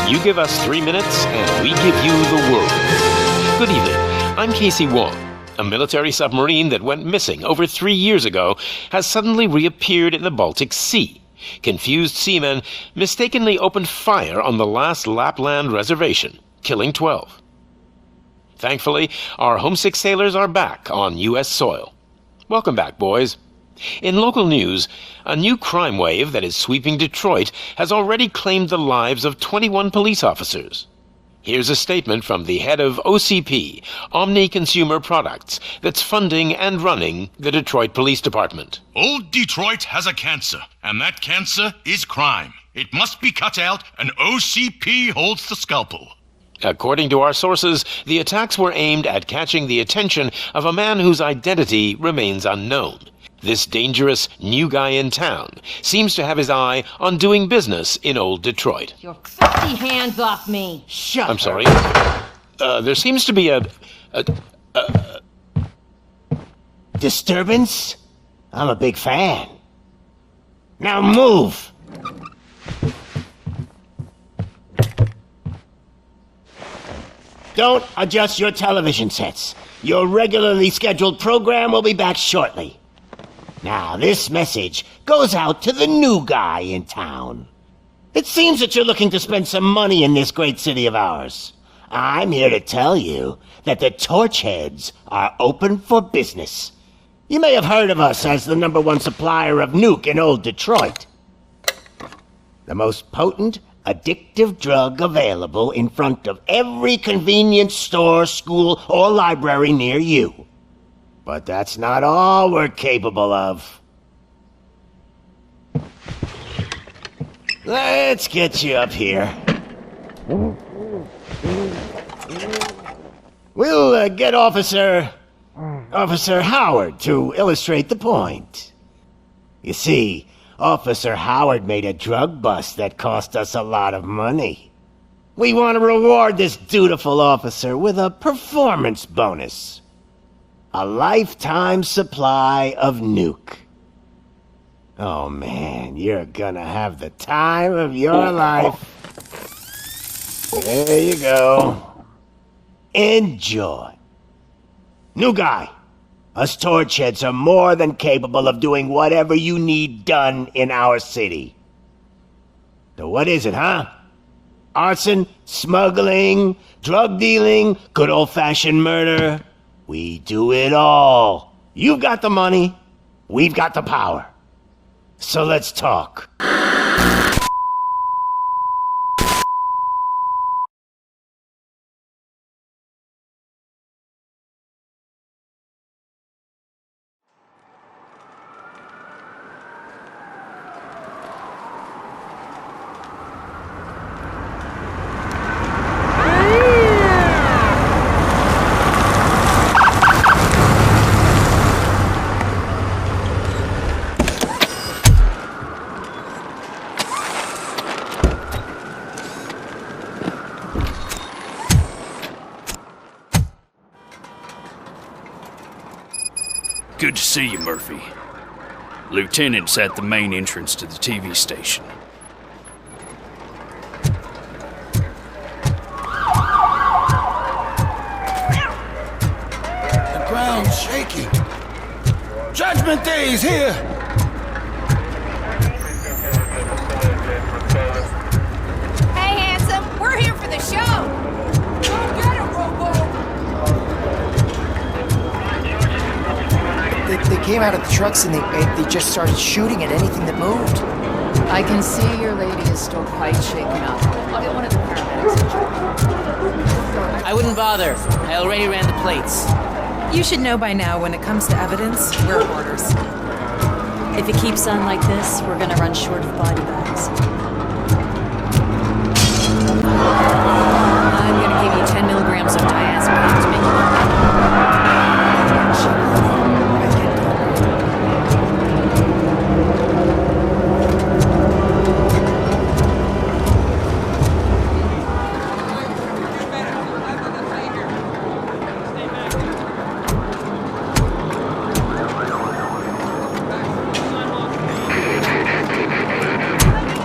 You give us 3 minutes, and we give you the world. Good evening. I'm Casey Wong. A military submarine that went missing over 3 years ago has suddenly reappeared in the Baltic Sea. Confused seamen mistakenly opened fire on the last Lapland reservation, killing 12. Thankfully, our homesick sailors are back on U.S. soil. Welcome back, boys. In local news, a new crime wave that is sweeping Detroit has already claimed the lives of 21 police officers. Here's a statement from the head of OCP, Omni Consumer Products, that's funding and running the Detroit Police Department. Old Detroit has a cancer, and that cancer is crime. It must be cut out, and OCP holds the scalpel. According to our sources, the attacks were aimed at catching the attention of a man whose identity remains unknown. This dangerous new guy in town seems to have his eye on doing business in old Detroit. Your filthy hands off me! I'm sorry. There seems to be a disturbance? I'm a big fan. Now move! Don't adjust your television sets. Your regularly scheduled program will be back shortly. Now, this message goes out to the new guy in town. It seems that you're looking to spend some money in this great city of ours. I'm here to tell you that the Torchheads are open for business. You may have heard of us as the #1 supplier of Nuke in old Detroit. The most potent, addictive drug available in front of every convenience store, school, or library near you. But that's not all we're capable of. Let's get you up here. We'll get Officer Howard to illustrate the point. You see, Officer Howard made a drug bust that cost us a lot of money. We want to reward this dutiful officer with a performance bonus. A lifetime supply of Nuke. Oh man, you're gonna have the time of your life. There you go. Enjoy. New guy, us Torchheads are more than capable of doing whatever you need done in our city. So what is it, huh? Arson, smuggling, drug dealing, good old-fashioned murder? We do it all. You've got the money, we've got the power. So let's talk. Good to see you, Murphy. Lieutenant's at the main entrance to the TV station. The ground's shaking. Judgment Day is here! Hey, handsome, we're here for the show! Go get it, Robo! They came out of the trucks and they just started shooting at anything that moved. I can see your lady is still quite shaken up. I'll get one of the paramedics. I wouldn't bother. I already ran the plates. You should know by now when it comes to evidence, we're hoarders. If it keeps on like this, we're gonna run short of body bags. I'm gonna give you 10 milligrams of diazepam to make you...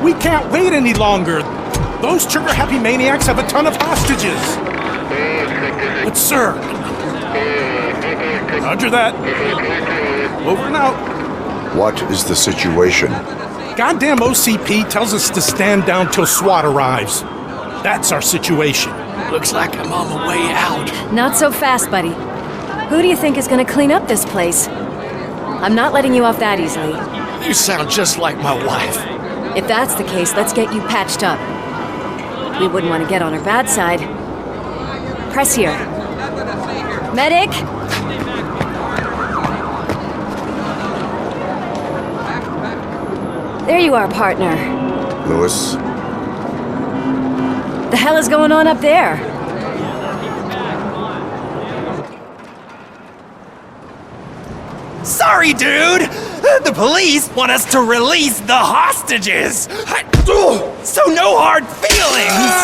We can't wait any longer. Those trigger-happy maniacs have a ton of hostages. But sir... Roger that. Over and out. What is the situation? Goddamn OCP tells us to stand down till SWAT arrives. That's our situation. Looks like I'm on my way out. Not so fast, buddy. Who do you think is gonna clean up this place? I'm not letting you off that easily. You sound just like my wife. If that's the case, let's get you patched up. We wouldn't want to get on her bad side. Press here. Medic! There you are, partner. Lewis? The hell is going on up there? Sorry, dude! The police want us to release the hostages! So no hard feelings!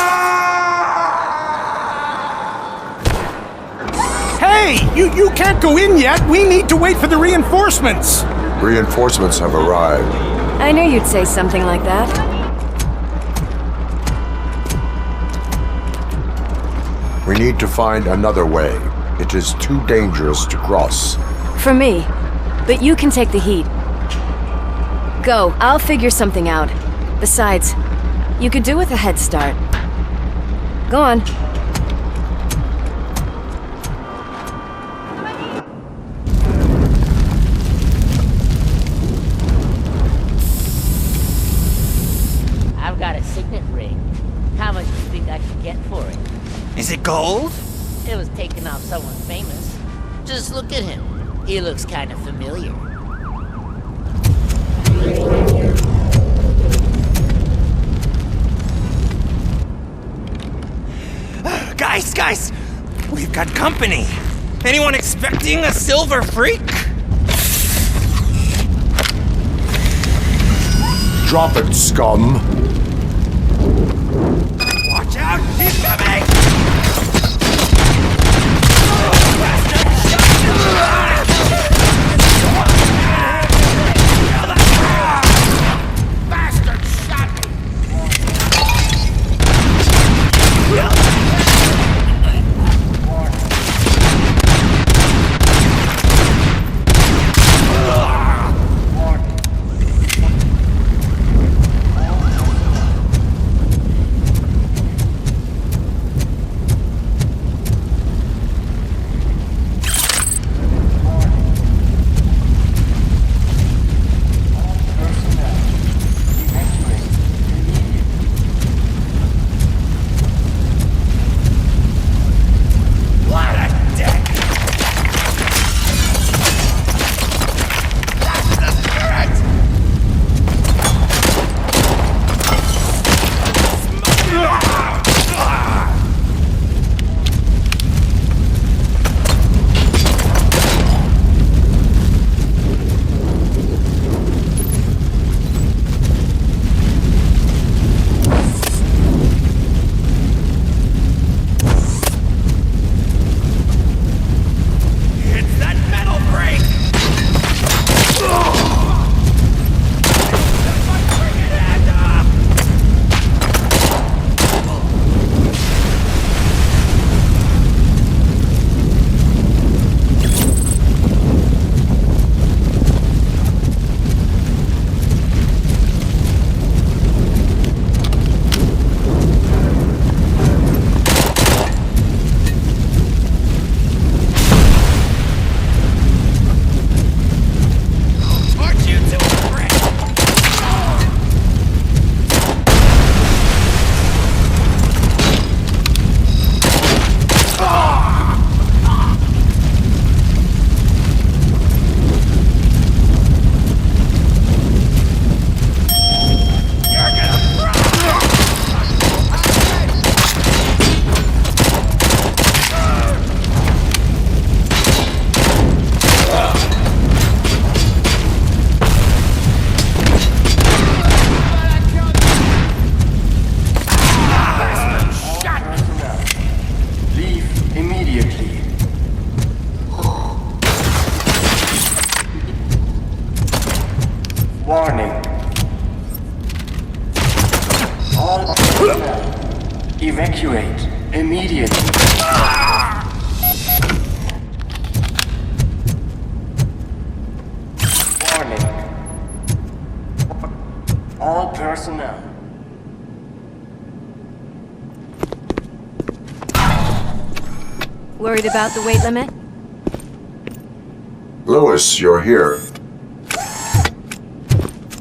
Hey! You can't go in yet! We need to wait for the reinforcements! Reinforcements have arrived. I knew you'd say something like that. We need to find another way. It is too dangerous to cross. For me. But you can take the heat. Go, I'll figure something out. Besides, you could do with a head start. Go on. I've got a signet ring. How much do you think I could get for it? Is it gold? It was taken off someone famous. Just look at him. He looks kind of familiar. Guys! We've got company. Anyone expecting a silver freak? Drop it, scum! Watch out! He's coming! Bastard shot me! Warning. All Evacuate immediately. Warning. All personnel. Worried about the weight limit? Lewis, you're here.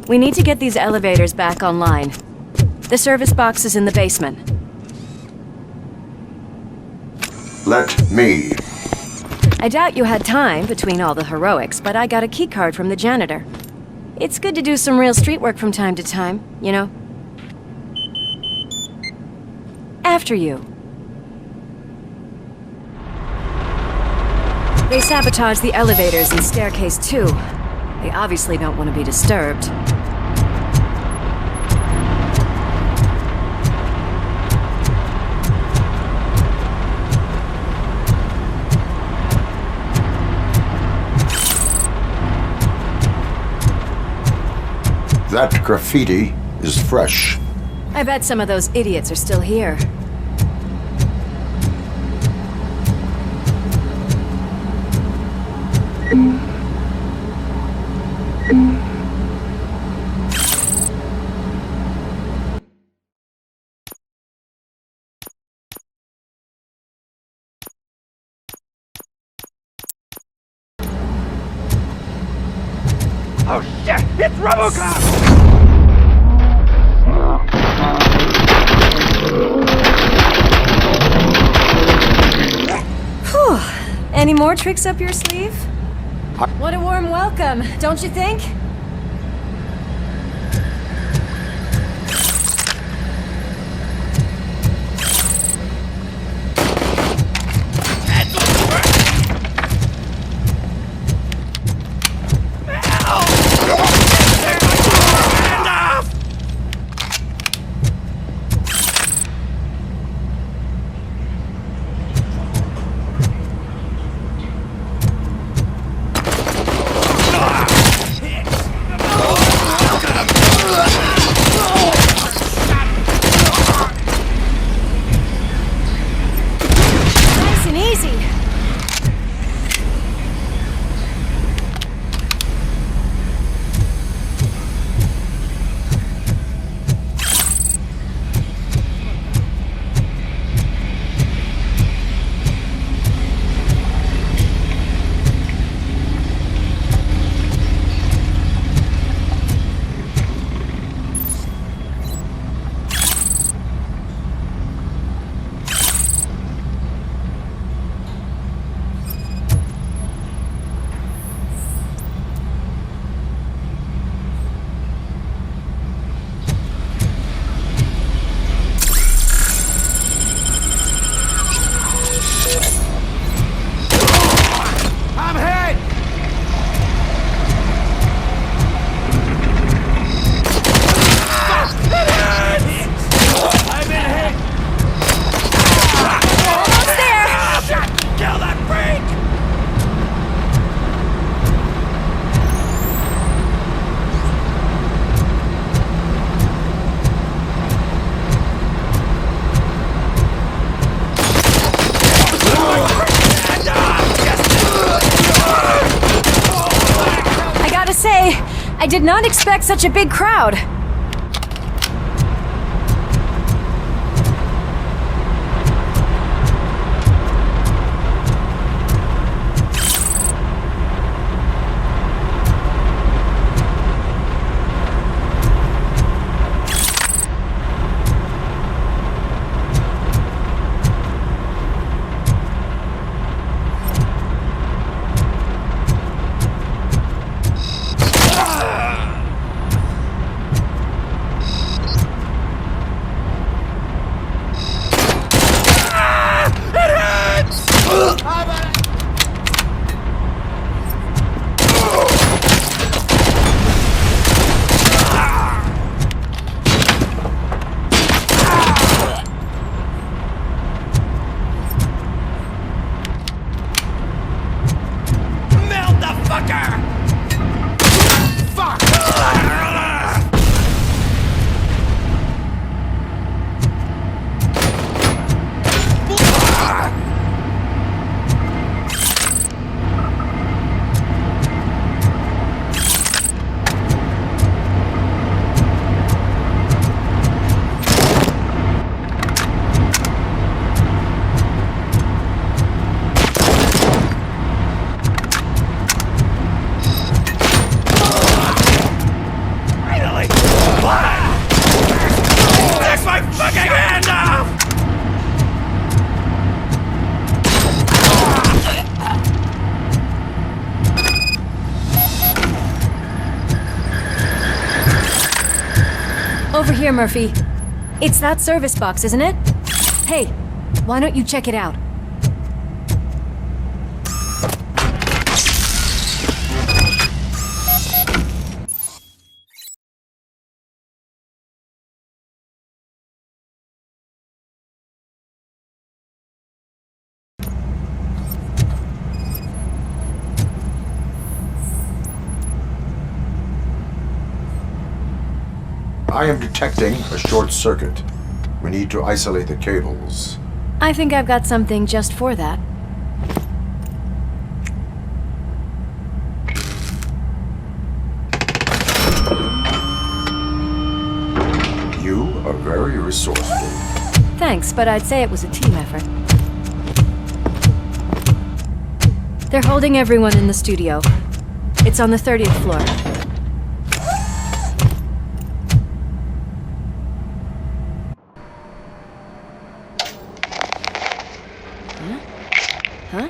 We need to get these elevators back online. The service box is in the basement. Let me. I doubt you had time between all the heroics, but I got a keycard from the janitor. It's good to do some real street work from time to time, you know? After you. They sabotaged the elevators and staircase too. They obviously don't want to be disturbed. That graffiti is fresh. I bet some of those idiots are still here. Oh shit! It's RoboCop! Whew. Any more tricks up your sleeve? What a warm welcome, don't you think? I did not expect such a big crowd. Over here, Murphy. It's that service box, isn't it? Hey, why don't you check it out? I am detecting a short circuit. We need to isolate the cables. I think I've got something just for that. You are very resourceful. Thanks, but I'd say it was a team effort. They're holding everyone in the studio. It's on the 30th floor. Huh?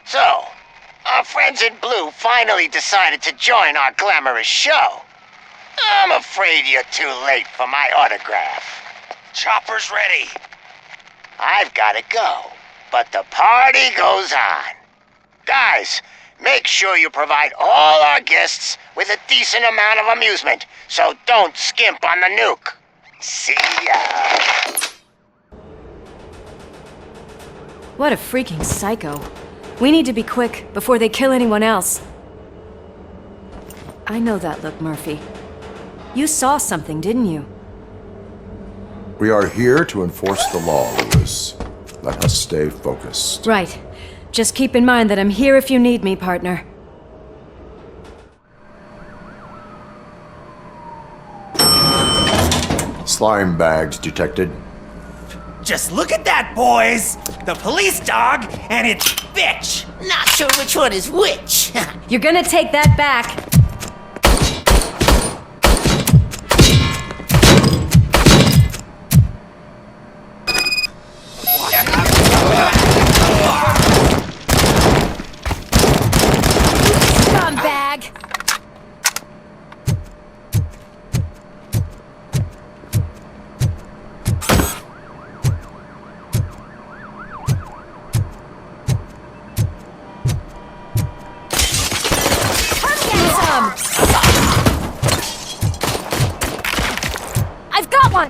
So, our friends in blue finally decided to join our glamorous show. I'm afraid you're too late for my autograph. Chopper's ready. I've gotta go, but the party goes on. Guys, make sure you provide all our guests with a decent amount of amusement, so don't skimp on the nuke. See ya. What a freaking psycho. We need to be quick before they kill anyone else. I know that look, Murphy. You saw something, didn't you? We are here to enforce the law, Lewis. Let us stay focused. Right. Just keep in mind that I'm here if you need me, partner. Slime bags detected. Just look at that, boys! The police dog and its bitch! Not sure which one is which. You're gonna take that back. Scumbag! I've got one!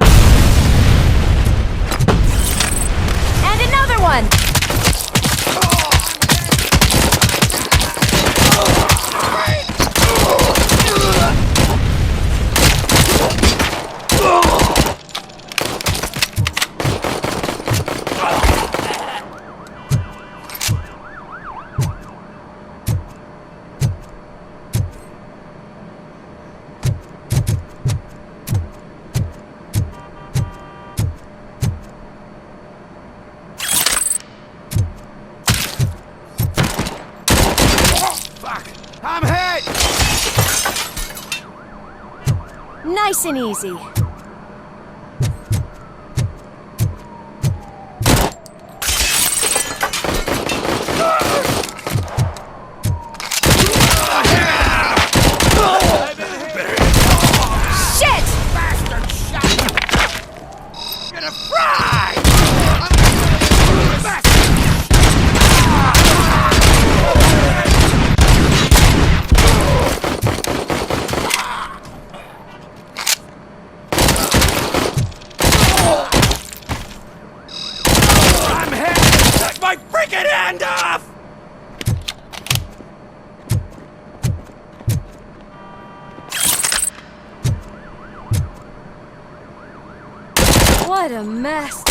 And another one! I'm hit! Nice and easy. Shit! Bastard shot! Gonna fry! I'm hit! Take my freaking hand off! What a mess.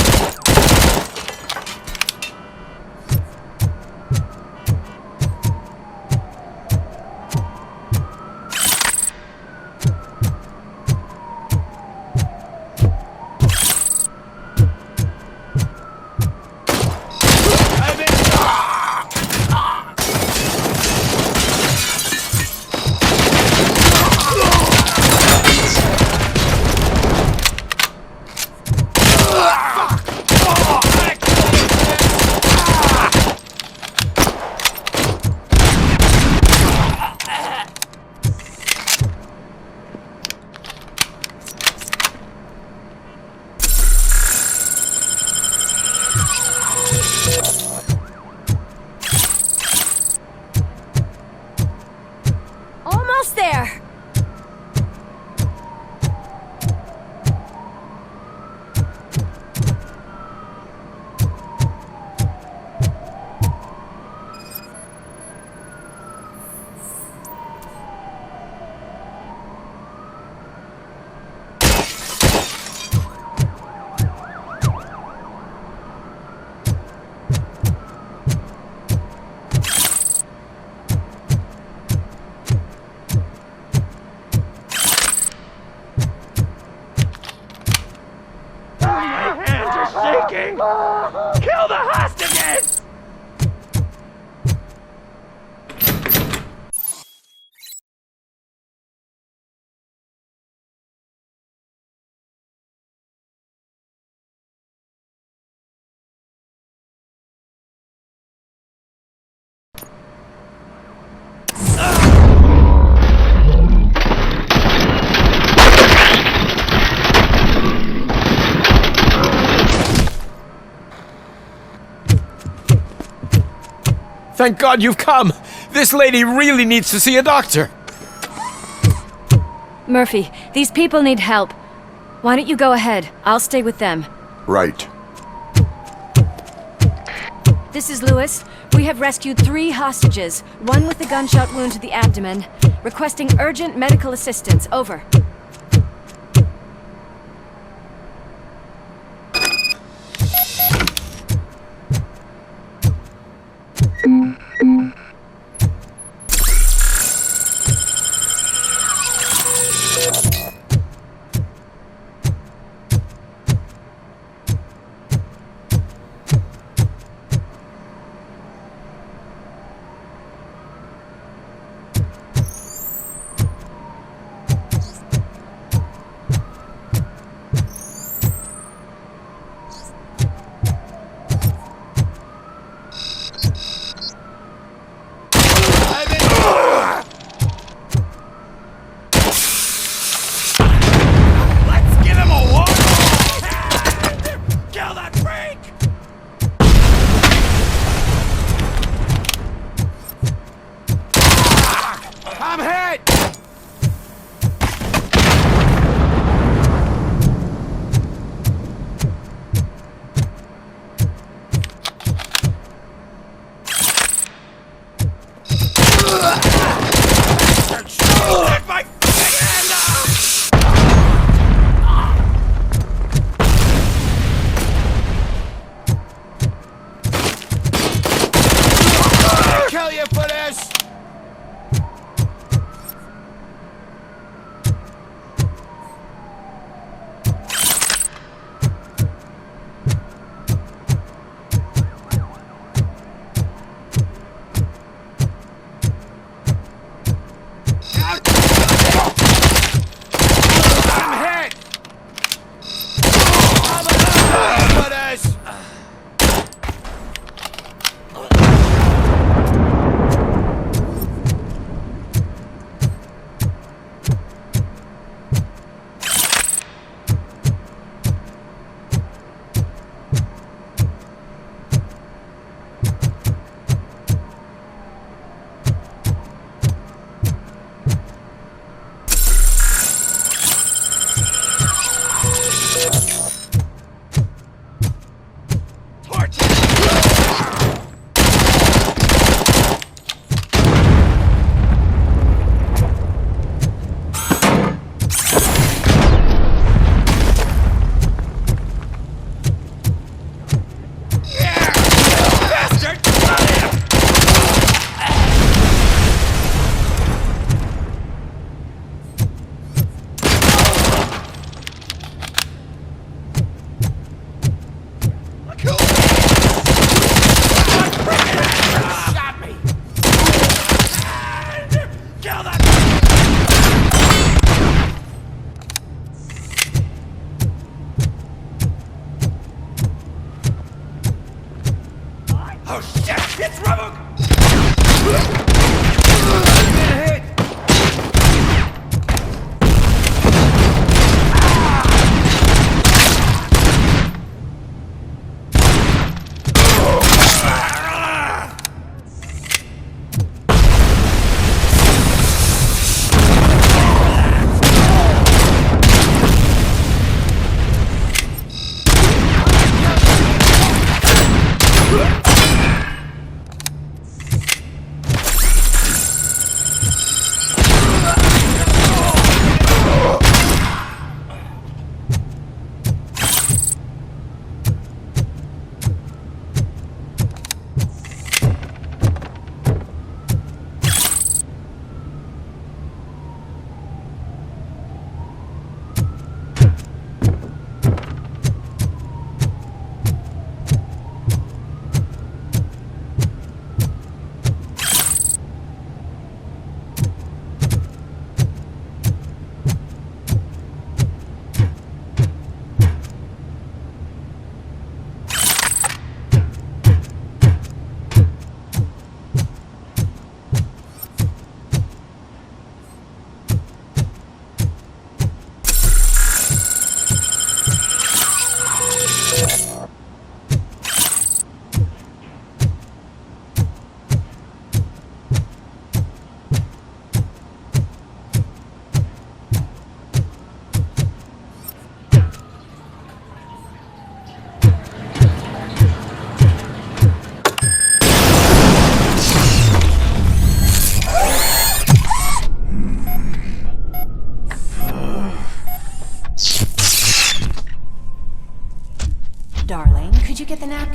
Fuck! Thank God you've come. This lady really needs to see a doctor. Murphy, these people need help. Why don't you go ahead? I'll stay with them. Right. This is Lewis. We have rescued 3 hostages, one with a gunshot wound to the abdomen. Requesting urgent medical assistance. Over.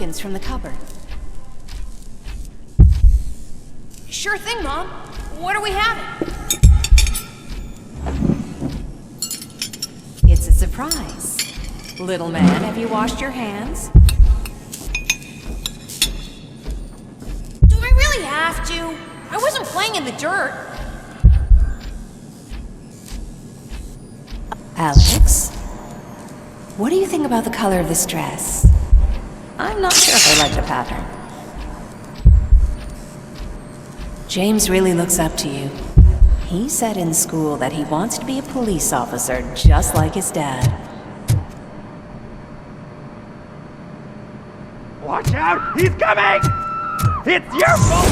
napkins from the cupboard. Sure thing, Mom. What are we having? It's a surprise. Little man, have you washed your hands? Do I really have to? I wasn't playing in the dirt. Alex, what do you think about the color of this dress? I'm not sure if I like the pattern. James really looks up to you. He said in school that he wants to be a police officer just like his dad. Watch out! He's coming! It's your fault!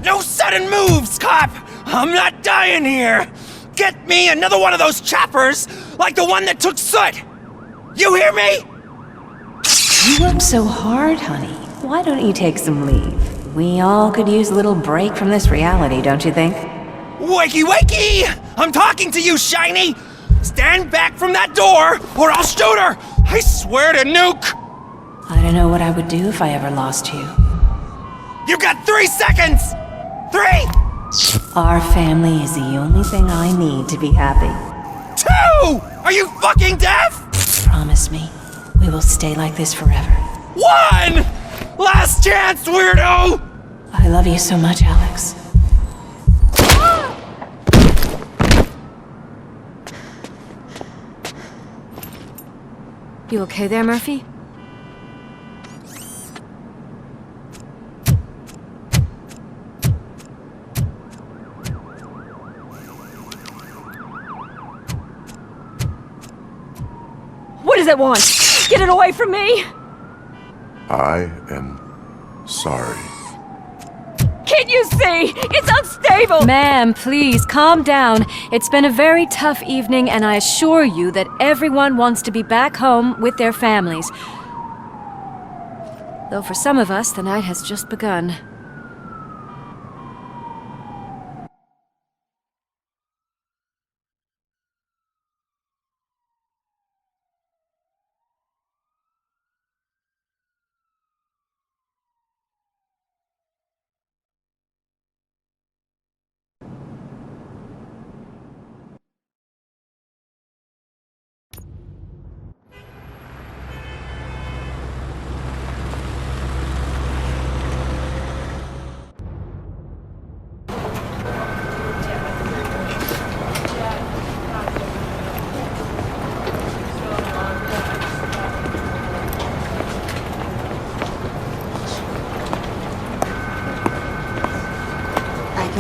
No sudden moves, cop! I'm not dying here! Get me another one of those choppers, like the one that took Soot! You hear me? You work so hard, honey. Why don't you take some leave? We all could use a little break from this reality, don't you think? Wakey wakey! I'm talking to you, Shiny! Stand back from that door, or I'll shoot her! I swear to Nuke! I don't know what I would do if I ever lost you. You got 3 seconds! 3! Our family is the only thing I need to be happy. 2! Are you fucking deaf? Promise me, we will stay like this forever. 1! Last chance, weirdo! I love you so much, Alex. You okay there, Murphy? What does it want? Get it away from me! I am sorry. Can't you see? It's unstable! Ma'am, please, calm down. It's been a very tough evening, and I assure you that everyone wants to be back home with their families. Though for some of us, the night has just begun.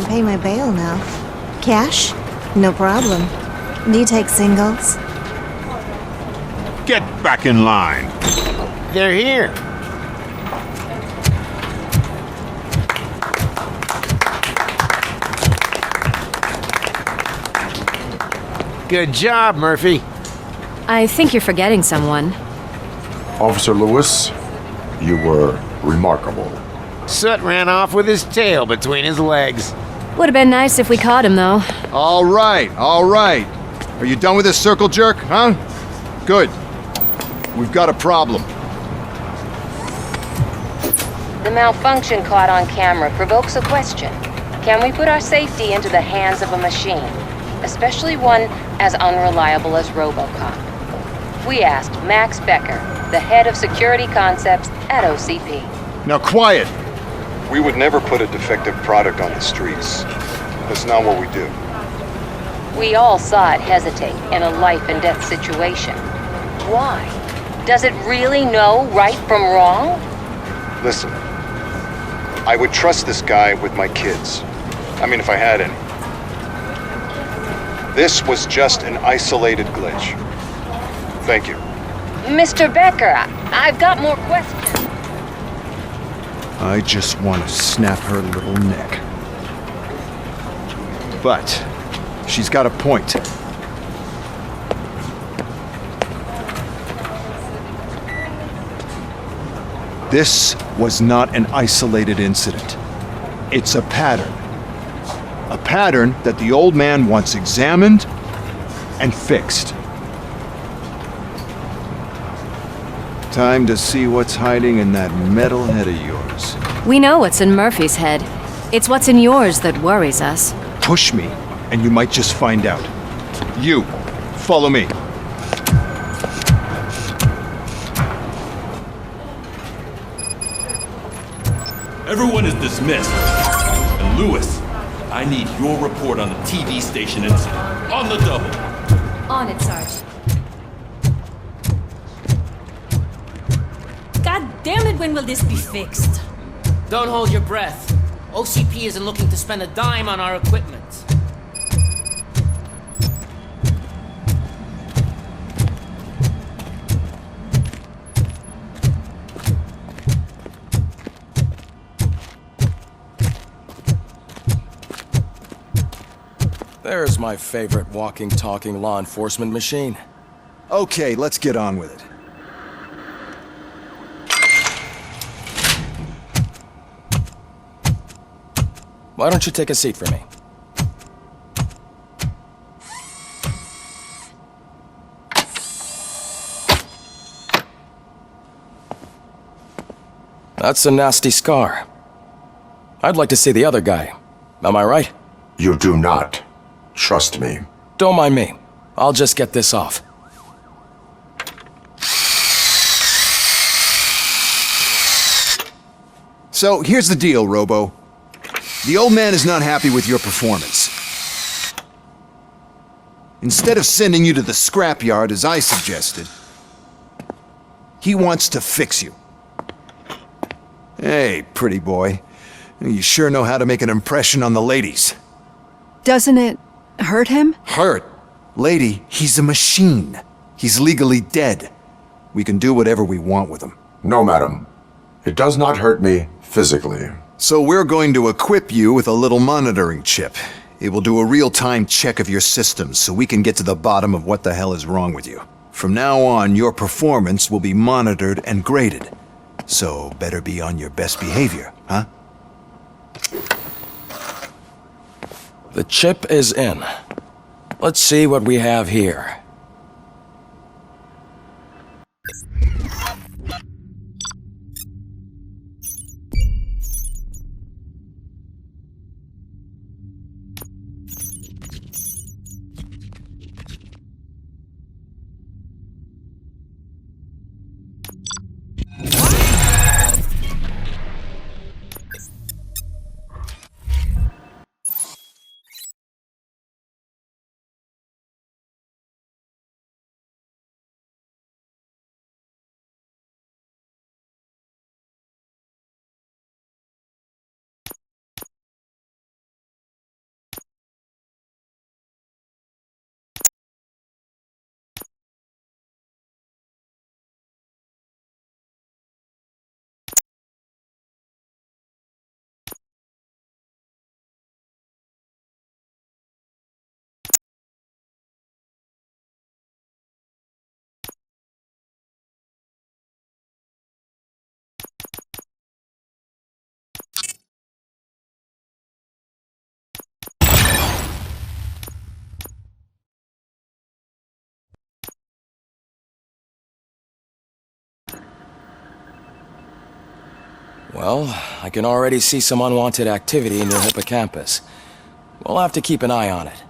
Pay my bail now. Cash? No problem. Do you take singles? Get back in line. They're here. Good job, Murphy. I think you're forgetting someone. Officer Lewis, you were remarkable. Soot ran off with his tail between his legs. Would have been nice if we caught him, though. All right. Are you done with this circle jerk, huh? Good. We've got a problem. The malfunction caught on camera provokes a question. Can we put our safety into the hands of a machine, especially one as unreliable as RoboCop? We asked Max Becker, the head of security concepts at OCP. Now quiet! We would never put a defective product on the streets. That's not what we do. We all saw it hesitate in a life and death situation. Why? Does it really know right from wrong? Listen, I would trust this guy with my kids. I mean, if I had any. This was just an isolated glitch. Thank you. Mr. Becker, I've got more questions. I just want to snap her little neck. But she's got a point. This was not an isolated incident. It's a pattern. A pattern that the old man wants examined and fixed. Time to see what's hiding in that metal head of yours. We know what's in Murphy's head. It's what's in yours that worries us. Push me, and you might just find out. You, follow me. Everyone is dismissed. And Lewis, I need your report on the TV station incident. On the double. On it, Sarge. God damn it, when will this be fixed? Don't hold your breath. OCP isn't looking to spend a dime on our equipment. There's my favorite walking, talking law enforcement machine. Okay, let's get on with it. Why don't you take a seat for me? That's a nasty scar. I'd like to see the other guy. Am I right? You do not. Trust me. Don't mind me. I'll just get this off. So, here's the deal, Robo. The old man is not happy with your performance. Instead of sending you to the scrapyard as I suggested, he wants to fix you. Hey, pretty boy. You sure know how to make an impression on the ladies. Doesn't it hurt him? Hurt? Lady, he's a machine. He's legally dead. We can do whatever we want with him. No, madam. It does not hurt me physically. So we're going to equip you with a little monitoring chip. It will do a real-time check of your systems so we can get to the bottom of what the hell is wrong with you. From now on, your performance will be monitored and graded. So better be on your best behavior, huh? The chip is in. Let's see what we have here. Well, I can already see some unwanted activity in your hippocampus. We'll have to keep an eye on it.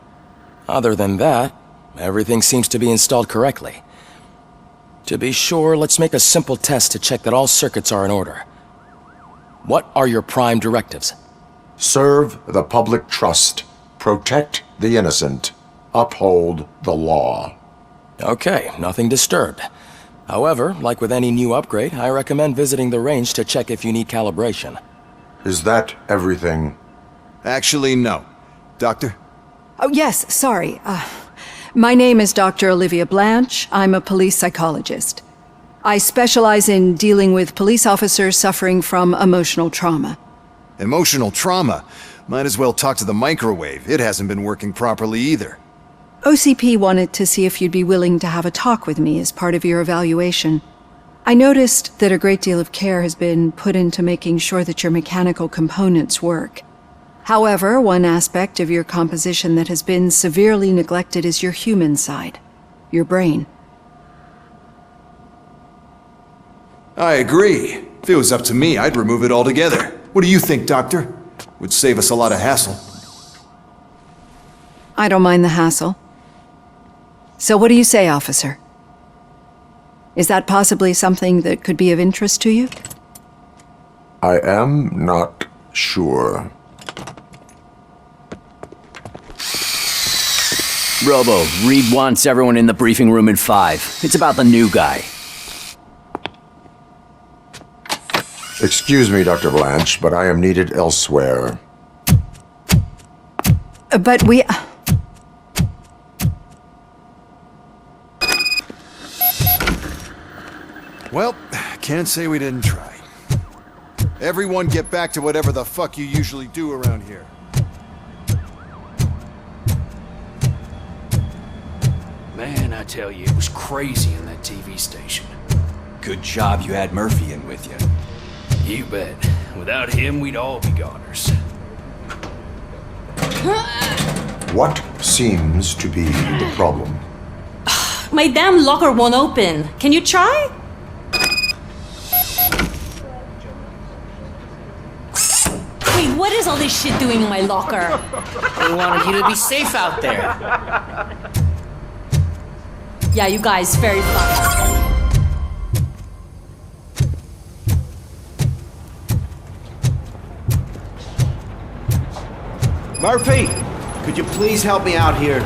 Other than that, everything seems to be installed correctly. To be sure, let's make a simple test to check that all circuits are in order. What are your prime directives? Serve the public trust. Protect the innocent. Uphold the law. Okay, nothing disturbed. However, like with any new upgrade, I recommend visiting the range to check if you need calibration. Is that everything? Actually, no. Doctor? Oh, yes, sorry. My name is Dr. Olivia Blanche. I'm a police psychologist. I specialize in dealing with police officers suffering from emotional trauma. Emotional trauma? Might as well talk to the microwave. It hasn't been working properly either. OCP wanted to see if you'd be willing to have a talk with me as part of your evaluation. I noticed that a great deal of care has been put into making sure that your mechanical components work. However, one aspect of your composition that has been severely neglected is your human side, your brain. I agree. If it was up to me, I'd remove it altogether. What do you think, Doctor? Would save us a lot of hassle. I don't mind the hassle. So what do you say, officer? Is that possibly something that could be of interest to you? I am not sure. Robo, Reed wants everyone in the briefing room in 5. It's about the new guy. Excuse me, Dr. Blanche, but I am needed elsewhere. But we... Well, can't say we didn't try. Everyone get back to whatever the fuck you usually do around here. Man, I tell you, it was crazy in that TV station. Good job you had Murphy in with you. You bet. Without him, we'd all be goners. What seems to be the problem? My damn locker won't open. Can you try? Wait, what is all this shit doing in my locker? They wanted you to be safe out there. Yeah, you guys, very fun. Murphy, could you please help me out here?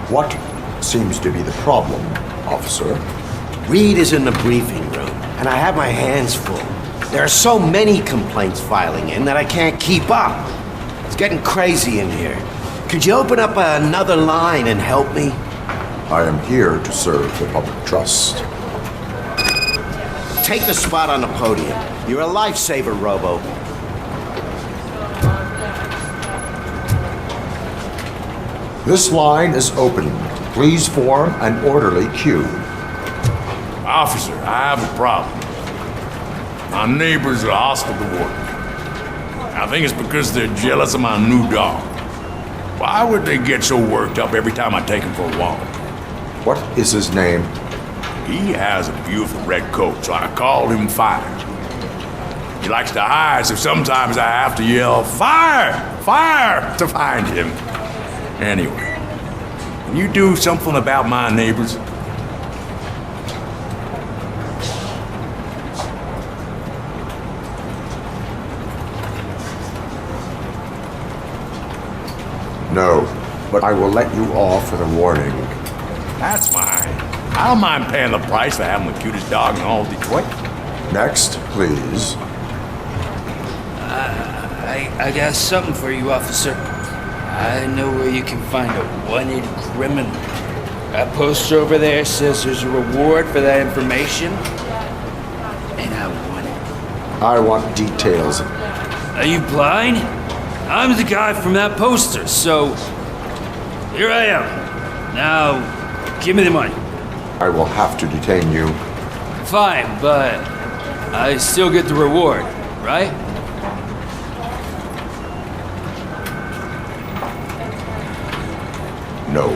What seems to be the problem, officer? Reed is in the briefing room, and I have my hands full. There are so many complaints filing in that I can't keep up. It's getting crazy in here. Could you open up another line and help me? I am here to serve the public trust. Take the spot on the podium. You're a lifesaver, Robo. This line is open. Please form an orderly queue. Officer, I have a problem. My neighbors are hostile toward me. I think it's because they're jealous of my new dog. Why would they get so worked up every time I take him for a walk? What is his name? He has a beautiful red coat, so I called him Fire. He likes to hide, so sometimes I have to yell, "Fire! Fire!" to find him. Anyway, can you do something about my neighbors? No, but I will let you off with a warning. That's fine. I don't mind paying the price for having the cutest dog in all of Detroit. Next, please. I got something for you, officer. I know where you can find a wanted criminal. That poster over there says there's a reward for that information. And I want it. I want details. Are you blind? I'm the guy from that poster, so here I am. Now, give me the money. I will have to detain you. Fine, but I still get the reward, right? No.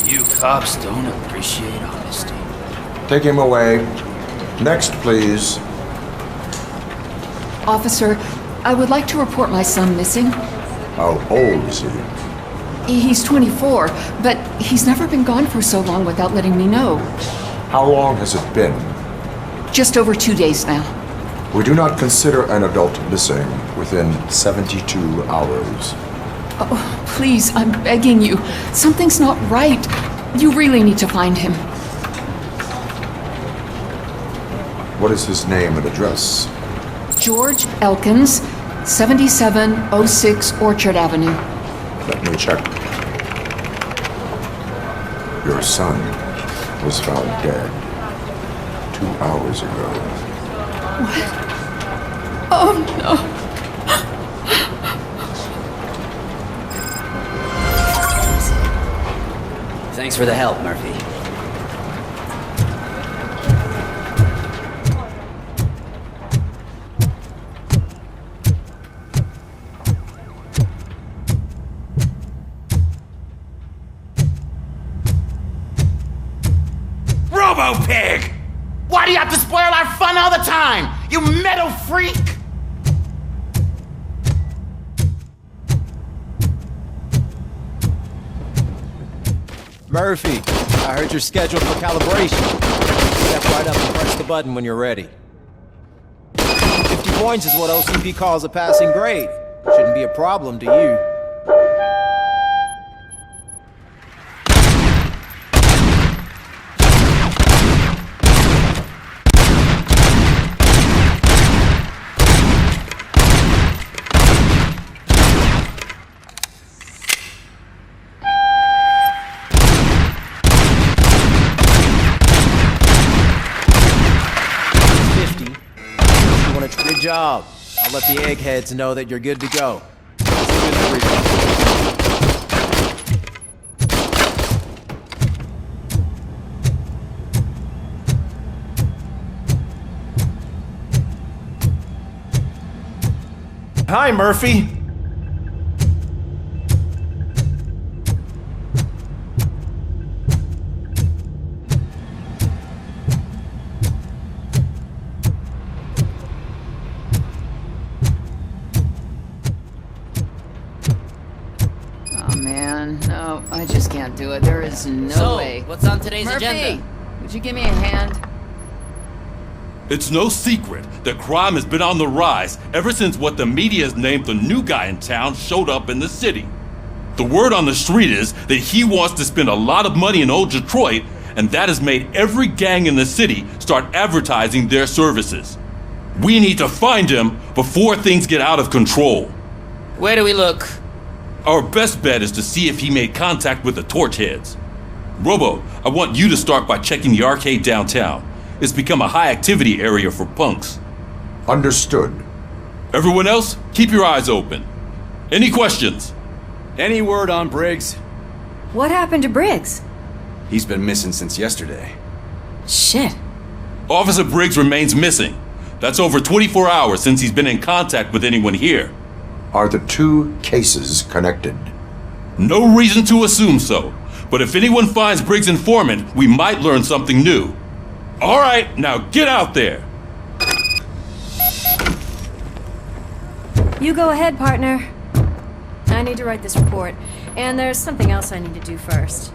You cops don't appreciate honesty. Take him away. Next, please. Officer, I would like to report my son missing. How old is he? He's 24, but he's never been gone for so long without letting me know. How long has it been? Just over 2 days now. We do not consider an adult missing within 72 hours. Oh, please, I'm begging you. Something's not right. You really need to find him. What is his name and address? George Elkins, 7706 Orchard Avenue. Let me check. Your son was found dead 2 hours ago. What? Oh, no. Thanks for the help, Murphy. RoboPig! Why do you have to spoil our fun all the time? You metal freak! Murphy, I heard you're scheduled for calibration. Step right up and press the button when you're ready. 50 points is what OCP calls a passing grade. Shouldn't be a problem to you. Good job. I'll let the eggheads know that you're good to go. Hi, Murphy. No, I just can't do it. There is no way. What's on today's Murphy, agenda? would you give me a hand? It's no secret that crime has been on the rise ever since what the media has named the new guy in town showed up in the city. The word on the street is that he wants to spend a lot of money in old Detroit, and that has made every gang in the city start advertising their services. We need to find him before things get out of control. Where do we look? Our best bet is to see if he made contact with the torch heads. Robo, I want you to start by checking the arcade downtown. It's become a high-activity area for punks. Understood. Everyone else, keep your eyes open. Any questions? Any word on Briggs? What happened to Briggs? He's been missing since yesterday. Shit. Officer Briggs remains missing. That's over 24 hours since he's been in contact with anyone here. Are the two cases connected? No reason to assume so, but if anyone finds Briggs' informant, we might learn something new. All right, now get out there. You go ahead, partner. I need to write this report, and there's something else I need to do first.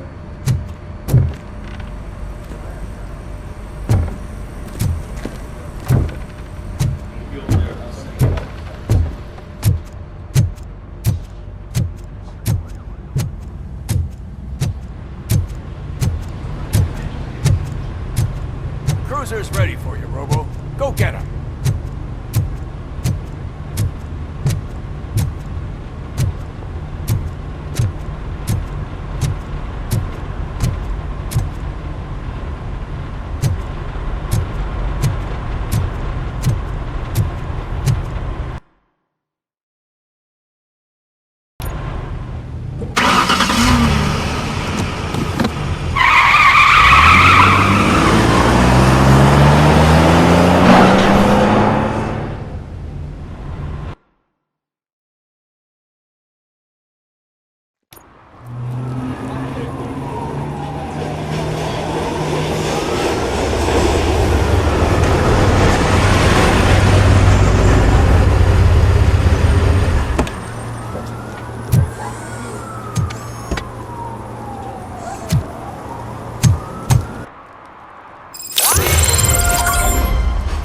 Cruiser's ready for you, Robo. Go get him.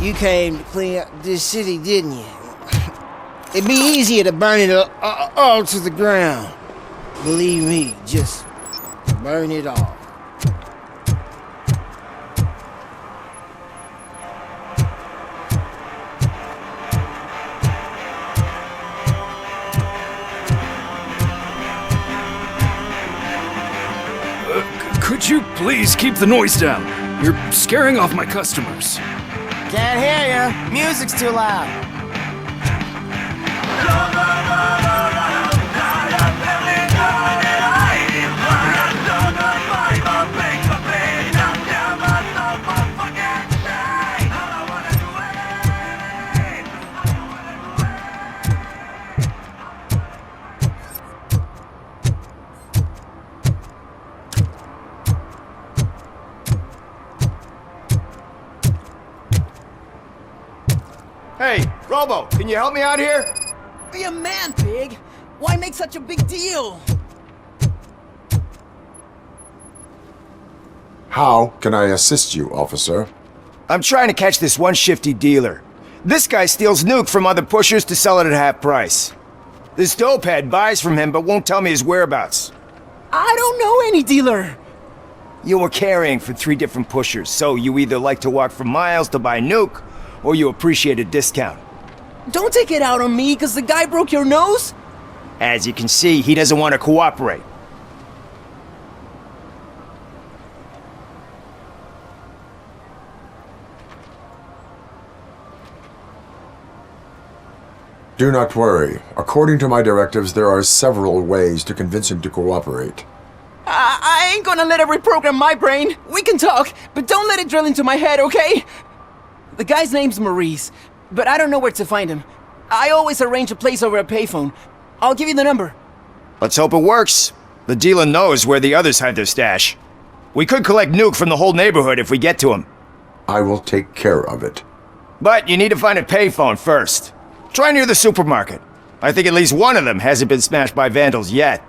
You came to clean up this city, didn't you? It'd be easier to burn it all to the ground. Believe me, just burn it all. Could you please keep the noise down? You're scaring off my customers. Can't hear ya. Music's too loud. Hey, Robo, can you help me out here? Be a man, Pig. Why make such a big deal? How can I assist you, officer? I'm trying to catch this one shifty dealer. This guy steals Nuke from other pushers to sell it at half price. This dopehead buys from him but won't tell me his whereabouts. I don't know any dealer. You were carrying for 3 different pushers, so you either like to walk for miles to buy Nuke, or you appreciate a discount. Don't take it out on me, because the guy broke your nose? As you can see, he doesn't want to cooperate. Do not worry. According to my directives, there are several ways to convince him to cooperate. I ain't gonna let it reprogram my brain. We can talk, but don't let it drill into my head, okay? The guy's name's Maurice, but I don't know where to find him. I always arrange a place over a payphone. I'll give you the number. Let's hope it works. The dealer knows where the others hide their stash. We could collect Nuke from the whole neighborhood if we get to him. I will take care of it. But you need to find a payphone first. Try near the supermarket. I think at least one of them hasn't been smashed by vandals yet.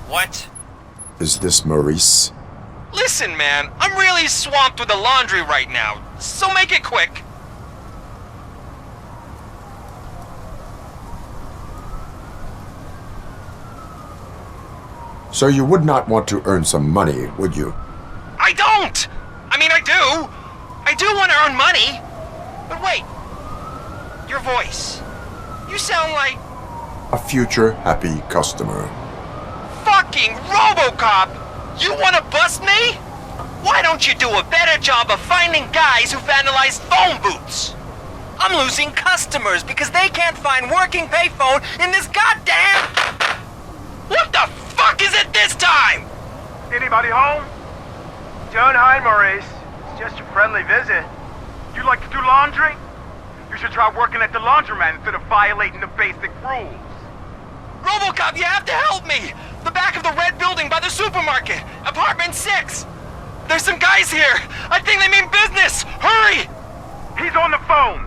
What? Is this Maurice? Listen, man, I'm really swamped with the laundry right now, so make it quick. So you would not want to earn some money, would you? I don't! I mean, I do! I do want to earn money! But wait, your voice. You sound like... A future happy customer. Fucking RoboCop! You want to bust me? Why don't you do a better job of finding guys who vandalize phone booths? I'm losing customers because they can't find working payphone in this goddamn... What the fuck is it this time? Anybody home? Don't hide, Maurice. It's just a friendly visit. You like to do laundry? You should try working at the laundromat instead of violating the basic rules. RoboCop, you have to help me! The back of the red building by the supermarket, apartment 6. There's some guys here. I think they mean business. Hurry! He's on the phone.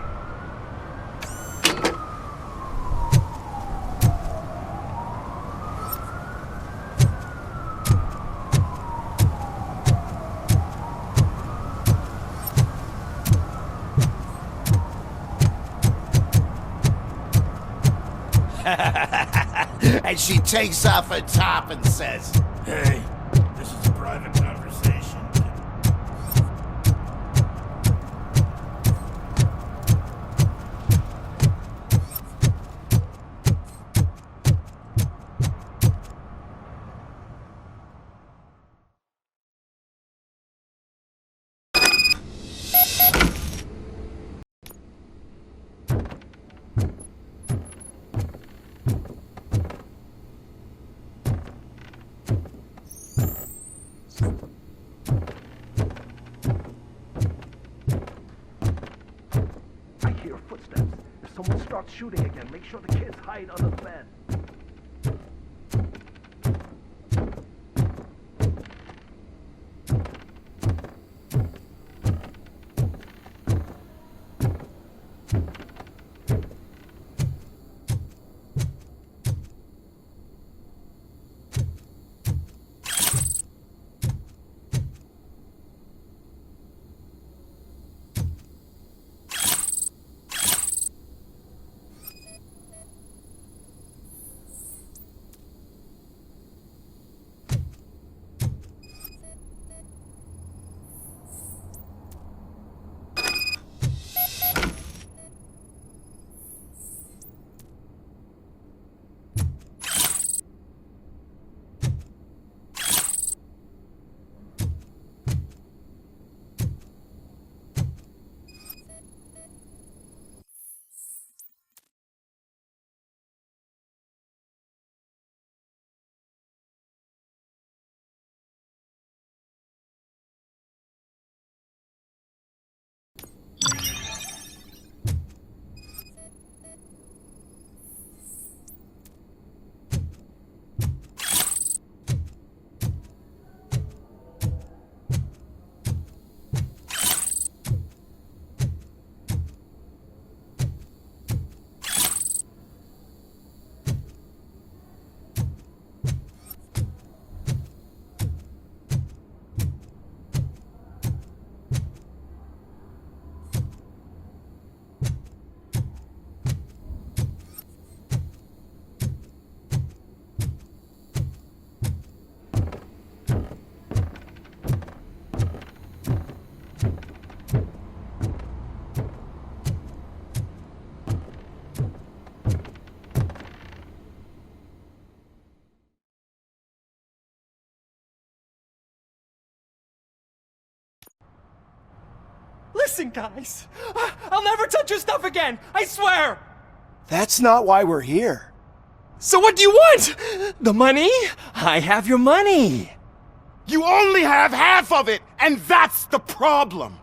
and she takes off her top and says, Hey, this is a private conversation. I hear footsteps. If someone starts shooting again, make sure the kids hide under the bed. Listen, guys! I'll never touch your stuff again! I swear! That's not why we're here. So what do you want? The money? I have your money! You only have half of it, and that's the problem!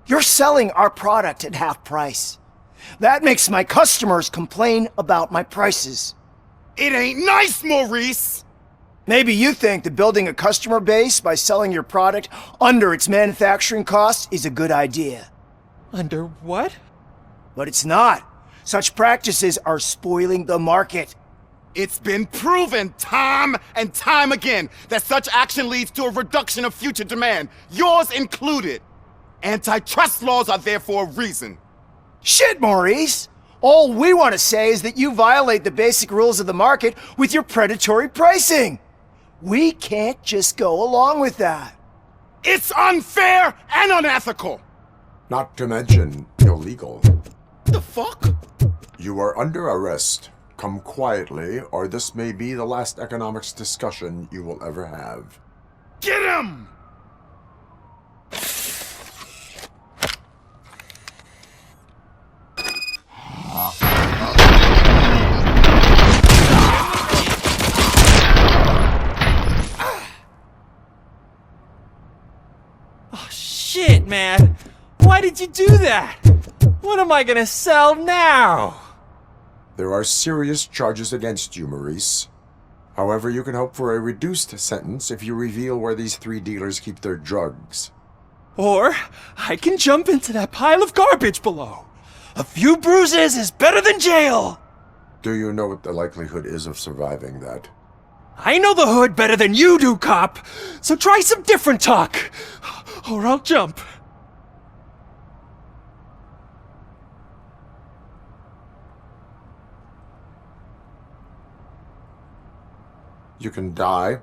You're selling our product at half price. That makes my customers complain about my prices. It ain't nice, Maurice! Maybe you think that building a customer base by selling your product under its manufacturing costs is a good idea. Under what? But it's not. Such practices are spoiling the market. It's been proven time and time again that such action leads to a reduction of future demand, yours included. Antitrust laws are there for a reason. Shit, Maurice! All we want to say is that you violate the basic rules of the market with your predatory pricing. We can't just go along with that. It's unfair and unethical! Not to mention illegal. The fuck? You are under arrest. Come quietly, or this may be the last economics discussion you will ever have. Get him! Oh, shit, man! Why did you do that? What am I gonna sell now? There are serious charges against you, Maurice. However, you can hope for a reduced sentence if you reveal where these 3 dealers keep their drugs. Or I can jump into that pile of garbage below. A few bruises is better than jail! Do you know what the likelihood is of surviving that? I know the hood better than you do, cop! So try some different talk! Or I'll jump. You can die.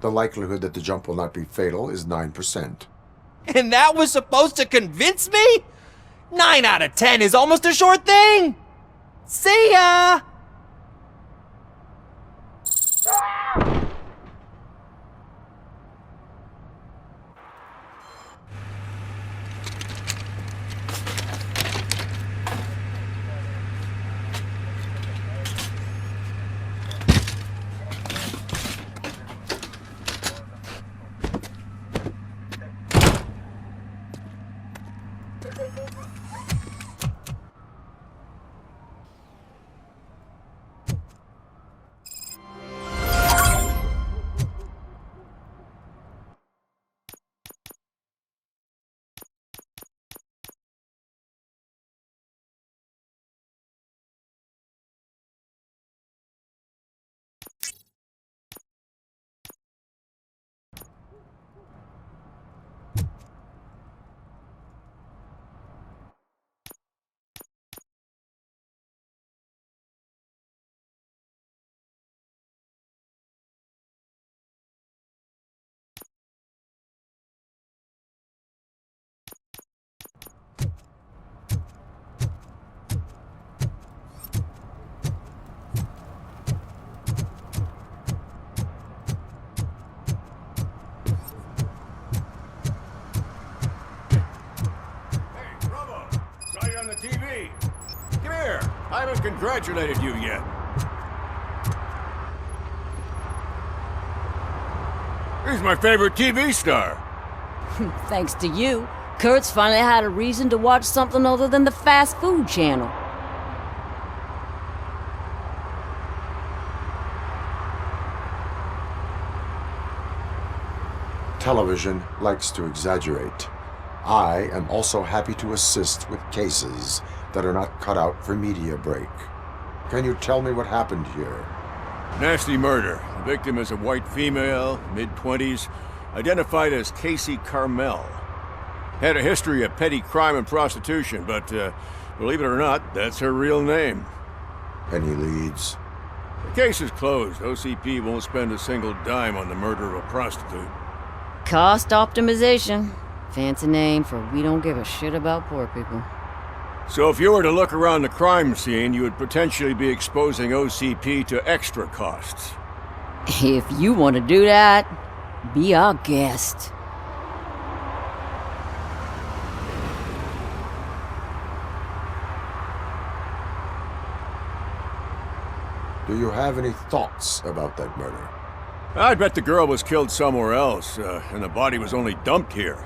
The likelihood that the jump will not be fatal is 9%. And that was supposed to convince me? 9 out of 10 is almost a sure thing! See ya! TV. Come here. I haven't congratulated you yet. He's my favorite TV star. Thanks to you, Kurt's finally had a reason to watch something other than the fast food channel. Television likes to exaggerate. I am also happy to assist with cases that are not cut out for media break. Can you tell me what happened here? Nasty murder. The victim is a white female, mid-20s, identified as Casey Carmel. Had a history of petty crime and prostitution, but believe it or not, that's her real name. Any leads? The case is closed. OCP won't spend a single dime on the murder of a prostitute. Cost optimization. Fancy name for we don't give a shit about poor people. So if you were to look around the crime scene, you would potentially be exposing OCP to extra costs. If you want to do that, be our guest. Do you have any thoughts about that murder? I bet the girl was killed somewhere else, and the body was only dumped here.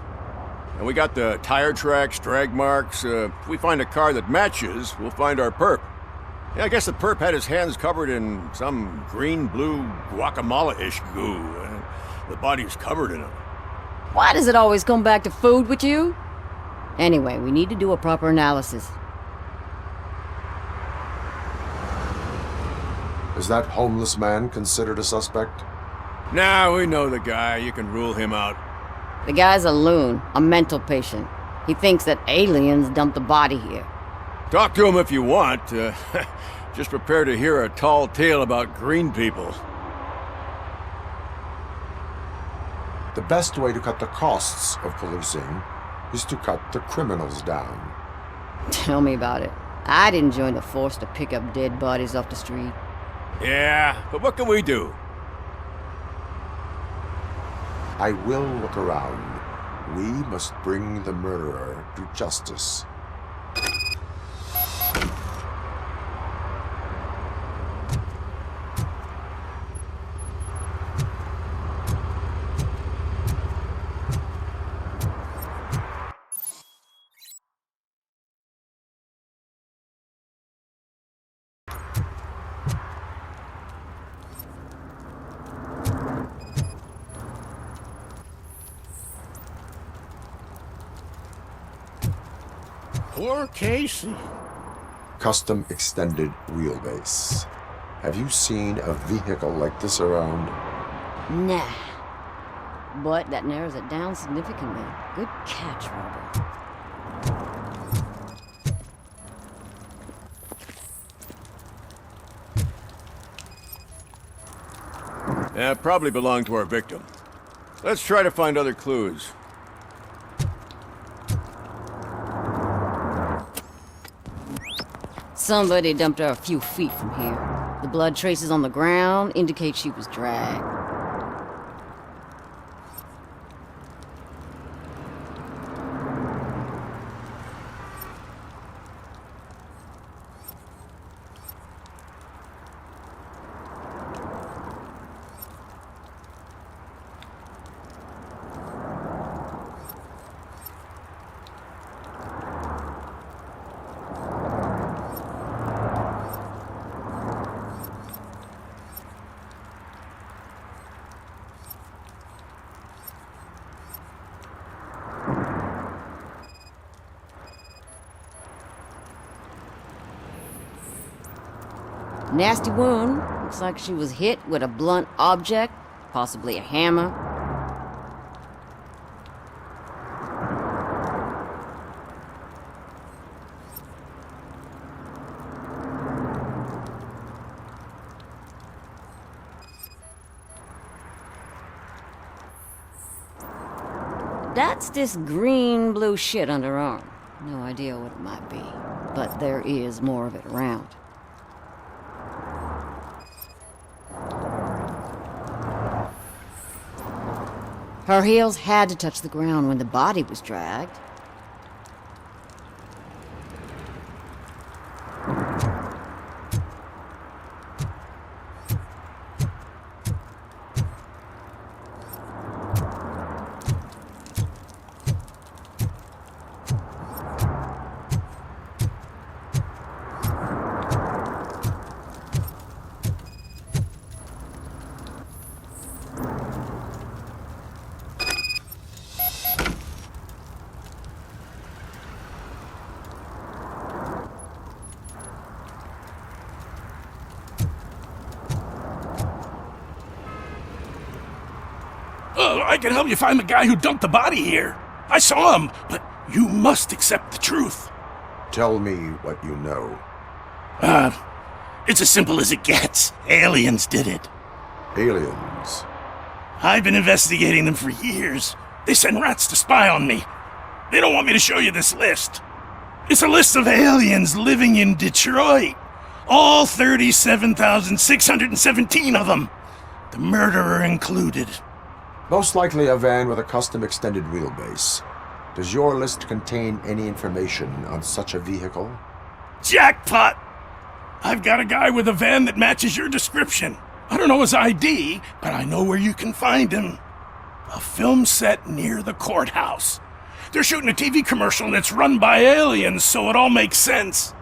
And we got the tire tracks, drag marks. If we find a car that matches, we'll find our perp. Yeah, I guess the perp had his hands covered in some green-blue guacamole-ish goo. The body's covered in it. Why does it always come back to food with you? Anyway, we need to do a proper analysis. Is that homeless man considered a suspect? Nah, we know the guy. You can rule him out. The guy's a loon, a mental patient. He thinks that aliens dumped the body here. Talk to him if you want. Just prepare to hear a tall tale about green people. The best way to cut the costs of policing is to cut the criminals down. Tell me about it. I didn't join the force to pick up dead bodies off the street. Yeah, but what can we do? I will look around. We must bring the murderer to justice. Poor Casey. Custom extended wheelbase. Have you seen a vehicle like this around? Nah. But that narrows it down significantly. Good catch, Robo. Yeah, probably belonged to our victim. Let's try to find other clues. Somebody dumped her a few feet from here. The blood traces on the ground indicate she was dragged. Nasty wound. Looks like she was hit with a blunt object, possibly a hammer. That's this green-blue shit under her arm. No idea what it might be, but there is more of it around. Her heels had to touch the ground when the body was dragged. I can help you find the guy who dumped the body here. I saw him, but you must accept the truth. Tell me what you know. It's as simple as it gets. Aliens did it. Aliens? I've been investigating them for years. They send rats to spy on me. They don't want me to show you this list. It's a list of aliens living in Detroit. All 37,617 of them. The murderer included. Most likely a van with a custom extended wheelbase. Does your list contain any information on such a vehicle? Jackpot! I've got a guy with a van that matches your description. I don't know his ID, but I know where you can find him. A film set near the courthouse. They're shooting a TV commercial and it's run by aliens, so it all makes sense.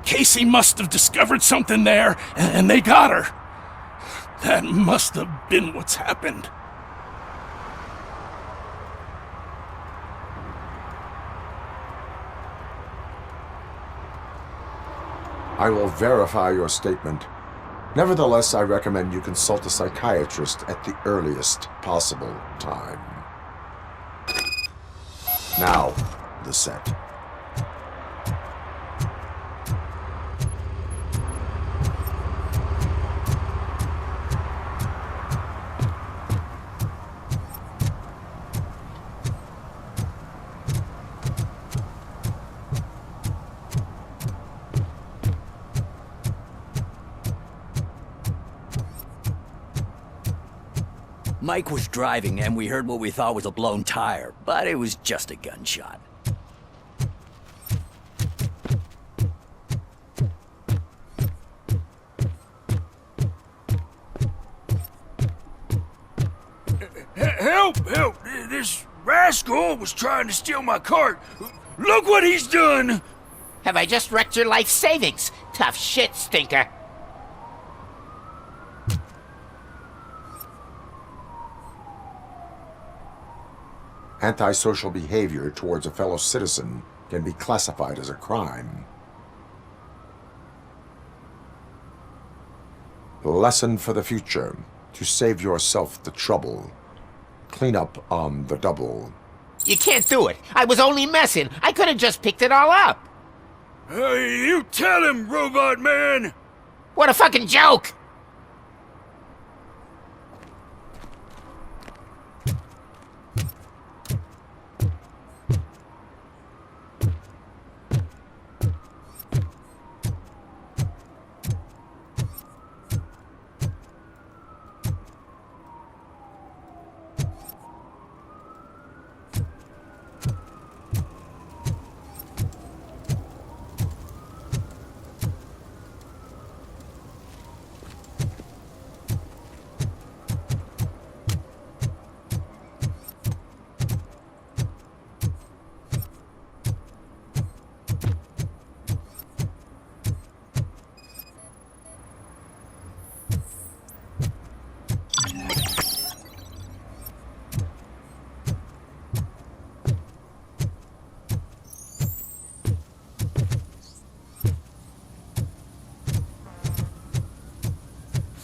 Casey must have discovered something there, and they got her. That must have been what's happened. I will verify your statement. Nevertheless, I recommend you consult a psychiatrist at the earliest possible time. Now, the set. Mike was driving and we heard what we thought was a blown tire, but it was just a gunshot. Help! Help! This rascal was trying to steal my cart. Look what he's done! Have I just wrecked your life savings? Tough shit, stinker. Antisocial behavior towards a fellow citizen can be classified as a crime. Lesson for the future. To save yourself the trouble. Clean up on the double. You can't do it. I was only messing. I could have just picked it all up. Hey, you tell him, Robot Man! What a fucking joke!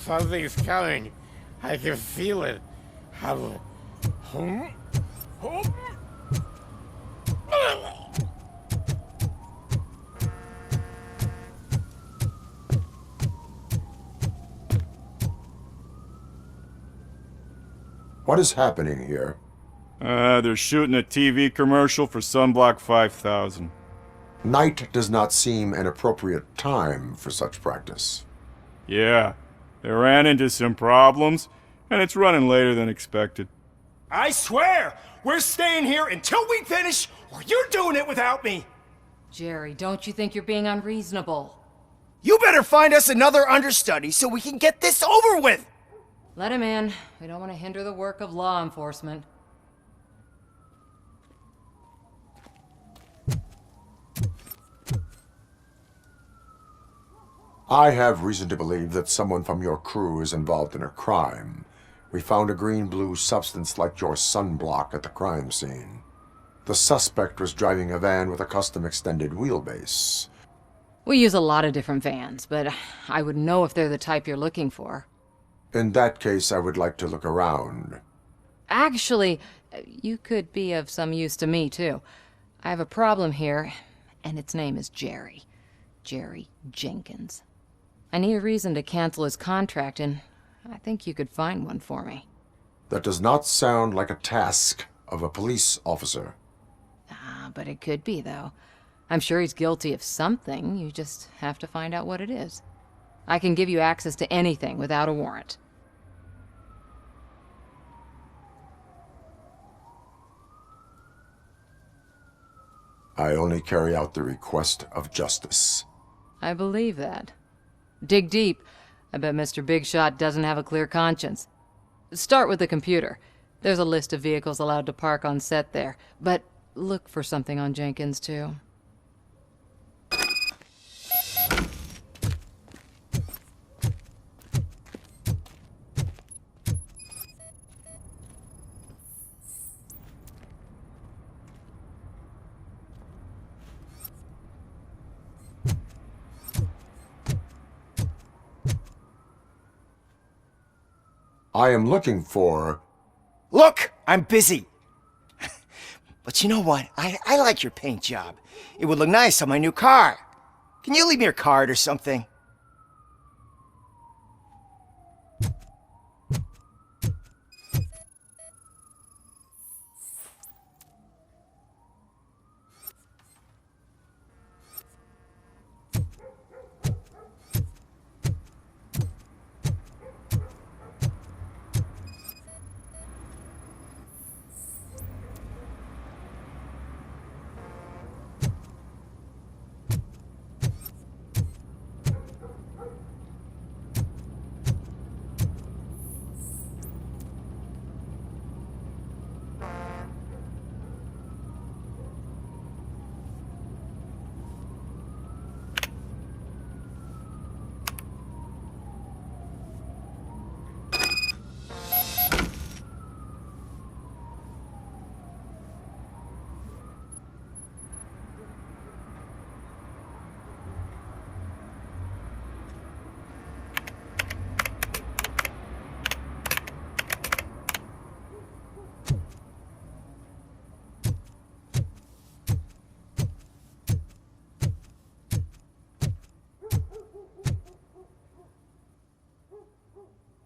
Something's coming. I can feel it. What is happening here? They're shooting a TV commercial for Sunblock 5000. Night does not seem an appropriate time for such practice. Yeah, they ran into some problems, and it's running later than expected. I swear, we're staying here until we finish, or you're doing it without me. Jerry, don't you think you're being unreasonable? You better find us another understudy so we can get this over with. Let him in. We don't want to hinder the work of law enforcement. I have reason to believe that someone from your crew is involved in a crime. We found a green-blue substance like your sunblock at the crime scene. The suspect was driving a van with a custom extended wheelbase. We use a lot of different vans, but I would know if they're the type you're looking for. In that case, I would like to look around. Actually, you could be of some use to me, too. I have a problem here, and its name is Jerry. Jerry Jenkins. I need a reason to cancel his contract, and I think you could find one for me. That does not sound like a task of a police officer. But it could be, though. I'm sure he's guilty of something. You just have to find out what it is. I can give you access to anything without a warrant. I only carry out the request of justice. I believe that. Dig deep. I bet Mr. Big Shot doesn't have a clear conscience. Start with the computer. There's a list of vehicles allowed to park on set there, but look for something on Jenkins, too. I am looking for... Look, I'm busy. But you know what? I like your paint job. It would look nice on my new car. Can you leave me your card or something?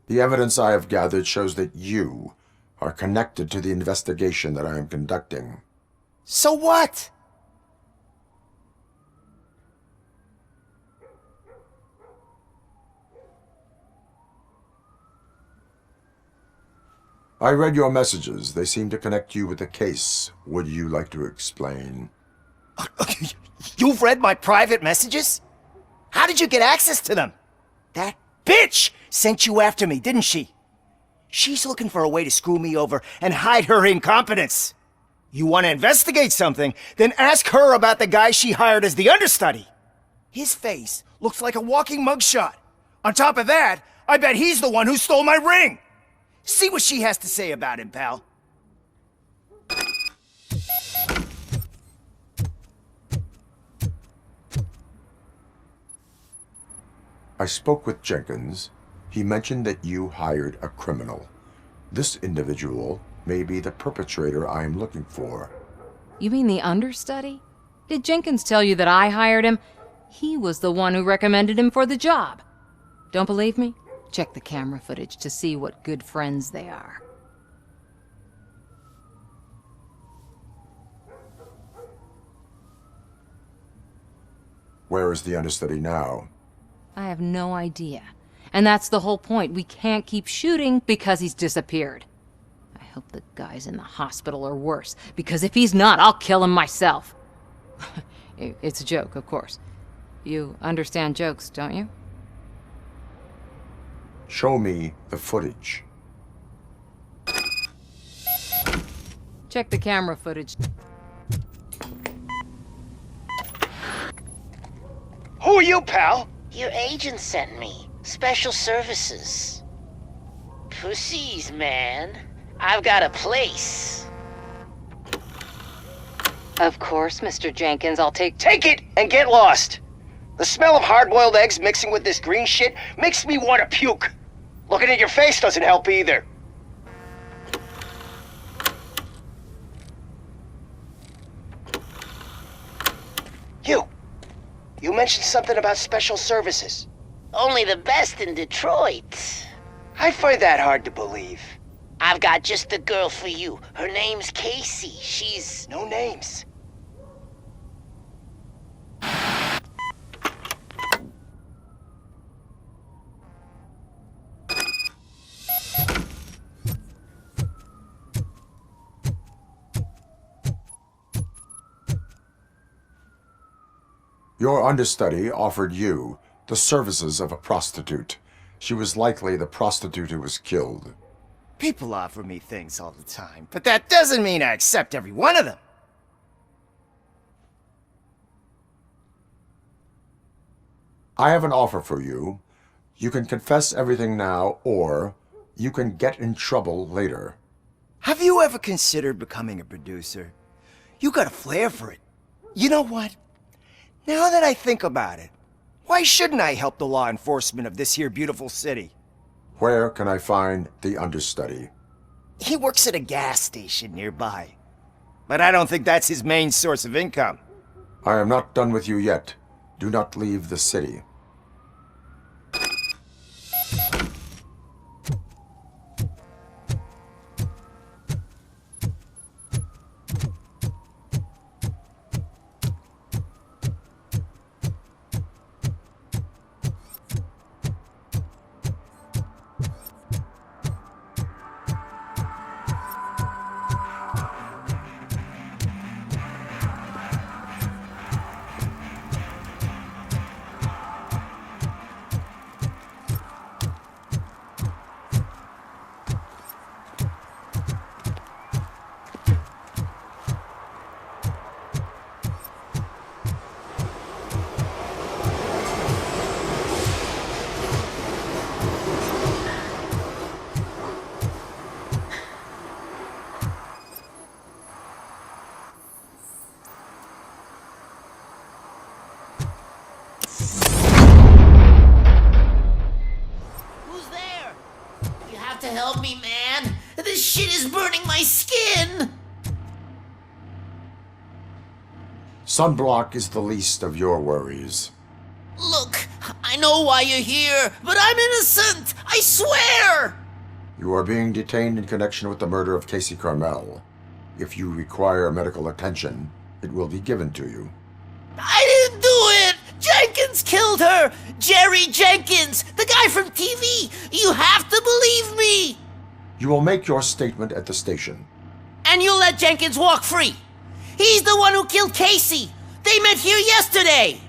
The evidence I have gathered shows that you are connected to the investigation that I am conducting. So what? I read your messages. They seem to connect you with the case. Would you like to explain? You've read my private messages? How did you get access to them? That bitch sent you after me, didn't she? She's looking for a way to screw me over and hide her incompetence. You want to investigate something, then ask her about the guy she hired as the understudy. His face looks like a walking mugshot. On top of that, I bet he's the one who stole my ring. See what she has to say about him, pal. I spoke with Jenkins. He mentioned that you hired a criminal. This individual may be the perpetrator I am looking for. You mean the understudy? Did Jenkins tell you that I hired him? He was the one who recommended him for the job. Don't believe me? Check the camera footage to see what good friends they are. Where is the understudy now? I have no idea. And that's the whole point. We can't keep shooting because he's disappeared. I hope the guy's in the hospital or worse, because if he's not, I'll kill him myself. It's a joke, of course. You understand jokes, don't you? Show me the footage. Check the camera footage. Who are you, pal? Your agent sent me. Special services. Pussies, man. I've got a place. Of course, Mr. Jenkins, I'll take Take it and get lost. The smell of hard-boiled eggs mixing with this green shit makes me want to puke. Looking at your face doesn't help either. You mentioned something about special services. Only the best in Detroit. I find that hard to believe. I've got just the girl for you. Her name's Casey. She's... No names. Your understudy offered you the services of a prostitute. She was likely the prostitute who was killed. People offer me things all the time, but that doesn't mean I accept every one of them. I have an offer for you. You can confess everything now, or you can get in trouble later. Have you ever considered becoming a producer? You got a flair for it. You know what? Now that I think about it, why shouldn't I help the law enforcement of this here beautiful city? Where can I find the understudy? He works at a gas station nearby. But I don't think that's his main source of income. I am not done with you yet. Do not leave the city. To help me, man. This shit is burning my skin. Sunblock is the least of your worries. Look, I know why you're here, but I'm innocent. I swear. You are being detained in connection with the murder of Casey Carmel. If you require medical attention, it will be given to you. I didn't do it. Jenkins killed her! Jerry Jenkins! The guy from TV! You have to believe me! You will make your statement at the station. And you'll let Jenkins walk free! He's the one who killed Casey! They met here yesterday!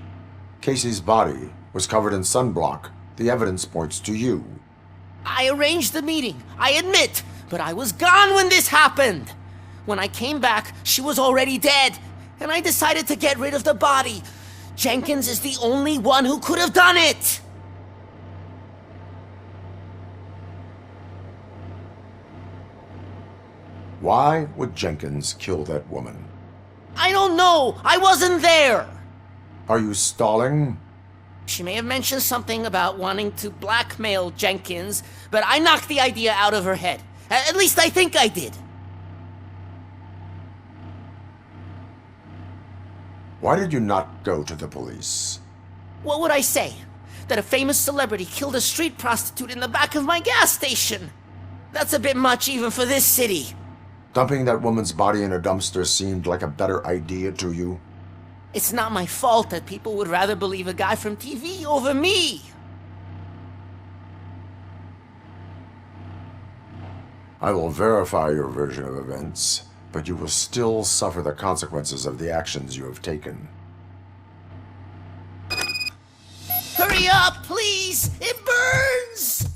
Casey's body was covered in sunblock. The evidence points to you. I arranged the meeting, I admit, but I was gone when this happened! When I came back, she was already dead, and I decided to get rid of the body. Jenkins is the only one who could have done it! Why would Jenkins kill that woman? I don't know! I wasn't there! Are you stalling? She may have mentioned something about wanting to blackmail Jenkins, but I knocked the idea out of her head. At least I think I did. Why did you not go to the police? What would I say? That a famous celebrity killed a street prostitute in the back of my gas station? That's a bit much even for this city. Dumping that woman's body in a dumpster seemed like a better idea to you? It's not my fault that people would rather believe a guy from TV over me. I will verify your version of events, but you will still suffer the consequences of the actions you have taken. Hurry up, please! It burns!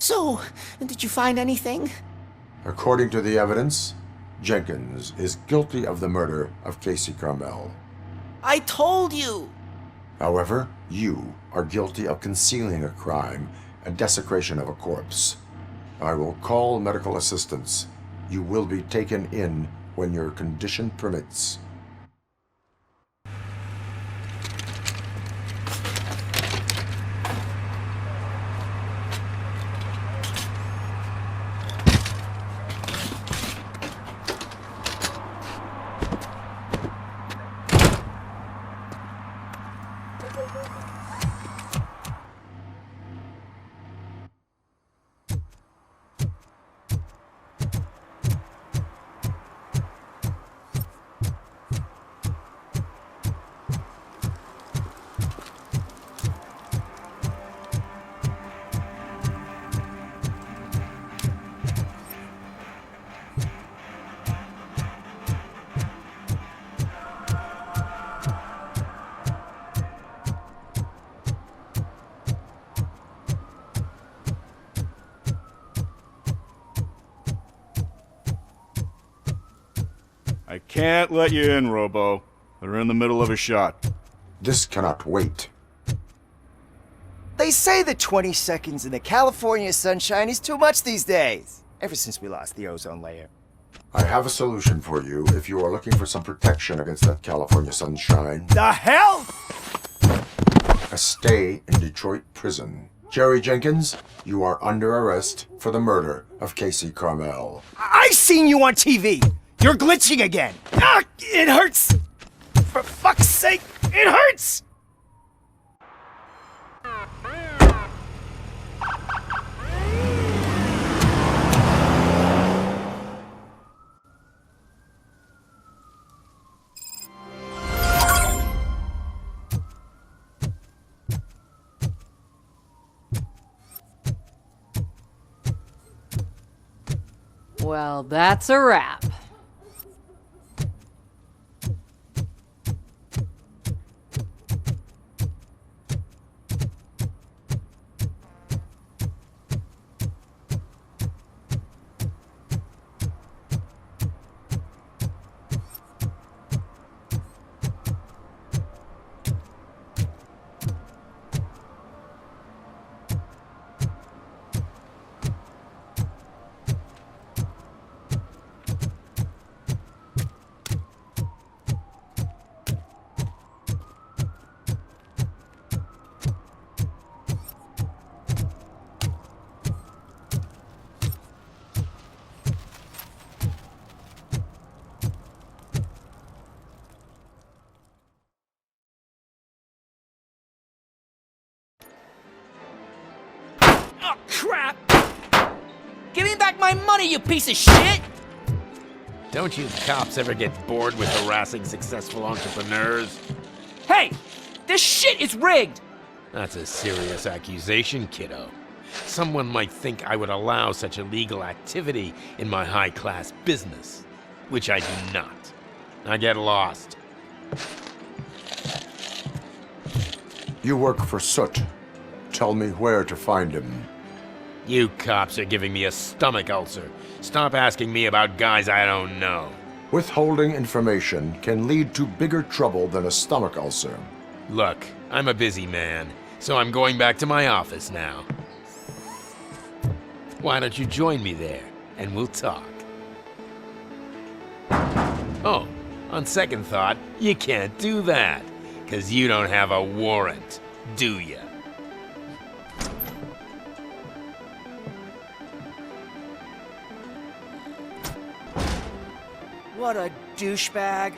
So, did you find anything? According to the evidence, Jenkins is guilty of the murder of Casey Carmel. I told you! However, you are guilty of concealing a crime and desecration of a corpse. I will call medical assistance. You will be taken in when your condition permits. I can't let you in, Robo. They're in the middle of a shot. This cannot wait. They say that 20 seconds in the California sunshine is too much these days. Ever since we lost the ozone layer. I have a solution for you if you are looking for some protection against that California sunshine. The hell? A stay in Detroit prison. Jerry Jenkins, you are under arrest for the murder of Casey Carmel. I seen you on TV! You're glitching again! Ah, it hurts! For fuck's sake, it hurts! Well, that's a wrap. Oh, crap! Give me back my money, you piece of shit! Don't you cops ever get bored with harassing successful entrepreneurs? Hey! This shit is rigged! That's a serious accusation, kiddo. Someone might think I would allow such illegal activity in my high-class business, which I do not. I get lost. You work for Soot. Tell me where to find him. You cops are giving me a stomach ulcer. Stop asking me about guys I don't know. Withholding information can lead to bigger trouble than a stomach ulcer. Look, I'm a busy man, so I'm going back to my office now. Why don't you join me there, and we'll talk. Oh, on second thought, you can't do that, 'cause you don't have a warrant, do ya? What a douchebag.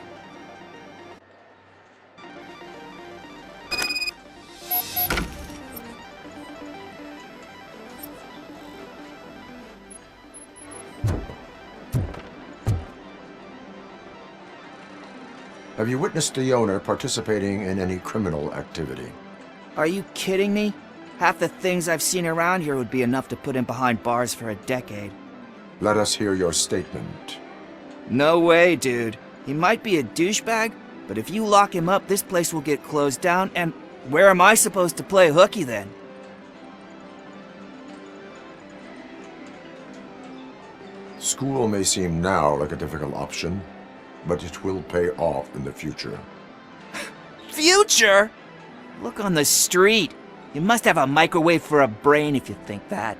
Have you witnessed the owner participating in any criminal activity? Are you kidding me? Half the things I've seen around here would be enough to put him behind bars for a decade. Let us hear your statement. No way, dude. He might be a douchebag, but if you lock him up, this place will get closed down, and where am I supposed to play hooky then? School may seem now like a difficult option, but it will pay off in the future. Future? Look on the street. You must have a microwave for a brain if you think that.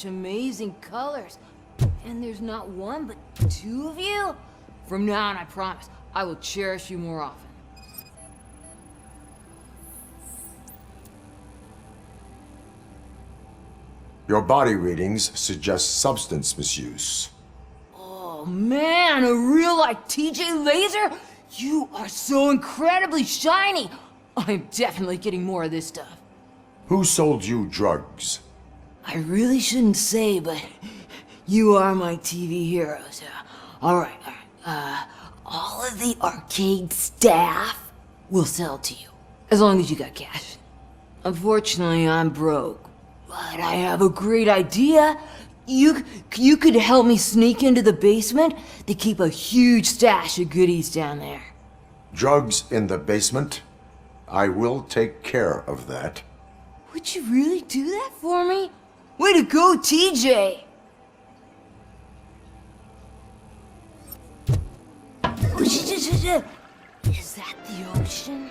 Amazing colors. And there's not one, but two of you? From now on, I promise, I will cherish you more often. Your body readings suggest substance misuse. Oh man, a real like TJ Laser? You are so incredibly shiny! I'm definitely getting more of this stuff. Who sold you drugs? I really shouldn't say, but you are my TV heroes. Alright. All of the arcade staff will sell to you, as long as you got cash. Unfortunately, I'm broke, but I have a great idea. You could help me sneak into the basement. They keep a huge stash of goodies down there. Drugs in the basement? I will take care of that. Would you really do that for me? Way to go, TJ! Is that the ocean?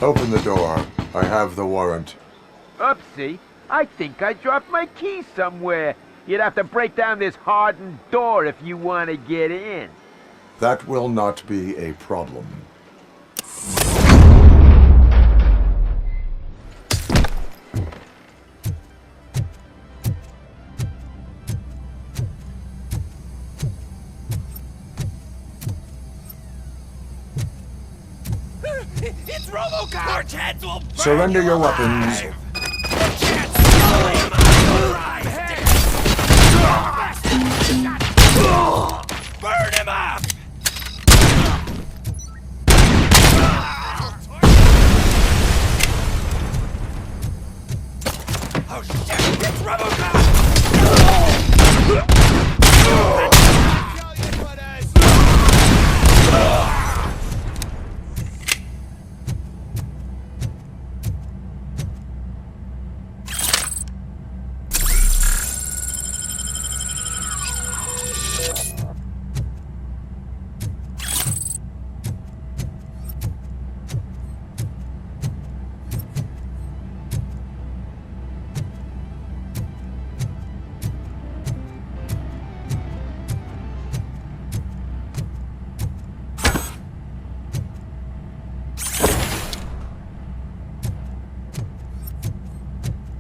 Open the door. I have the warrant. Oopsie. I think I dropped my keys somewhere. You'd have to break down this hardened door if you want to get in. That will not be a problem. It's RoboCop! Our heads will burn. Surrender your weapons. Burn him up! Oh shit! It's RoboCop!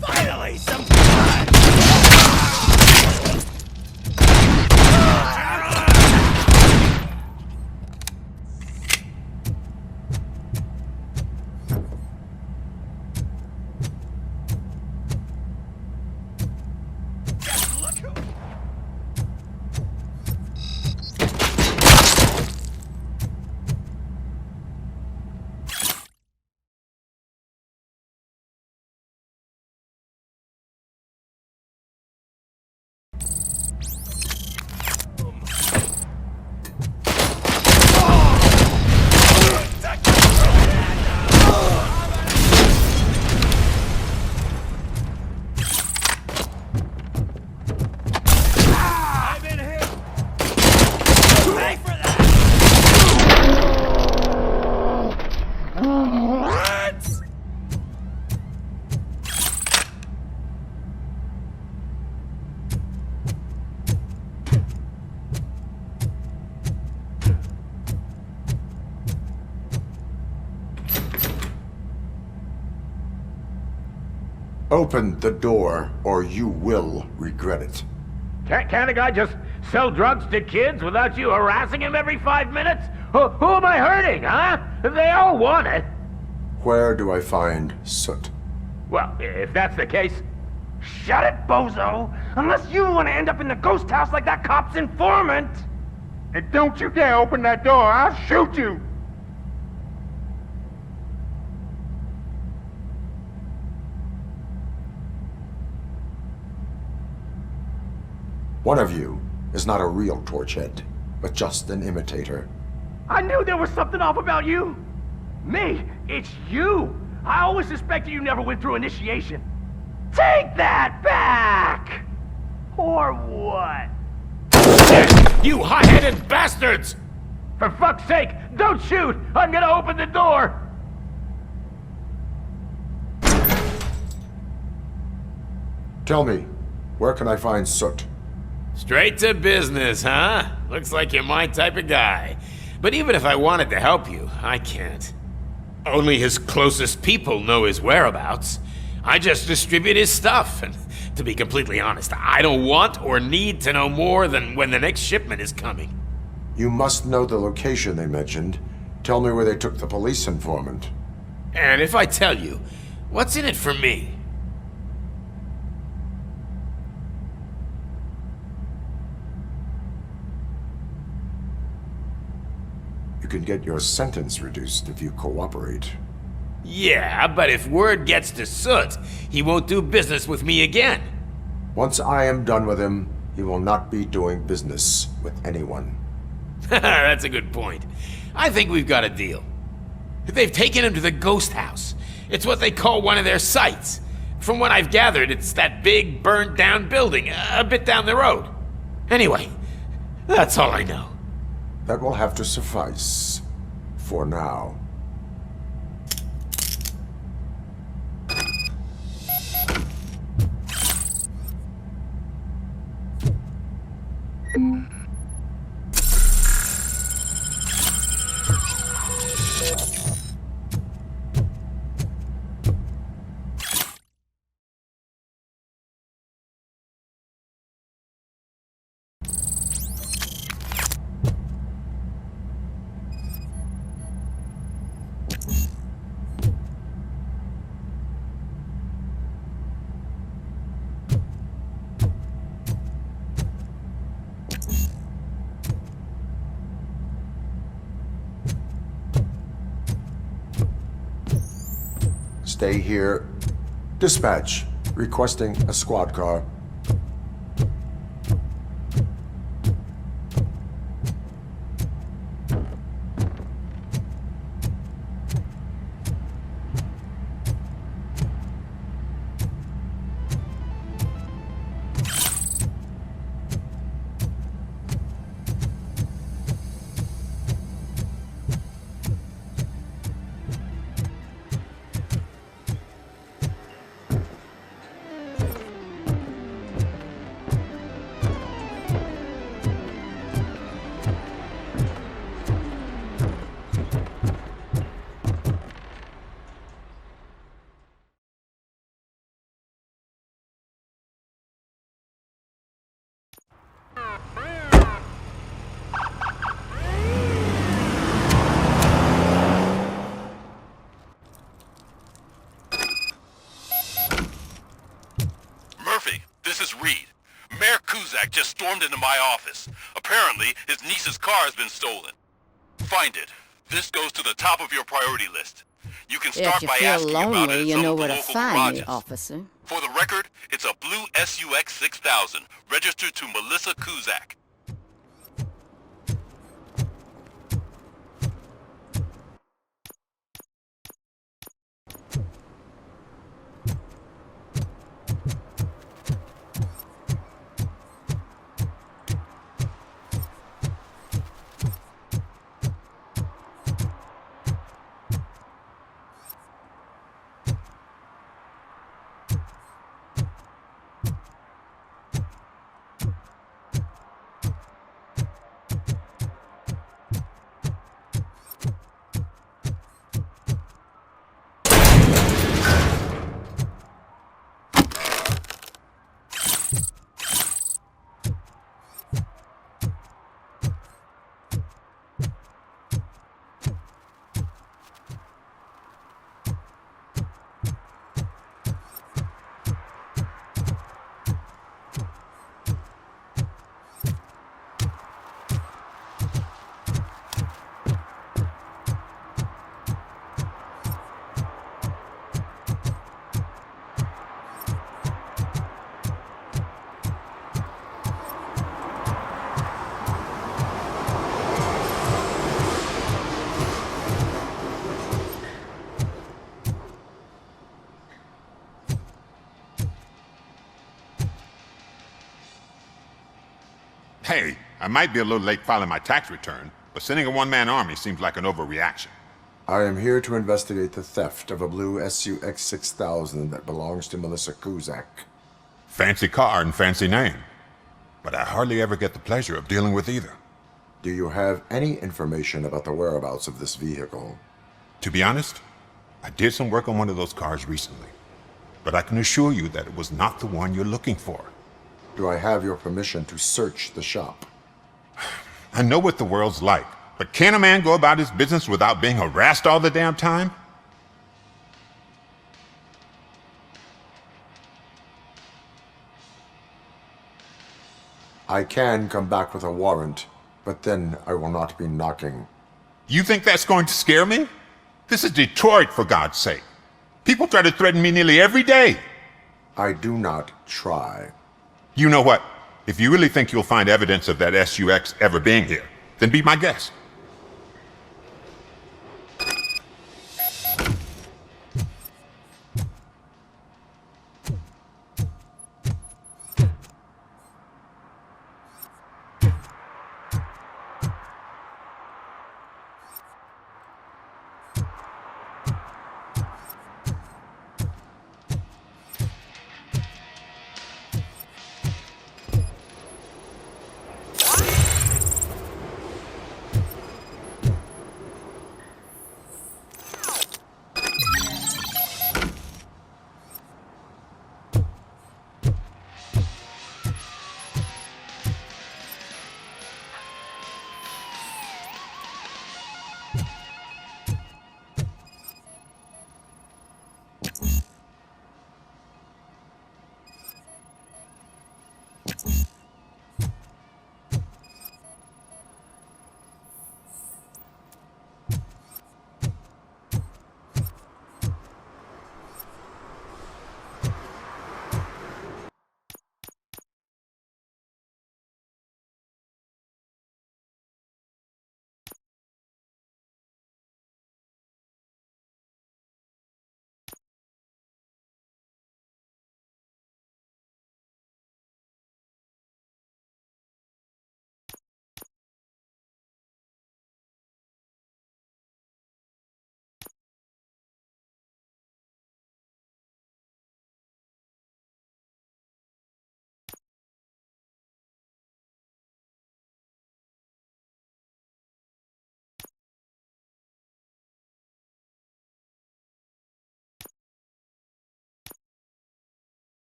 Finally, some blood! Open the door, or you will regret it. Can't a guy just sell drugs to kids without you harassing him every 5 minutes? Who am I hurting, huh? They all want it. Where do I find soot? Well, if that's the case, shut it, bozo! Unless you want to end up in the ghost house like that cop's informant! And don't you dare open that door, I'll shoot you! One of you is not a real Torchhead, but just an imitator. I knew there was something off about you! Me? It's you! I always suspected you never went through initiation. Take that back! Or what? You hot-headed bastards! For fuck's sake, don't shoot! I'm gonna open the door! Tell me, where can I find Soot? Straight to business, huh? Looks like you're my type of guy. But even if I wanted to help you, I can't. Only his closest people know his whereabouts. I just distribute his stuff, and to be completely honest, I don't want or need to know more than when the next shipment is coming. You must know the location they mentioned. Tell me where they took the police informant. And if I tell you, what's in it for me? You can get your sentence reduced if you cooperate. Yeah, but if word gets to Soot, he won't do business with me again. Once I am done with him, he will not be doing business with anyone. That's a good point. I think we've got a deal. They've taken him to the ghost house. It's what they call one of their sites. From what I've gathered, it's that big, burned-down building, a bit down the road. Anyway, that's all I know. That will have to suffice. For now. Stay here. Dispatch. Requesting a squad car. This is Reed. Mayor Kuzak just stormed into my office. Apparently, his niece's car has been stolen. Find it. This goes to the top of your priority list. You can start If you by feel asking about it lonely, at you some know of the where to local find me, garages. officer. For the record, it's a blue SUX 6000, registered to Melissa Kuzak. Hey, I might be a little late filing my tax return, but sending a one-man army seems like an overreaction. I am here to investigate the theft of a blue SUX 6000 that belongs to Melissa Kuzak. Fancy car and fancy name. But I hardly ever get the pleasure of dealing with either. Do you have any information about the whereabouts of this vehicle? To be honest, I did some work on one of those cars recently. But I can assure you that it was not the one you're looking for. Do I have your permission to search the shop? I know what the world's like, but can a man go about his business without being harassed all the damn time? I can come back with a warrant, but then I will not be knocking. You think that's going to scare me? This is Detroit, for God's sake. People try to threaten me nearly every day. I do not try. You know what? If you really think you'll find evidence of that SUX ever being here, then be my guest.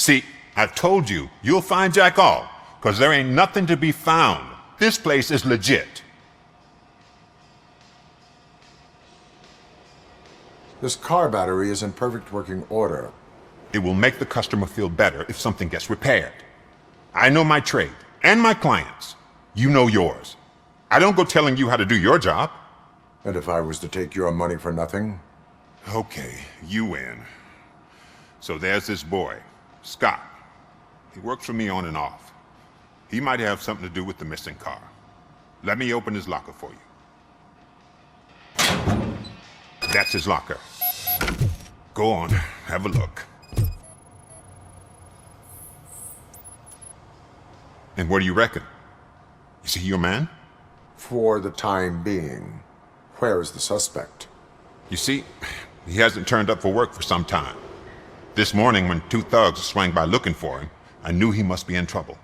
See, I've told you, you'll find Jack all, because there ain't nothing to be found. This place is legit. This car battery is in perfect working order. It will make the customer feel better if something gets repaired. I know my trade, and my clients. You know yours. I don't go telling you how to do your job. And if I was to take your money for nothing? Okay, you win. So there's this boy, Scott. He works for me on and off. He might have something to do with the missing car. Let me open his locker for you. That's his locker. Go on, have a look. And what do you reckon? Is he your man? For the time being. Where is the suspect? You see, he hasn't turned up for work for some time. This morning, when 2 thugs swang by looking for him, I knew he must be in trouble.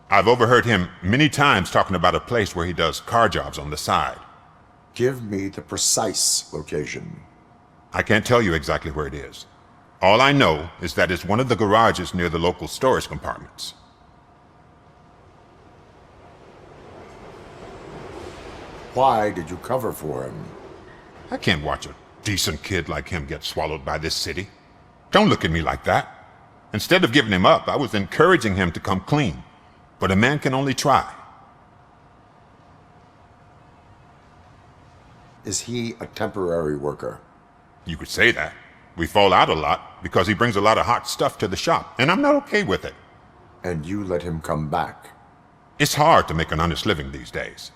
I've overheard him many times talking about a place where he does car jobs on the side. Give me the precise location. I can't tell you exactly where it is. All I know is that it's one of the garages near the local storage compartments. Why did you cover for him? I can't watch a decent kid like him get swallowed by this city. Don't look at me like that. Instead of giving him up, I was encouraging him to come clean. But a man can only try. Is he a temporary worker? You could say that. We fall out a lot because he brings a lot of hot stuff to the shop, and I'm not okay with it. And you let him come back? It's hard to make an honest living these days.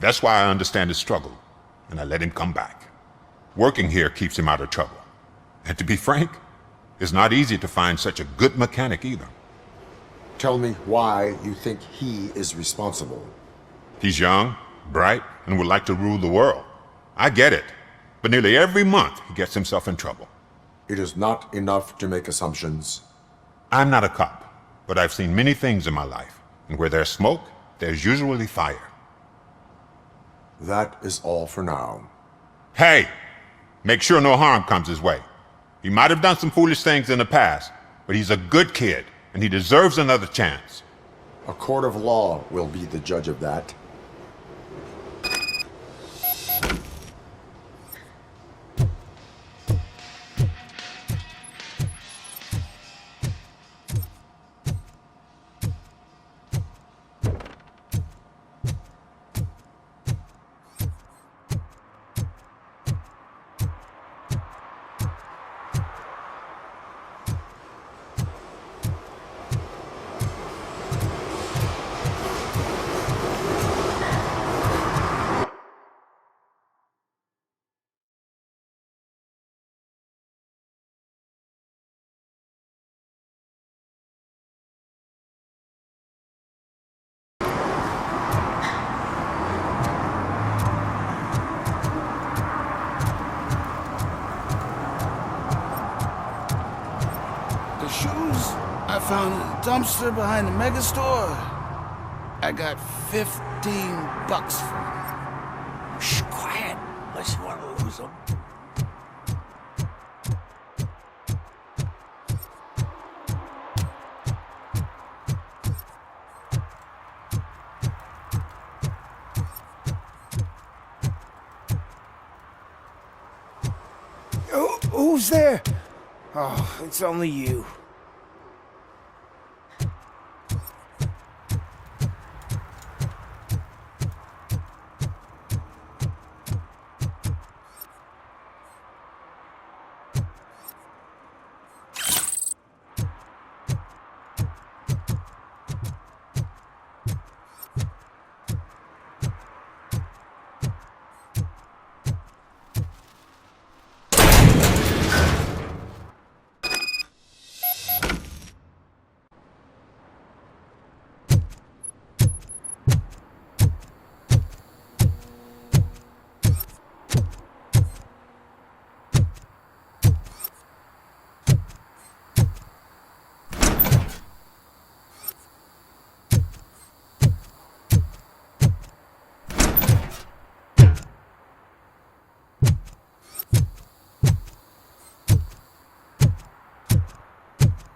That's why I understand his struggle, and I let him come back. Working here keeps him out of trouble. And to be frank, it's not easy to find such a good mechanic either. Tell me why you think he is responsible. He's young, bright, and would like to rule the world. I get it, but nearly every month he gets himself in trouble. It is not enough to make assumptions. I'm not a cop, but I've seen many things in my life, and where there's smoke, there's usually fire. That is all for now. Hey! Make sure no harm comes his way. He might have done some foolish things in the past, but he's a good kid, and he deserves another chance. A court of law will be the judge of that. Shoes I found in a dumpster behind the mega store. I got $15 for them. Shh, quiet. Unless you want to lose them. Who's there? Oh, it's only you.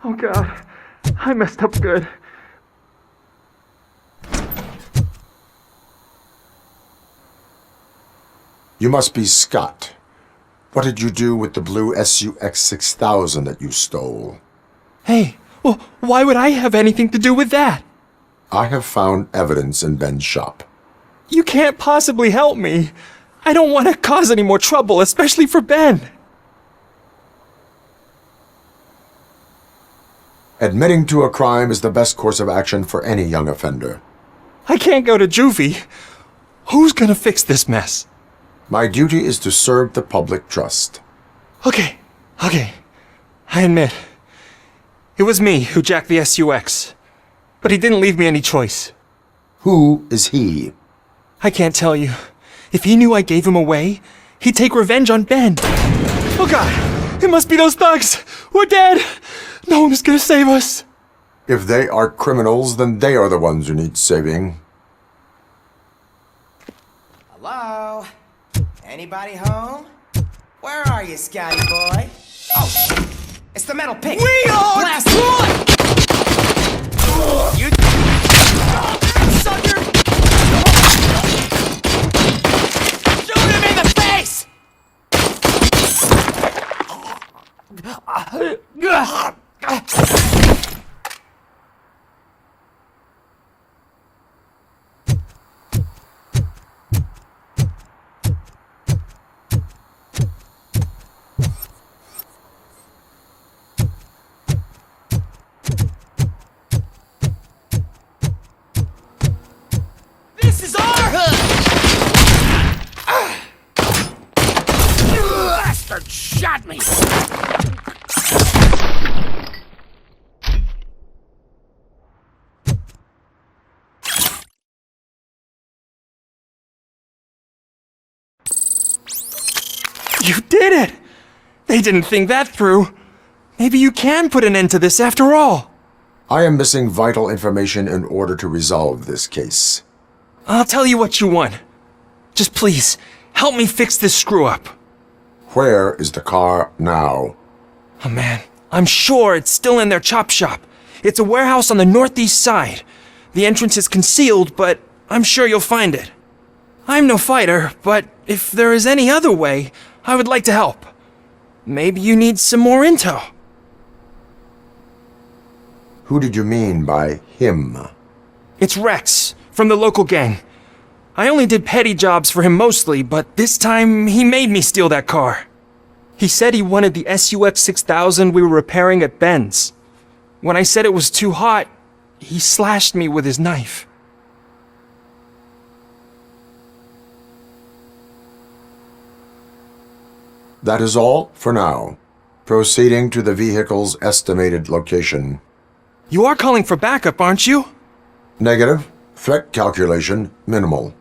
Oh God, I messed up good. You must be Scott. What did you do with the blue SUX 6000 that you stole? Hey, well, why would I have anything to do with that? I have found evidence in Ben's shop. You can't possibly help me. I don't want to cause any more trouble, especially for Ben. Admitting to a crime is the best course of action for any young offender. I can't go to juvie. Who's gonna fix this mess? My duty is to serve the public trust. Okay. I admit. It was me who jacked the SUX. But he didn't leave me any choice. Who is he? I can't tell you. If he knew I gave him away, he'd take revenge on Ben. Oh God! It must be those thugs! We're dead! No one is gonna save us! If they are criminals, then they are the ones who need saving. Hello? Anybody home? Where are you, Scotty boy? Oh, shit! It's the metal pig! We are Blast you sucker! Shoot him in the face! This is our hood! Bastard shot me! You did it! They didn't think that through. Maybe you can put an end to this after all. I am missing vital information in order to resolve this case. I'll tell you what you want. Just please, help me fix this screw-up. Where is the car now? Oh man, I'm sure it's still in their chop shop. It's a warehouse on the northeast side. The entrance is concealed, but I'm sure you'll find it. I'm no fighter, but if there is any other way, I would like to help. Maybe you need some more intel. Who did you mean by him? It's Rex, from the local gang. I only did petty jobs for him mostly, but this time he made me steal that car. He said he wanted the SUX 6000 we were repairing at Ben's. When I said it was too hot, he slashed me with his knife. That is all for now. Proceeding to the vehicle's estimated location. You are calling for backup, aren't you? Negative. Threat calculation minimal.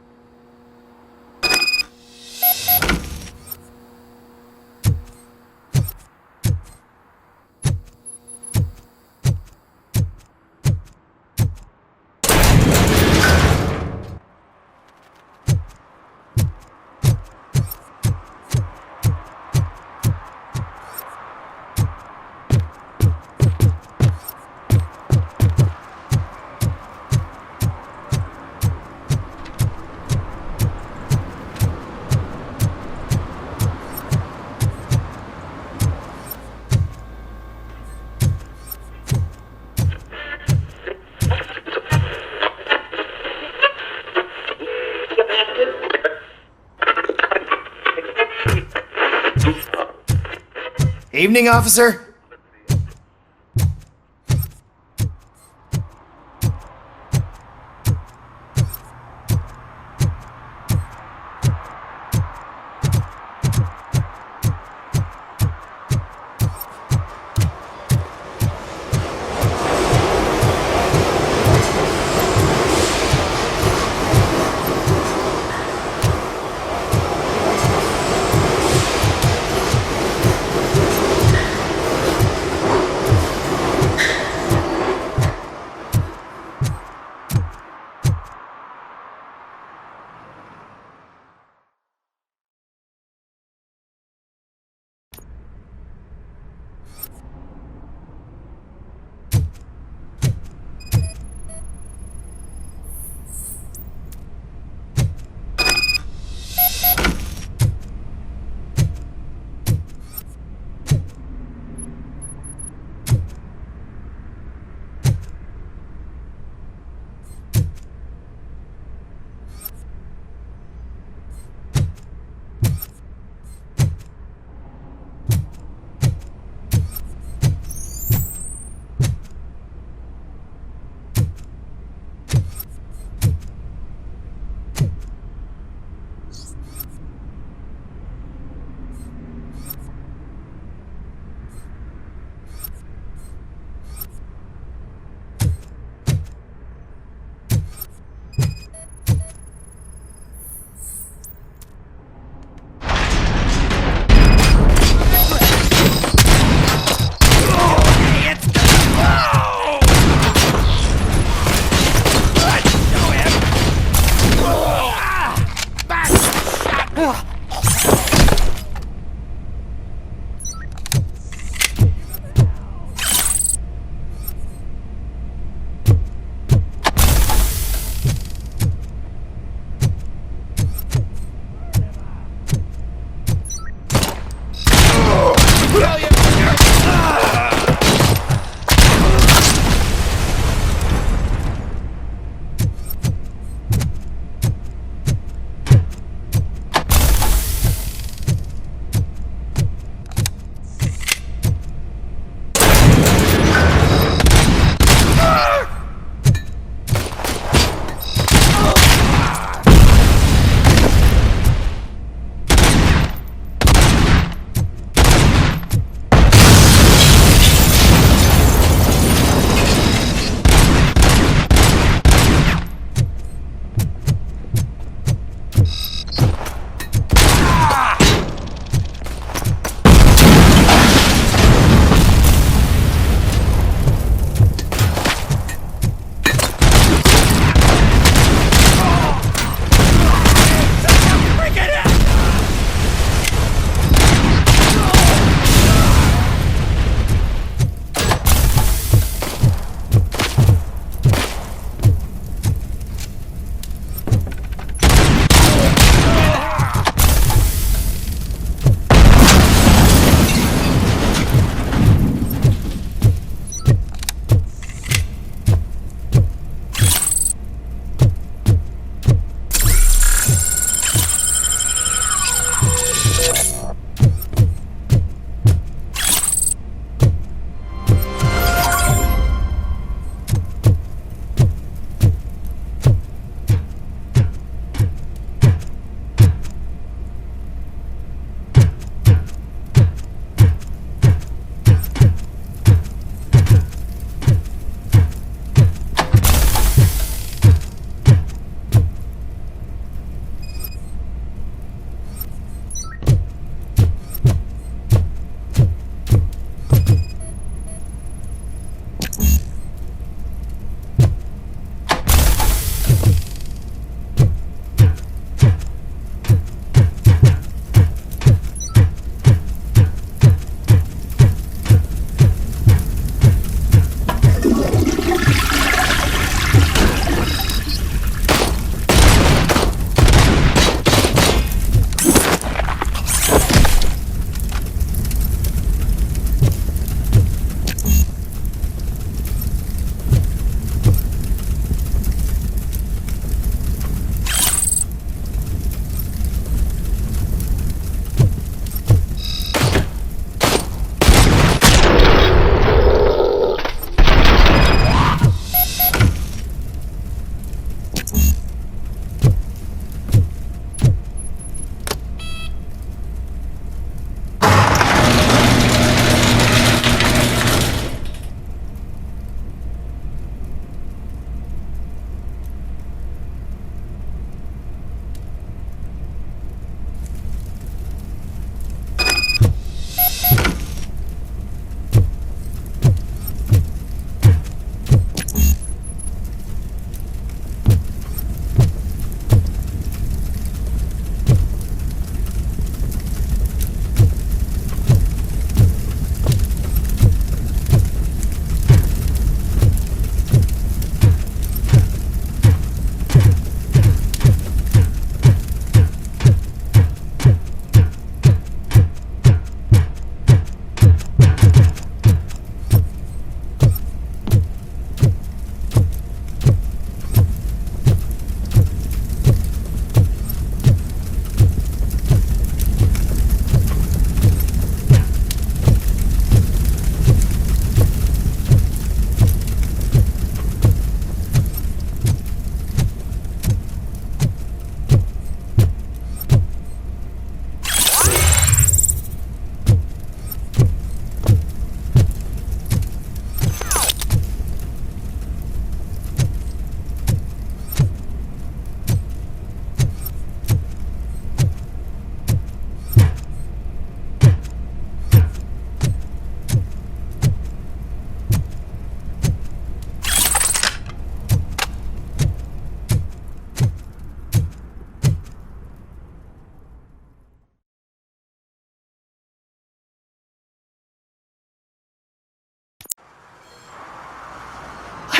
Evening, officer.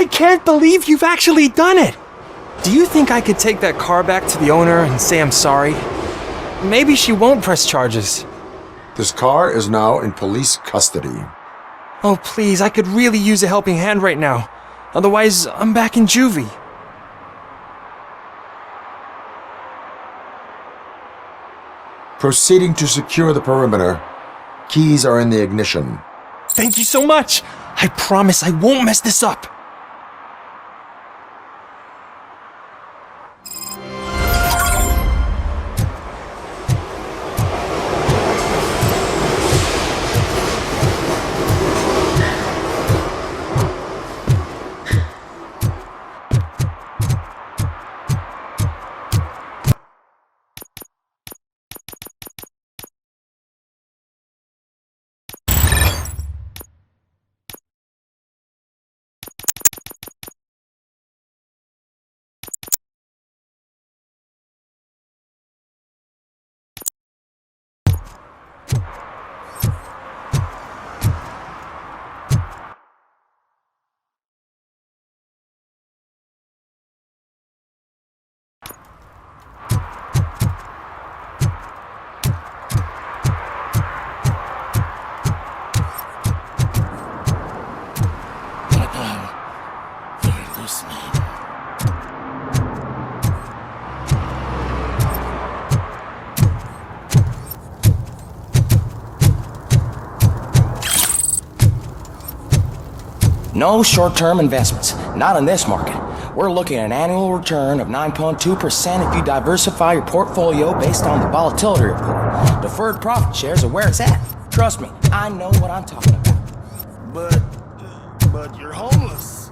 I can't believe you've actually done it! Do you think I could take that car back to the owner and say I'm sorry? Maybe she won't press charges. This car is now in police custody. Oh, please, I could really use a helping hand right now. Otherwise, I'm back in juvie. Proceeding to secure the perimeter. Keys are in the ignition. Thank you so much! I promise I won't mess this up! No short-term investments, not in this market. We're looking at an annual return of 9.2% if you diversify your portfolio based on the volatility report. Deferred profit shares are where it's at. Trust me, I know what I'm talking about. But you're homeless.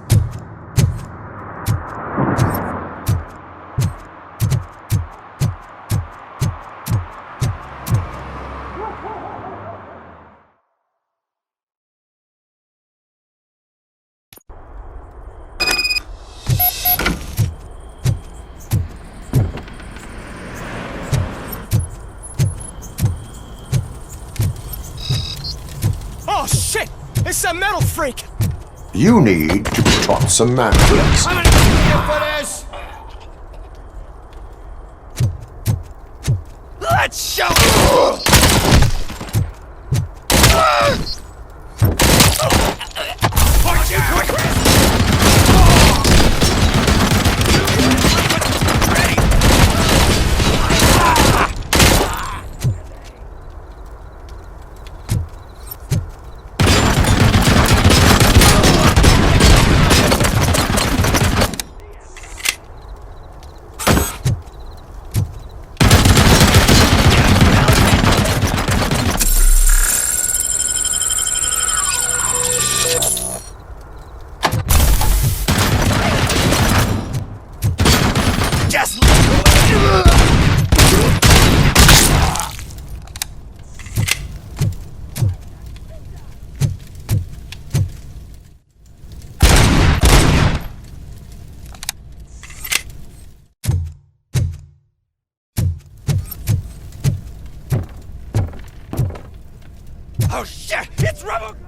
Oh shit! It's a metal freak! You need to be taught some manners. I'm gonna kill you for this! Let's show Oh shit! It's RoboCop!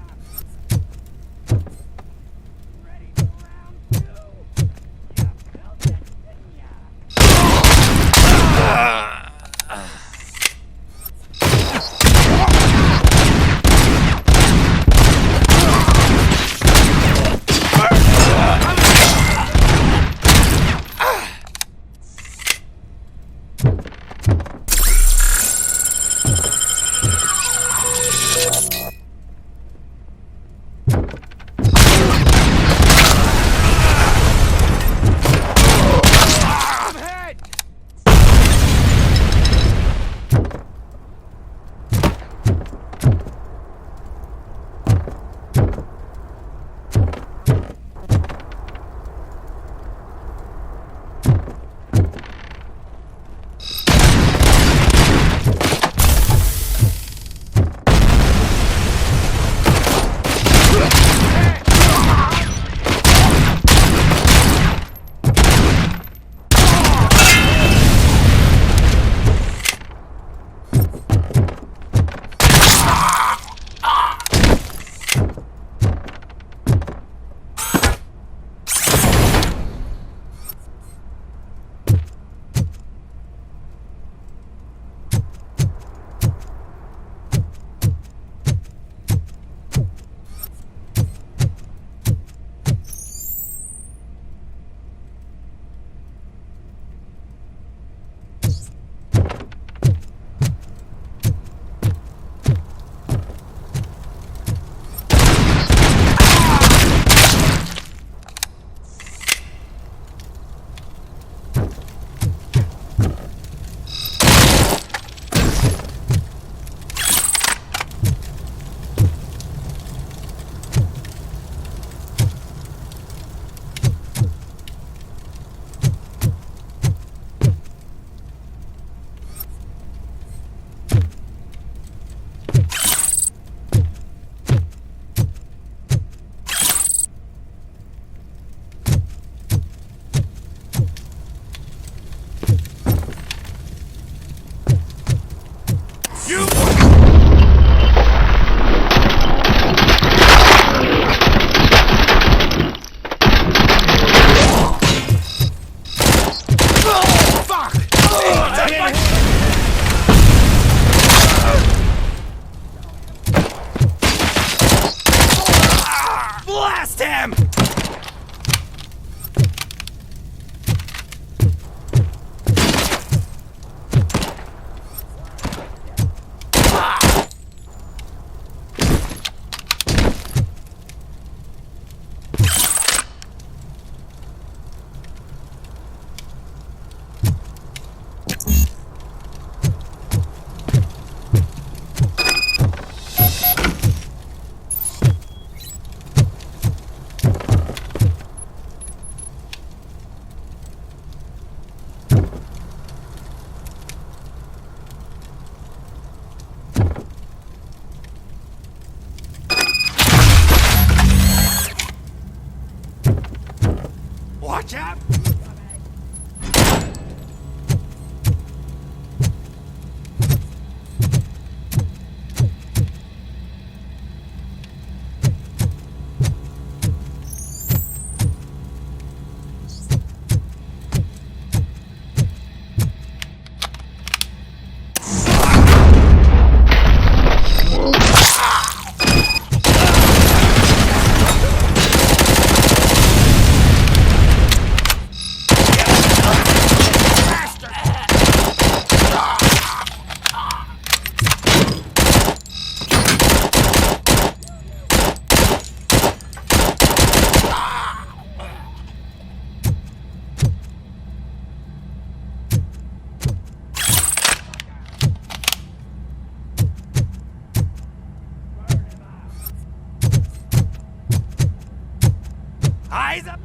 Eyes up!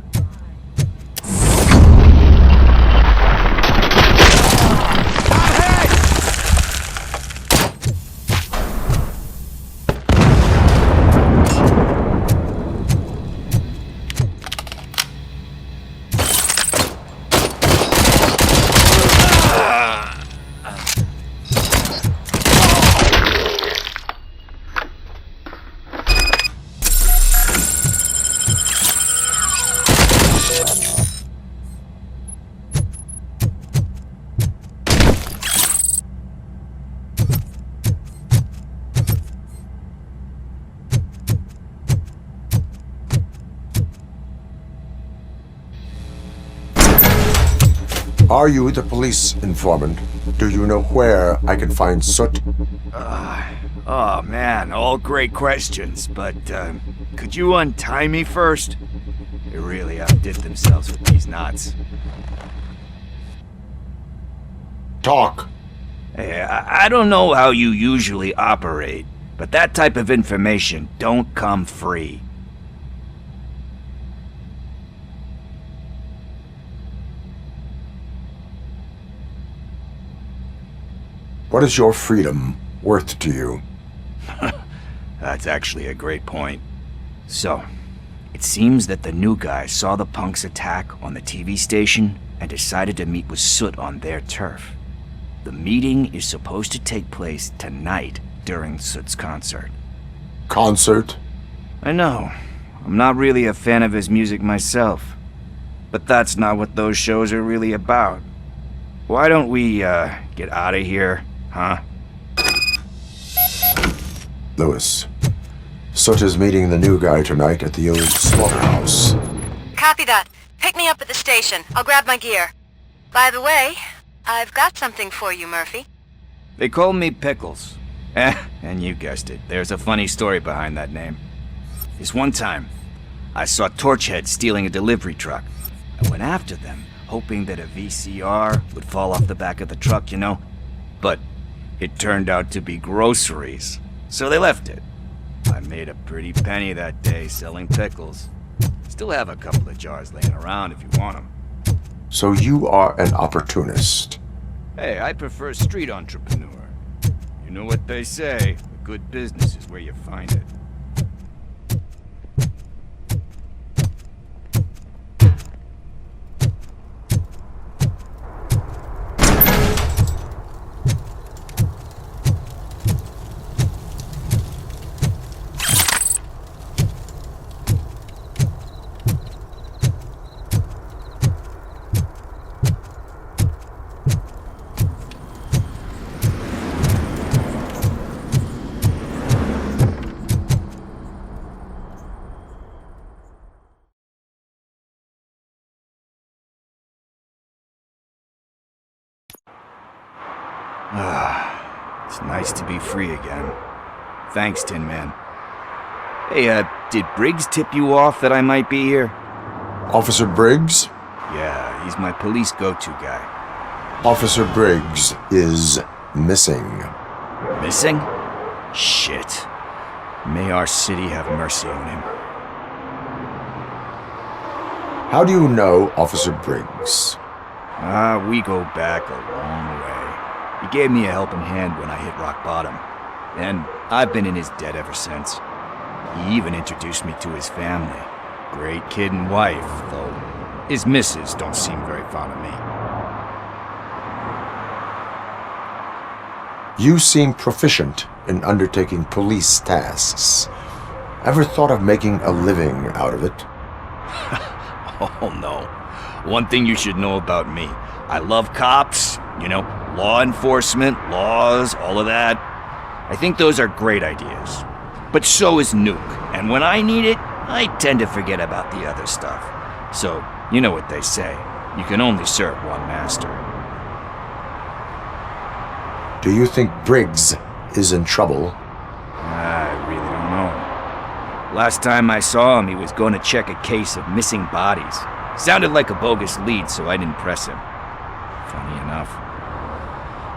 Are you the police informant? Do you know where I can find Soot? Oh man, all great questions, but could you untie me first? They really outdid themselves with these knots. Talk. Hey, I don't know how you usually operate, but that type of information don't come free. What is your freedom worth to you? That's actually a great point. So, it seems that the new guy saw the punks attack on the TV station and decided to meet with Soot on their turf. The meeting is supposed to take place tonight during Soot's concert. Concert? I know. I'm not really a fan of his music myself. But that's not what those shows are really about. Why don't we, get out of here? Huh? Lewis, Soot is meeting the new guy tonight at the old slaughterhouse. Copy that. Pick me up at the station. I'll grab my gear. By the way, I've got something for you, Murphy. They call me Pickles. And you guessed it. There's a funny story behind that name. This one time, I saw Torchhead stealing a delivery truck. I went after them, hoping that a VCR would fall off the back of the truck, you know? But it turned out to be groceries, so they left it. I made a pretty penny that day selling pickles. Still have a couple of jars laying around if you want them. So you are an opportunist. Hey, I prefer street entrepreneur. You know what they say, a good business is where you find it. It's nice to be free again. Thanks, Tin Man. Hey, did Briggs tip you off that I might be here? Officer Briggs? Yeah, he's my police go-to guy. Officer Briggs is missing. Missing? Shit. May our city have mercy on him. How do you know Officer Briggs? We go back a long way. He gave me a helping hand when I hit rock bottom, and I've been in his debt ever since. He even introduced me to his family. Great kid and wife, though his missus don't seem very fond of me. You seem proficient in undertaking police tasks. Ever thought of making a living out of it? Oh no. One thing you should know about me. I love cops, you know, law enforcement, laws, all of that. I think those are great ideas. But so is Nuke, and when I need it, I tend to forget about the other stuff. So, you know what they say. You can only serve one master. Do you think Briggs is in trouble? I really don't know. Last time I saw him, he was going to check a case of missing bodies. Sounded like a bogus lead, so I didn't press him. Funny enough.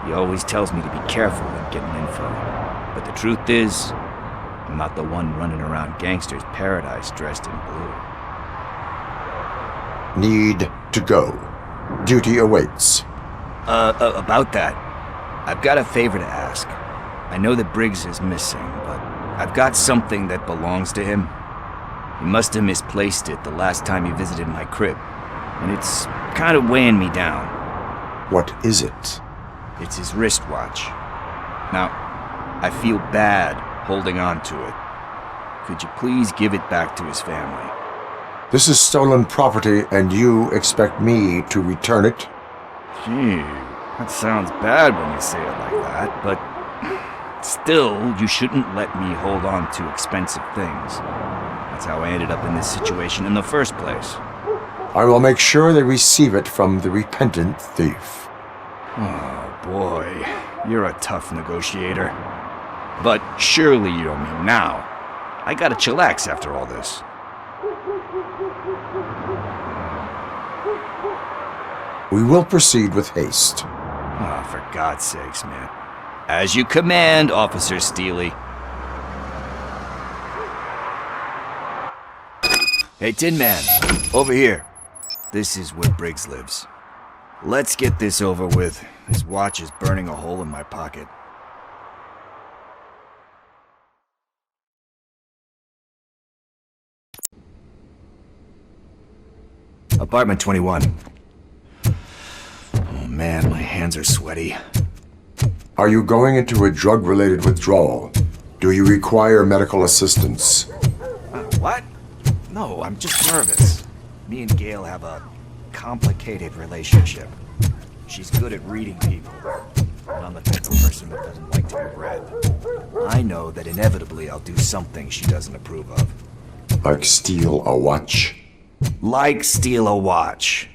He always tells me to be careful when getting info. But the truth is, I'm not the one running around gangster's paradise dressed in blue. need to go. Duty awaits. About that, I've got a favor to ask. I know that Briggs is missing, but I've got something that belongs to him. He must have misplaced it the last time he visited my crib, and it's kind of weighing me down. What is it? It's his wristwatch. Now, I feel bad holding on to it. Could you please give it back to his family? This is stolen property, and you expect me to return it? Gee, that sounds bad when you say it like that, but still, you shouldn't let me hold on to expensive things. That's how I ended up in this situation in the first place. I will make sure they receive it from the repentant thief. Oh boy, you're a tough negotiator. But surely you don't mean now. I gotta chillax after all this. We will proceed with haste. Oh, for God's sakes, man. As you command, Officer Steely. Hey, Tin Man, over here. This is where Briggs lives. Let's get this over with. His watch is burning a hole in my pocket. Apartment 21. Oh man, my hands are sweaty. Are you going into a drug-related withdrawal? Do you require medical assistance? What? No, I'm just nervous. Me and Gail have a complicated relationship. She's good at reading people, and I'm the type of person that doesn't like to be read. I know that inevitably I'll do something she doesn't approve of. Like steal a watch? Like steal a watch.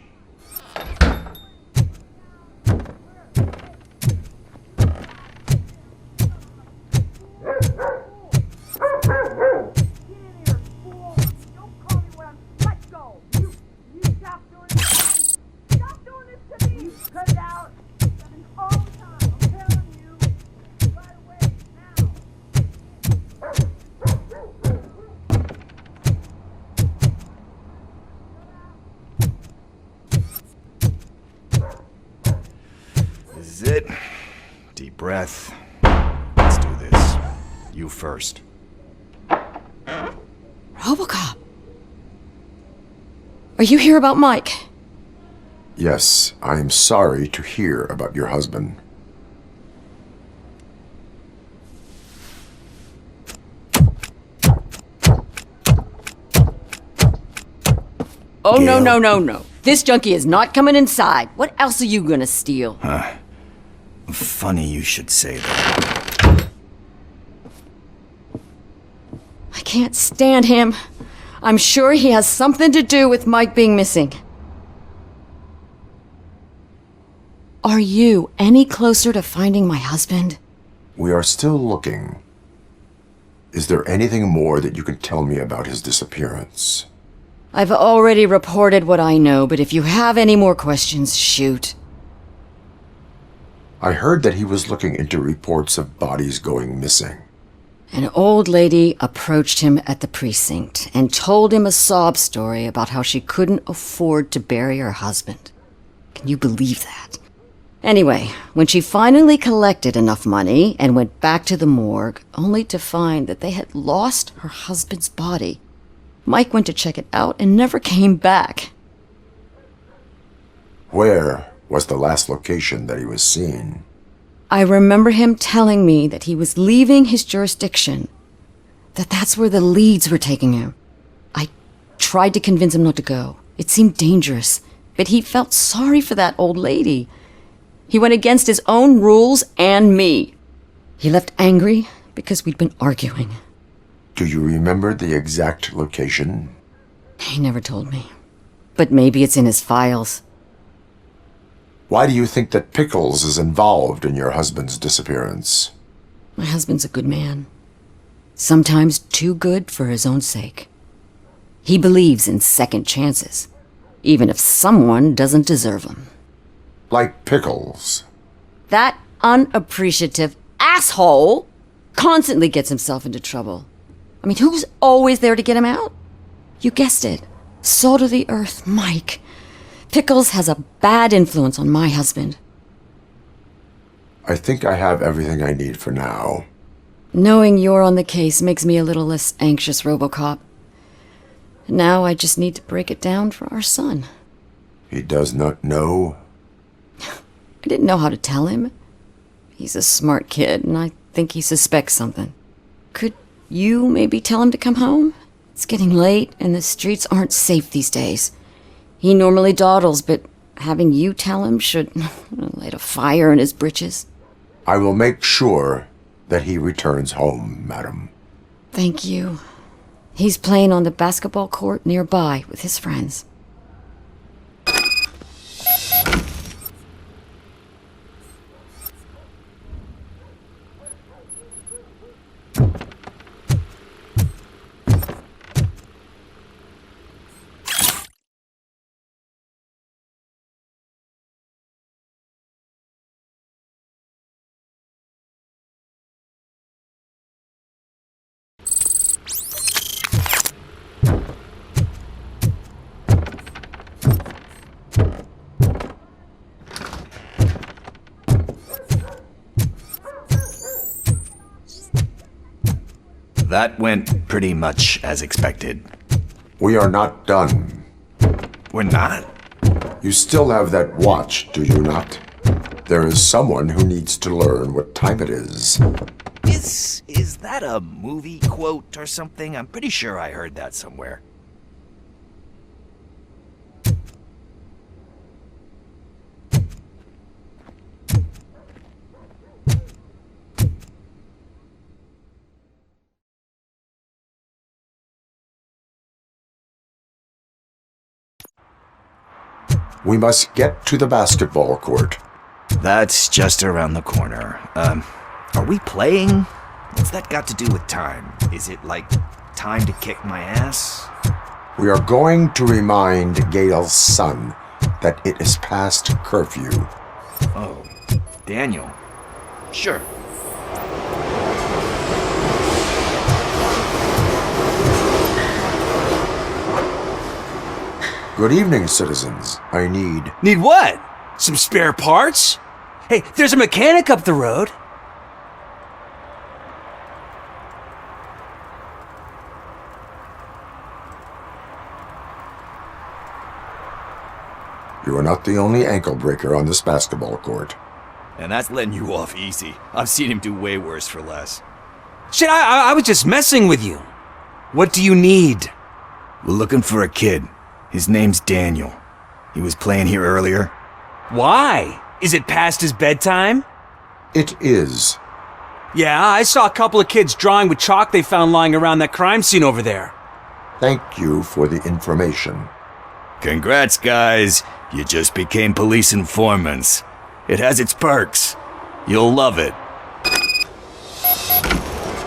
This is it. Deep breath. Let's do this. You first. RoboCop! Are you here about Mike? Yes, I am sorry to hear about your husband. Oh, Gail. No. This junkie is not coming inside. What else are you gonna steal? Huh. Funny you should say that. I can't stand him. I'm sure he has something to do with Mike being missing. Are you any closer to finding my husband? We are still looking. Is there anything more that you can tell me about his disappearance? I've already reported what I know, but if you have any more questions, shoot. I heard that he was looking into reports of bodies going missing. An old lady approached him at the precinct and told him a sob story about how she couldn't afford to bury her husband. Can you believe that? Anyway, when she finally collected enough money and went back to the morgue, only to find that they had lost her husband's body, Mike went to check it out and never came back. Where was the last location that he was seen? I remember him telling me that he was leaving his jurisdiction, that's where the leads were taking him. I tried to convince him not to go. It seemed dangerous, but he felt sorry for that old lady. He went against his own rules and me. He left angry because we'd been arguing. Do you remember the exact location? He never told me. But maybe it's in his files. Why do you think that Pickles is involved in your husband's disappearance? My husband's a good man. Sometimes too good for his own sake. He believes in second chances, even if someone doesn't deserve them. Like Pickles. That unappreciative asshole constantly gets himself into trouble. I mean, who's always there to get him out? You guessed it. Salt of the earth, Mike. Pickles has a bad influence on my husband. I think I have everything I need for now. Knowing you're on the case makes me a little less anxious, RoboCop. Now I just need to break it down for our son. He does not know? I didn't know how to tell him. He's a smart kid, and I think he suspects something. Could you maybe tell him to come home? It's getting late, and the streets aren't safe these days. He normally dawdles, but having you tell him should light a fire in his britches. I will make sure that he returns home, madam. Thank you. He's playing on the basketball court nearby with his friends. That went pretty much as expected. We are not done. We're not? You still have that watch, do you not? There is someone who needs to learn what time it is. Is that a movie quote or something? I'm pretty sure I heard that somewhere. We must get to the basketball court. That's just around the corner. Are we playing? What's that got to do with time? Is it like time to kick my ass? We are going to remind Gail's son that it is past curfew. Oh, Daniel. Sure. Good evening, citizens. I need... Need what? Some spare parts? Hey, there's a mechanic up the road. You are not the only ankle breaker on this basketball court. And that's letting you off easy. I've seen him do way worse for less. Shit, I was just messing with you. What do you need? We're looking for a kid. His name's Daniel. He was playing here earlier. Why? Is it past his bedtime? It is. Yeah, I saw a couple of kids drawing with chalk they found lying around that crime scene over there. Thank you for the information. Congrats, guys. You just became police informants. It has its perks. You'll love it.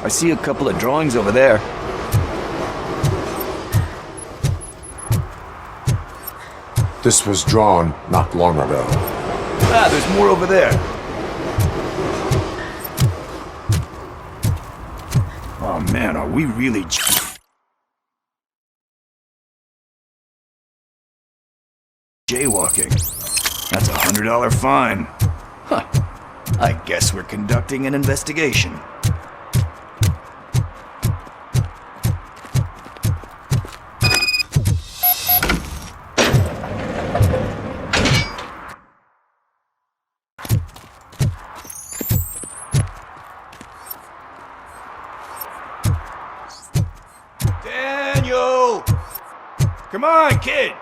I see a couple of drawings over there. This was drawn not long ago. Ah, there's more over there. Oh man, are we really jaywalking? That's a $100 fine. Huh. I guess we're conducting an investigation. Daniel! Come on, kid!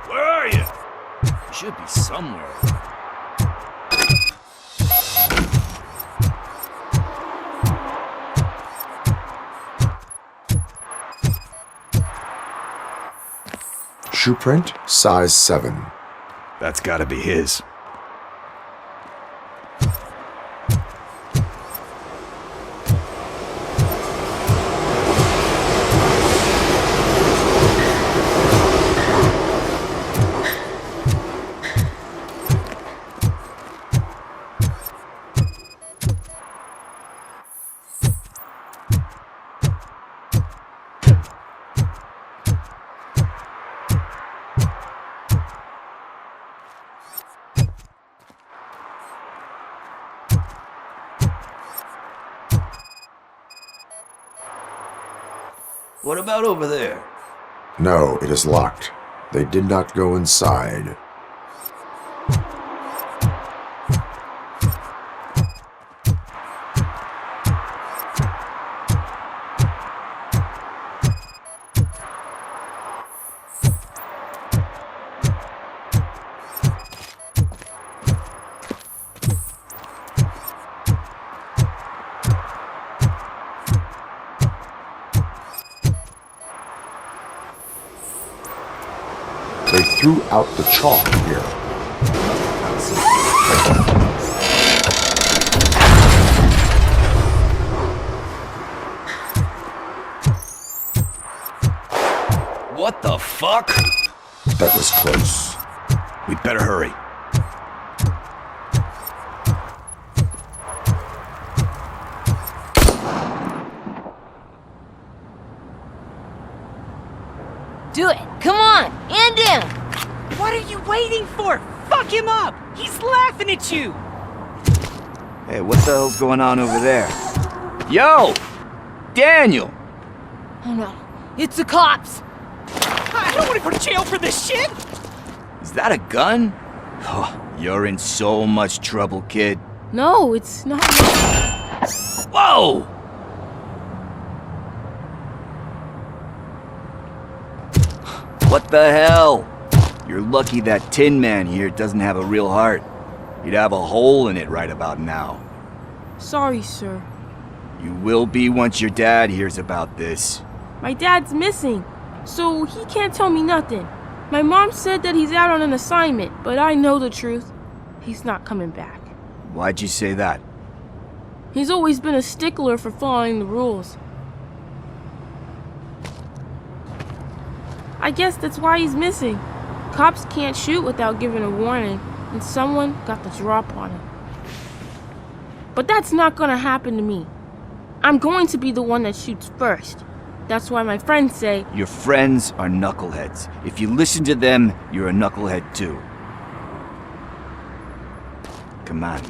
Where are you? You should be somewhere. Shoe print, size 7. That's gotta be his. What about over there? No, it is locked. They did not go inside. They threw out the chalk here. What the fuck? That was close. We better hurry. Do it! Come on! End him! What are you waiting for? Fuck him up! He's laughing at you! Hey, what the hell's going on over there? Yo! Daniel! Oh no, it's the cops! I don't want to go to jail for this shit! Is that a gun? Oh, you're in so much trouble, kid. No, it's not. Whoa! What the hell? You're lucky that Tin Man here doesn't have a real heart. He'd have a hole in it right about now. Sorry, sir. You will be once your dad hears about this. My dad's missing, so he can't tell me nothing. My mom said that he's out on an assignment, but I know the truth. He's not coming back. Why'd you say that? He's always been a stickler for following the rules. I guess that's why he's missing. Cops can't shoot without giving a warning, and someone got the drop on him. But that's not gonna happen to me. I'm going to be the one that shoots first. That's why my friends say, Your friends are knuckleheads. If you listen to them, you're a knucklehead too. Come on.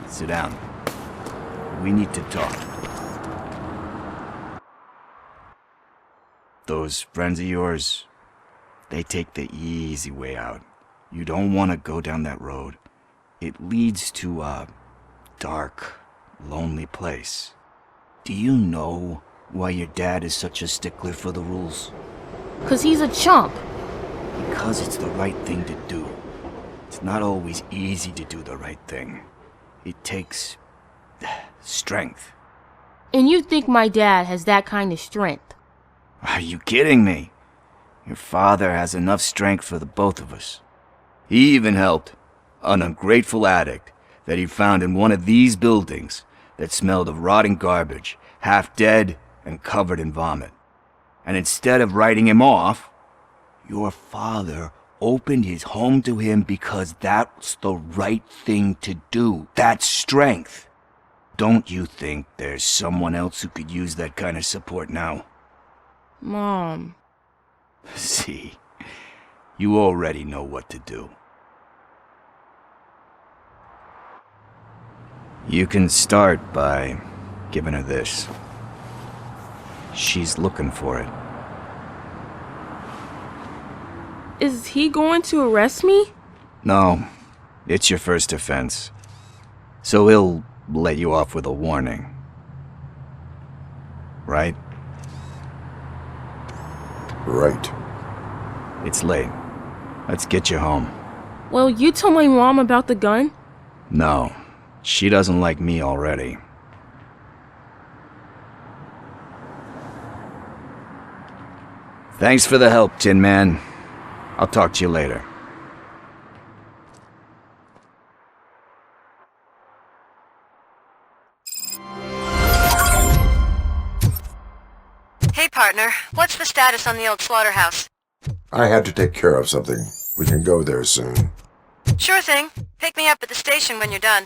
Sit down. We need to talk. Those friends of yours, they take the easy way out. You don't want to go down that road. It leads to a dark, lonely place. Do you know why your dad is such a stickler for the rules? 'cause he's a chump. Because it's the right thing to do. It's not always easy to do the right thing. It takes strength. And you think my dad has that kind of strength? Are you kidding me? Your father has enough strength for the both of us. He even helped an ungrateful addict that he found in one of these buildings that smelled of rotting garbage, half dead and covered in vomit. And instead of writing him off, your father opened his home to him because that's the right thing to do. That's strength. Don't you think there's someone else who could use that kind of support now? Mom. See, you already know what to do. You can start by giving her this. She's looking for it. Is he going to arrest me? No, it's your first offense. So he'll let you off with a warning. Right? Right. It's late. Let's get you home. Well, you told my mom about the gun? No, she doesn't like me already. Thanks for the help, Tin Man. I'll talk to you later. Hey, partner. What's the status on the old slaughterhouse? I had to take care of something. We can go there soon. Sure thing. Pick me up at the station when you're done.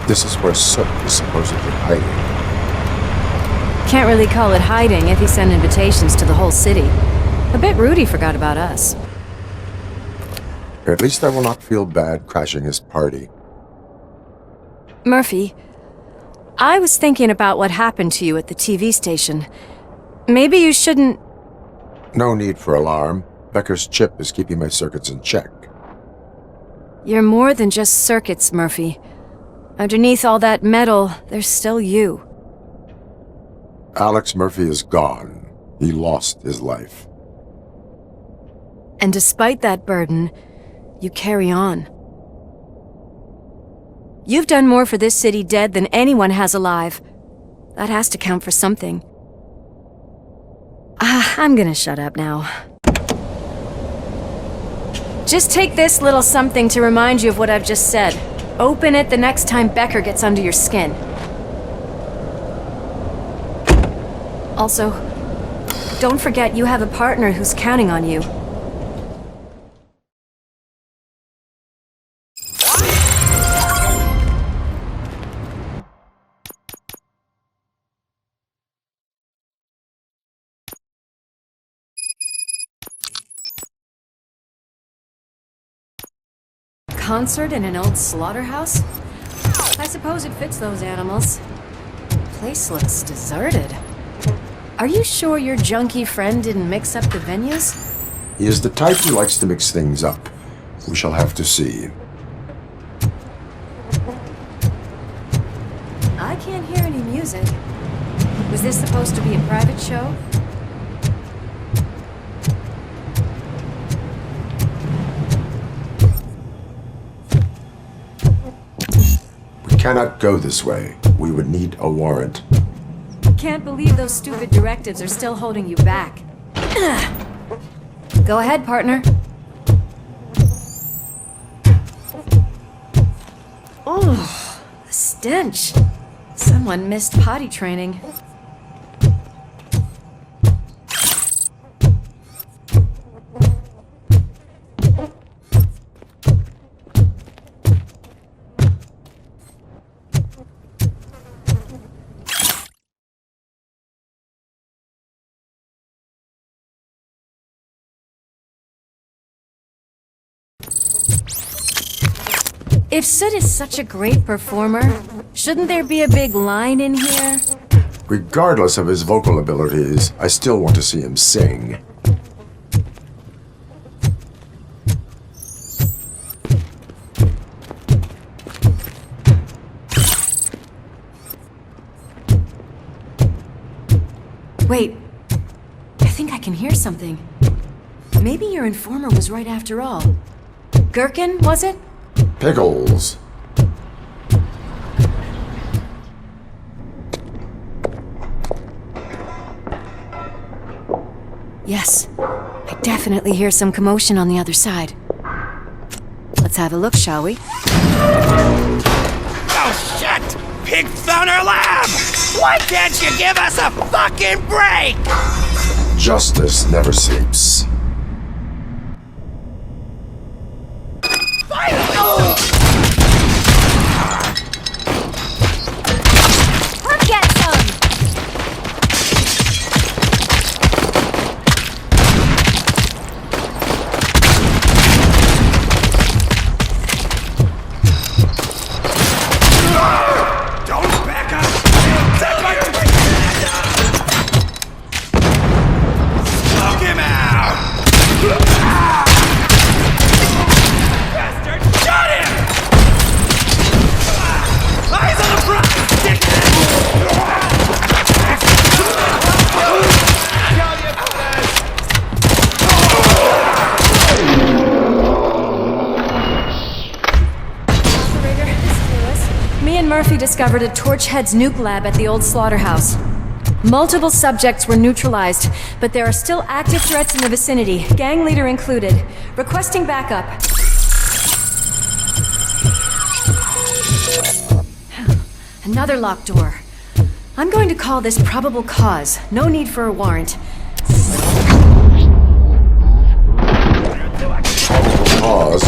This is where Sook is supposedly hiding. Can't really call it hiding if he sent invitations to the whole city. A bit rude he forgot about us. At least I will not feel bad crashing his party. Murphy, I was thinking about what happened to you at the TV station. Maybe you shouldn't... No need for alarm. Becker's chip is keeping my circuits in check. You're more than just circuits, Murphy. Underneath all that metal, there's still you. Alex Murphy is gone. He lost his life. And despite that burden, you carry on. You've done more for this city dead than anyone has alive. That has to count for something. I'm gonna shut up now. Just take this little something to remind you of what I've just said. Open it the next time Becker gets under your skin. Also, don't forget you have a partner who's counting on you. Concert in an old slaughterhouse? I suppose it fits those animals. The place looks deserted. Are you sure your junkie friend didn't mix up the venues? He is the type who likes to mix things up. We shall have to see. I can't hear any music. Was this supposed to be a private show? We cannot go this way. We would need a warrant. Can't believe those stupid directives are still holding you back. Go ahead, partner. Oh, the stench. Someone missed potty training. If Sid is such a great performer, shouldn't there be a big line in here? Regardless of his vocal abilities, I still want to see him sing. Wait, I think I can hear something. Maybe your informer was right after all. Gherkin, was it? Pickles. Yes, I definitely hear some commotion on the other side. Let's have a look, shall we? Oh shit! Pig found our lab! Why can't you give us a fucking break? Justice never sleeps. Let's get some! Don't back up! Smoke him out! Bastard! Shot him! Eyes on the front! Operator, this is Lewis. Me and Murphy discovered a Torchhead's nuke lab at the old slaughterhouse. Multiple subjects were neutralized, but there are still active threats in the vicinity, gang leader included. Requesting backup. Another locked door. I'm going to call this probable cause. No need for a warrant. Probable cause.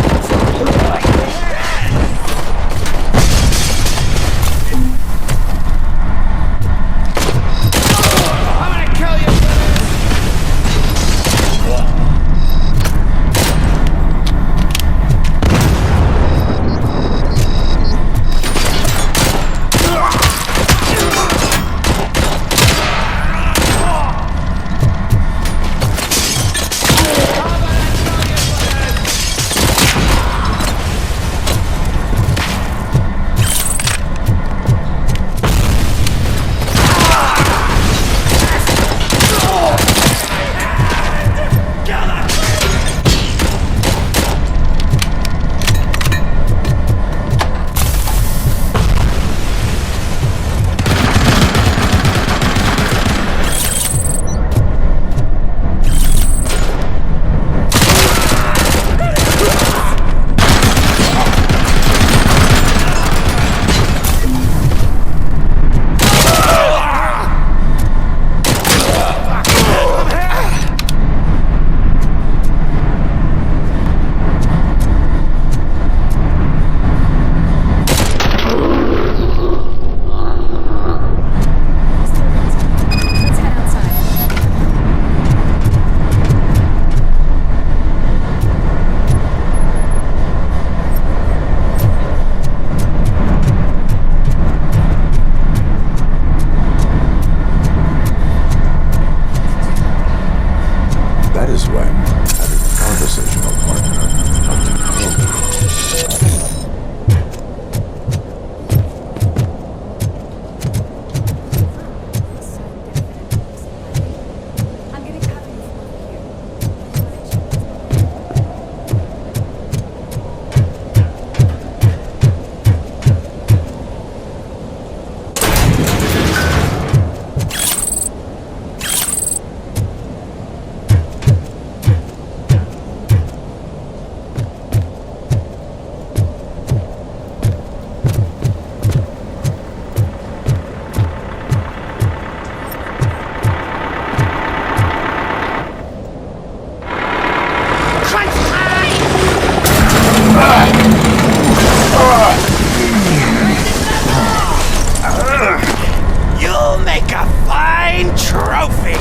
trophy!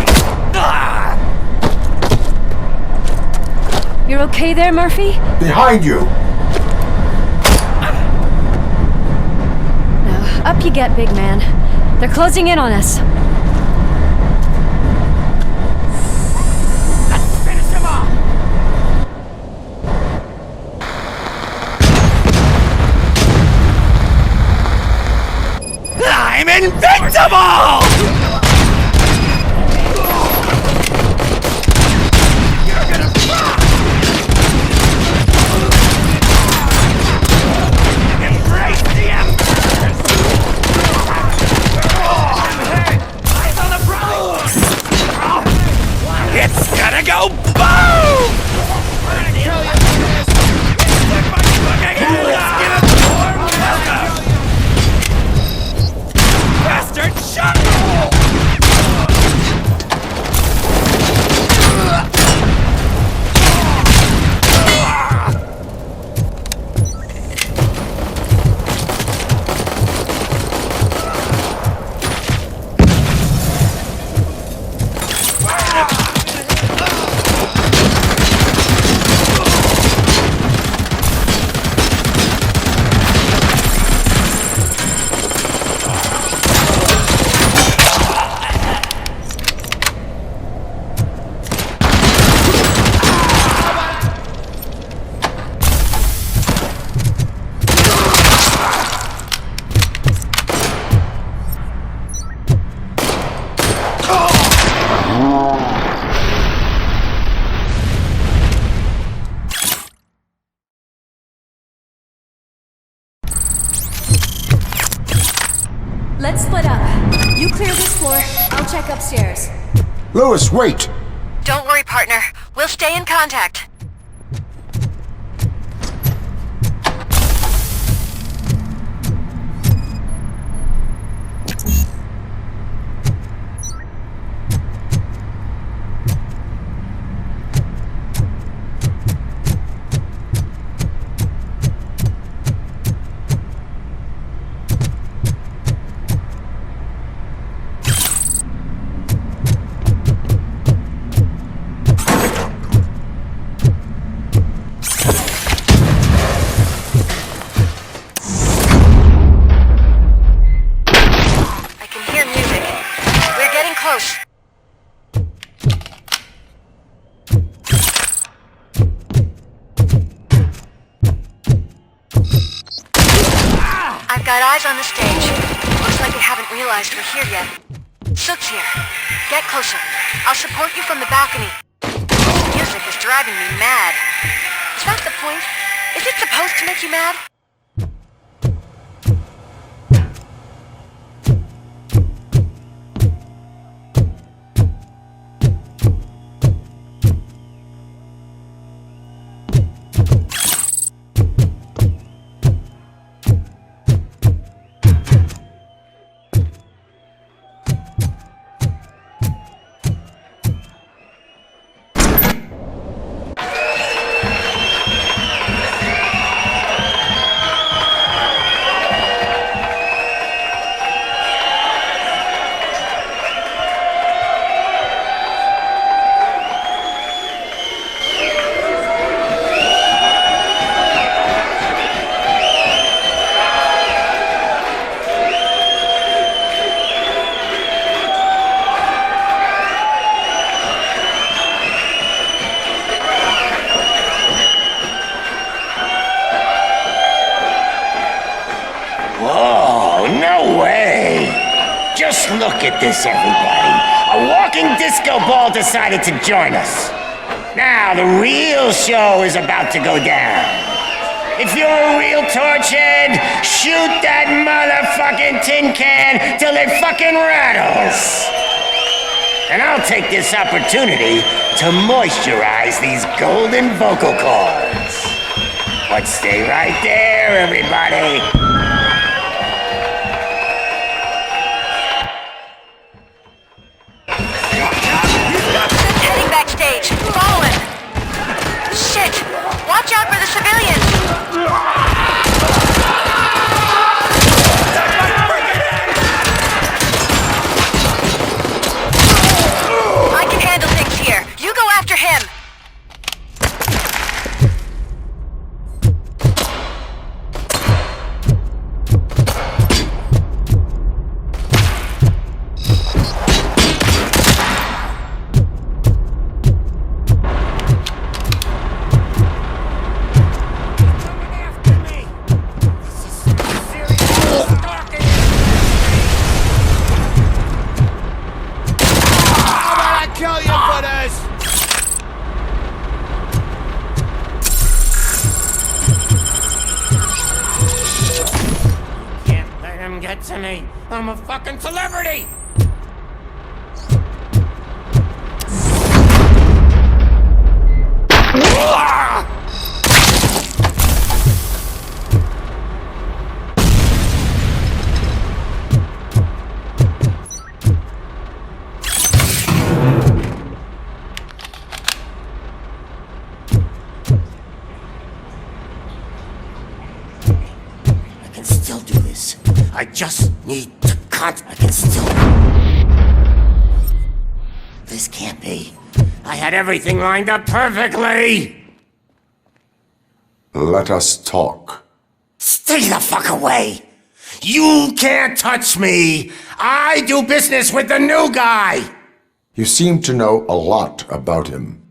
You're okay there, Murphy? Behind you! Now, up you get, big man. They're closing in on us. Let's finish him off! I'm invincible! It's gonna go boom! Bastard shot! Let's split up. You clear this floor, I'll check upstairs. Lewis, wait! Don't worry, partner. We'll stay in contact. I've got eyes on the stage. Looks like they haven't realized we're here yet. Sook's here. Get closer. I'll support you from the balcony. This music is driving me mad. Is that the point? Is it supposed to make you mad? Just look at this, everybody. A walking disco ball decided to join us. Now, the real show is about to go down. If you're a real torchhead, shoot that motherfucking tin can till it fucking rattles. And I'll take this opportunity to moisturize these golden vocal cords. But stay right there, everybody. Backstage. Follow him. Shit! Watch out for the civilians! I'm a fucking celebrity! I can still do this. I just need to cut. I can still... This can't be. I had everything lined up perfectly! Let us talk. Stay the fuck away! You can't touch me! I do business with the new guy! You seem to know a lot about him.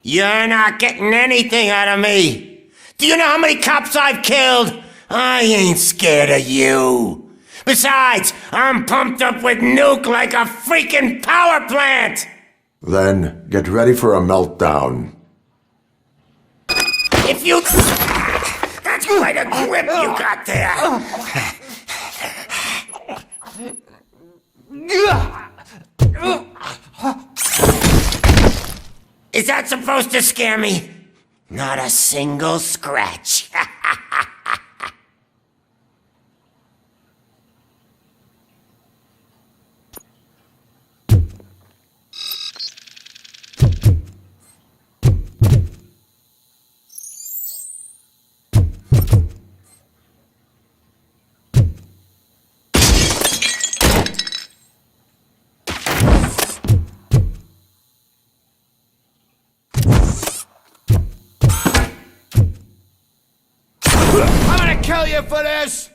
You're not getting anything out of me! Do you know how many cops I've killed? I ain't scared of you! Besides, I'm pumped up with Nuke like a freaking power plant! Then get ready for a meltdown. If you... That's quite a grip you got there! Is that supposed to scare me? Not a single scratch. I'm gonna kill you for this!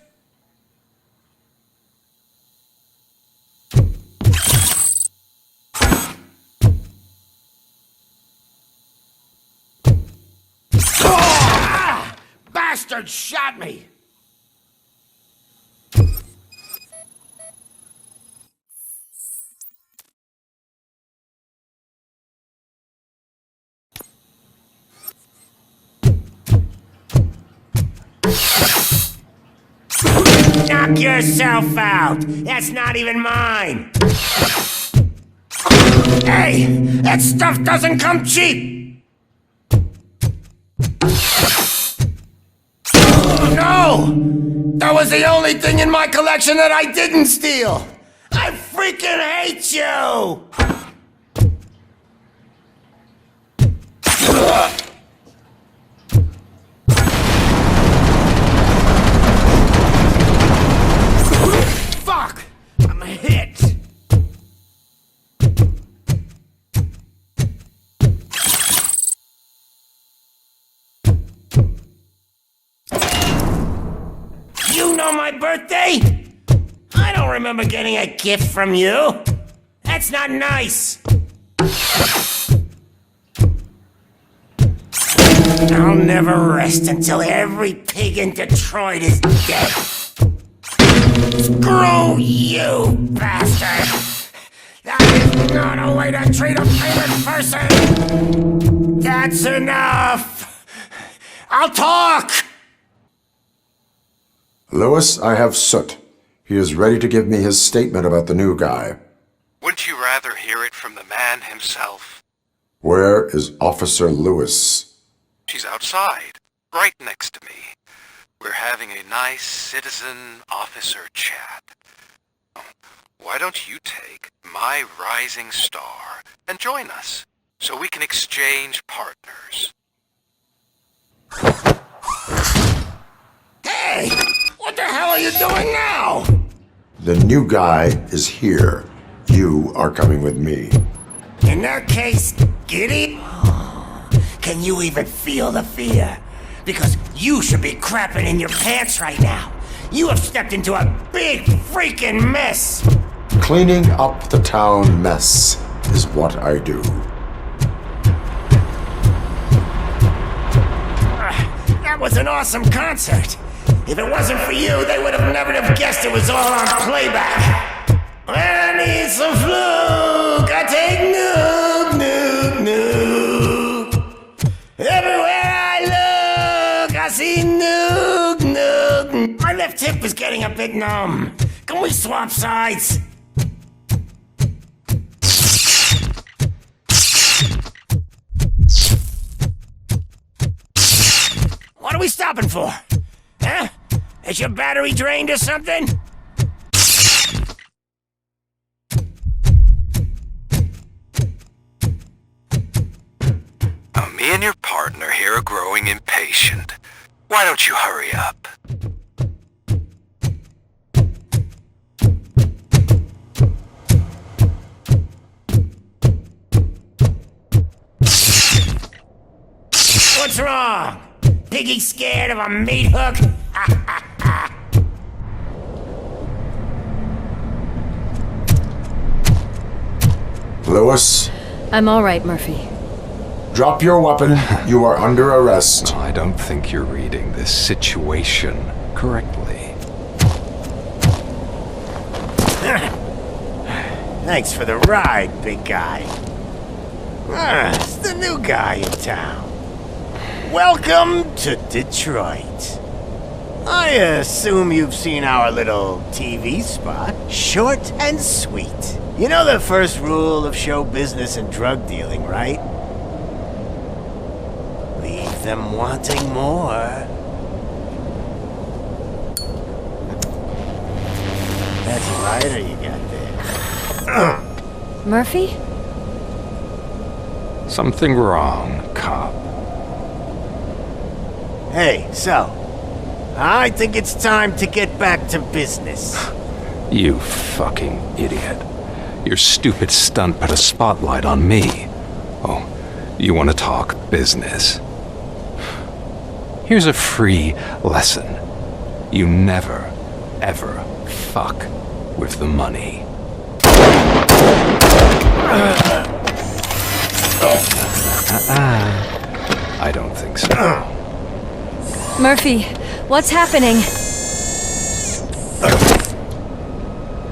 Ah! Bastard shot me! Knock yourself out! That's not even mine! Hey! That stuff doesn't come cheap! No! That was the only thing in my collection that I didn't steal! I freaking hate you! Fuck! I'm hit! You know my birthday? I don't remember getting a gift from you. That's not nice. I'll never rest until every pig in Detroit is dead. Screw you, bastard! That is not a way to treat a famous person! That's enough! I'll talk! Lewis, I have Soot. He is ready to give me his statement about the new guy. Wouldn't you rather hear it from the man himself? Where is Officer Lewis? She's outside, right next to me. We're having a nice citizen-officer chat. Why don't you take my rising star and join us, so we can exchange partners? Hey! What the hell are you doing now? The new guy is here. You are coming with me. In that case, giddy? Can you even feel the fear? Because you should be crapping in your pants right now. You have stepped into a big freaking mess. Cleaning up the town mess is what I do. That was an awesome concert. If it wasn't for you, they would have never have guessed it was all on playback. When I need some fluke, I take Nuke, Nuke, Nuke. Everywhere I look, I see Nuke, Nuke. My left hip is getting a bit numb. Come Can we swap sides? What are we stopping for? Huh? Is your battery drained or something? Me and your partner here are growing impatient. Why don't you hurry up? What's wrong? Piggy scared of a meat hook? Lewis, I'm all right, Murphy. drop your weapon. You are under arrest. I don't think you're reading this situation correctly. Thanks for the ride, big guy. It's the new guy in town. Welcome to Detroit. I assume you've seen our little TV spot. Short and sweet. You know the first rule of show business and drug dealing, right? Leave them wanting more. That's a lighter you got there. Murphy? Something wrong, cop. Hey, so, I think it's time to get back to business. You fucking idiot. Your stupid stunt put a spotlight on me. Oh, you want to talk business? Here's a free lesson. You never, ever fuck with the money. I don't think so. Murphy, what's happening?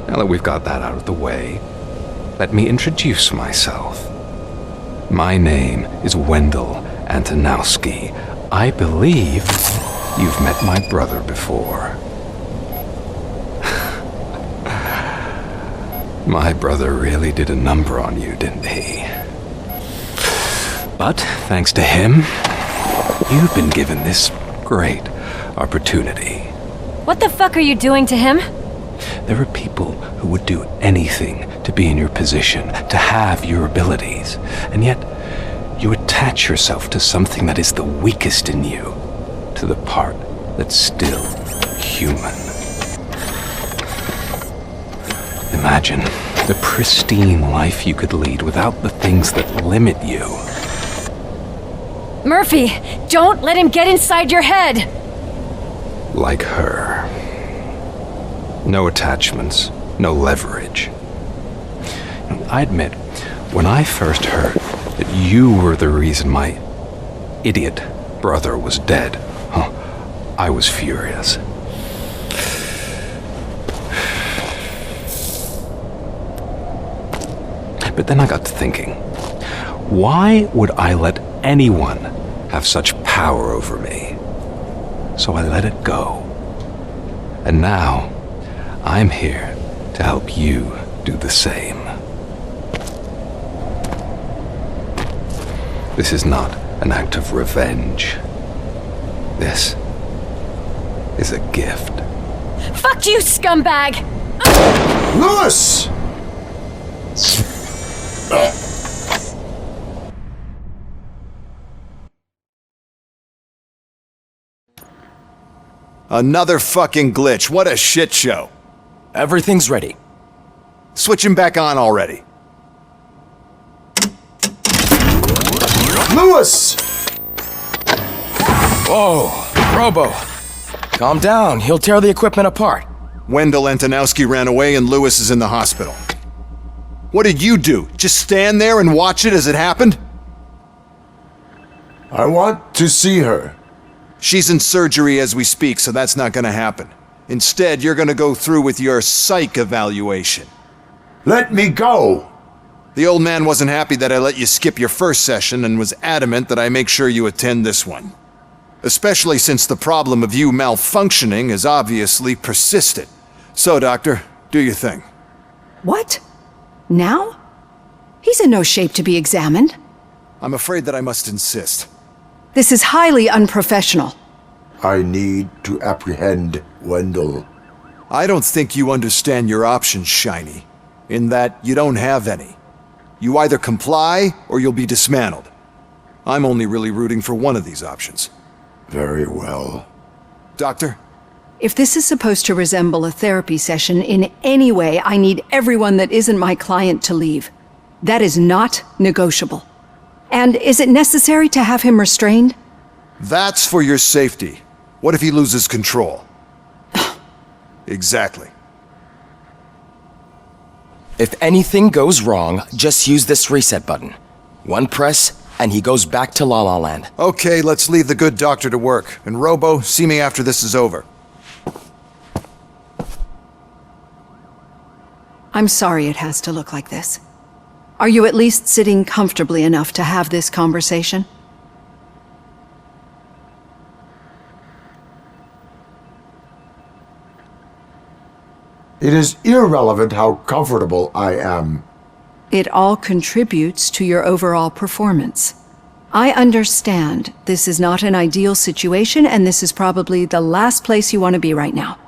Now that we've got that out of the way, let me introduce myself. My name is Wendell Antonowski. I believe you've met my brother before. My brother really did a number on you, didn't he? But thanks to him, you've been given this great opportunity. What the fuck are you doing to him? There are people who would do anything to be in your position, to have your abilities, and yet you attach yourself to something that is the weakest in you, to the part that's still human. Imagine the pristine life you could lead without the things that limit you. Murphy, don't let him get inside your head! Like her. No attachments, no leverage. I admit, when I first heard that you were the reason my idiot brother was dead, I was furious. But then I got to thinking, why would I let anyone have such power over me? So I let it go. And now, I'm here to help you do the same. This is not an act of revenge. This is a gift. Fuck you, scumbag! Lewis! Another fucking glitch. What a shit show. Everything's ready. Switch him back on already. Lewis! Whoa, Robo. Calm down. He'll tear the equipment apart. Wendell Antonowski ran away and Lewis is in the hospital. What did you do? Just stand there and watch it as it happened? I want to see her. She's in surgery as we speak, so that's not gonna happen. Instead, you're gonna go through with your psych evaluation. Let me go! The old man wasn't happy that I let you skip your first session and was adamant that I make sure you attend this one. Especially since the problem of you malfunctioning is obviously persistent. So, Doctor, Do your thing. What? Now? He's in no shape to be examined. I'm afraid that I must insist. This is highly unprofessional. I need to apprehend Wendell. I don't think you understand your options, Shiny. In that you don't have any. You either comply or you'll be dismantled. I'm only really rooting for one of these options. Very well. Doctor? If this is supposed to resemble a therapy session in any way, I need everyone that isn't my client to leave. That is not negotiable. And is it necessary to have him restrained? That's for your safety. What if he loses control? Exactly. If anything goes wrong, just use this reset button. One press, and he goes back to La La Land. Okay, let's leave the good doctor to work. And Robo, see me after this is over. I'm sorry it has to look like this. Are you at least sitting comfortably enough to have this conversation? It is irrelevant how comfortable I am. It all contributes to your overall performance. I understand this is not an ideal situation, and this is probably the last place you want to be right now.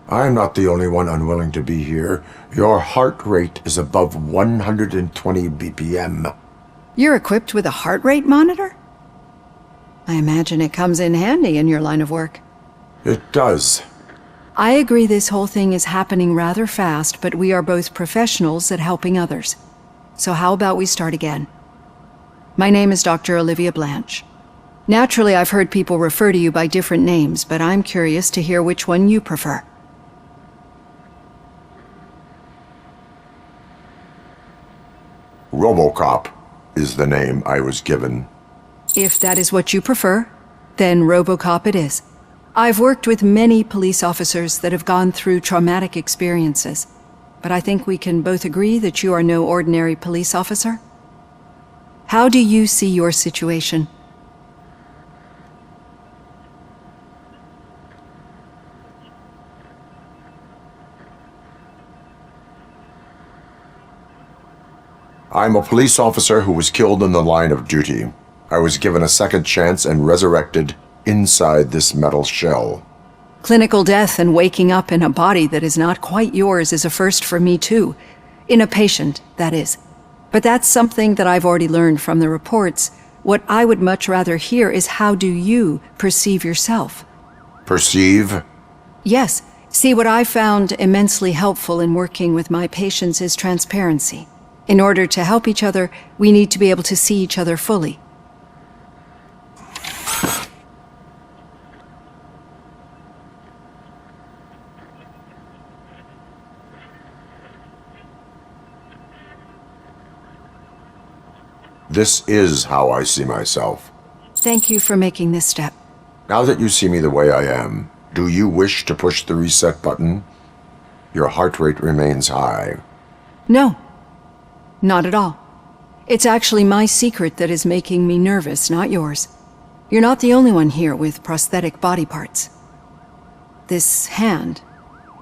I'm not the only one unwilling to be here. Your heart rate is above 120 BPM. You're equipped with a heart rate monitor? I imagine it comes in handy in your line of work. It does. I agree this whole thing is happening rather fast, but we are both professionals at helping others. So how about we start again? My name is Dr. Olivia Blanche. Naturally, I've heard people refer to you by different names, but I'm curious to hear which one you prefer. RoboCop is the name I was given. If that is what you prefer, then RoboCop it is. I've worked with many police officers that have gone through traumatic experiences, but I think we can both agree that you are no ordinary police officer. How do you see your situation? I'm a police officer who was killed in the line of duty. I was given a second chance and resurrected inside this metal shell. Clinical death and waking up in a body that is not quite yours is a first for me too. In a patient, that is. But that's something that I've already learned from the reports. What I would much rather hear is how do you perceive yourself? Perceive? Yes. See, what I found immensely helpful in working with my patients is transparency. In order to help each other, we need to be able to see each other fully. This is how I see myself. Thank you for making this step. Now that you see me the way I am, do you wish to push the reset button? Your heart rate remains high. No. Not at all. It's actually my secret that is making me nervous, not yours. You're not the only one here with prosthetic body parts. This hand,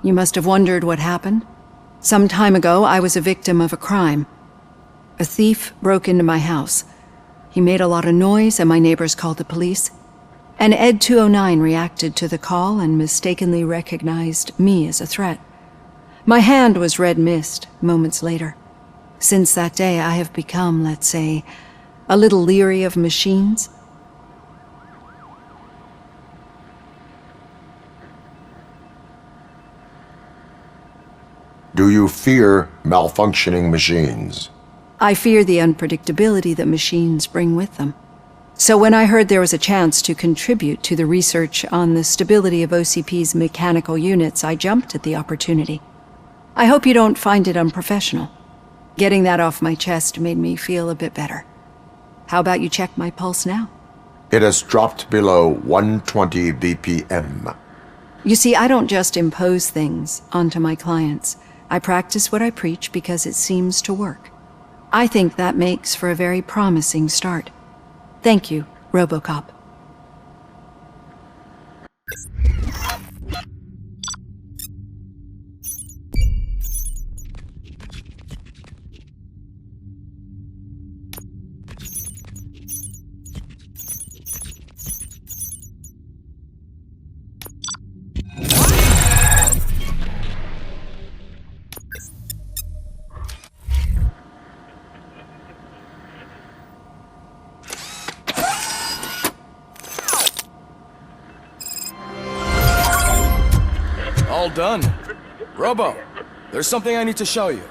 you must have wondered what happened. Some time ago, I was a victim of a crime. A thief broke into my house. He made a lot of noise and my neighbors called the police. And Ed 209 reacted to the call and mistakenly recognized me as a threat. My hand was red mist moments later. Since that day, I have become, let's say, a little leery of machines. Do you fear malfunctioning machines? I fear the unpredictability that machines bring with them. So when I heard there was a chance to contribute to the research on the stability of OCP's mechanical units, I jumped at the opportunity. I hope you don't find it unprofessional. Getting that off my chest made me feel a bit better. How about you check my pulse now? It has dropped below 120 BPM. You see, I don't just impose things onto my clients. I practice what I preach because it seems to work. I think that makes for a very promising start. Thank you, RoboCop. All done. Robo, there's something I need to show you.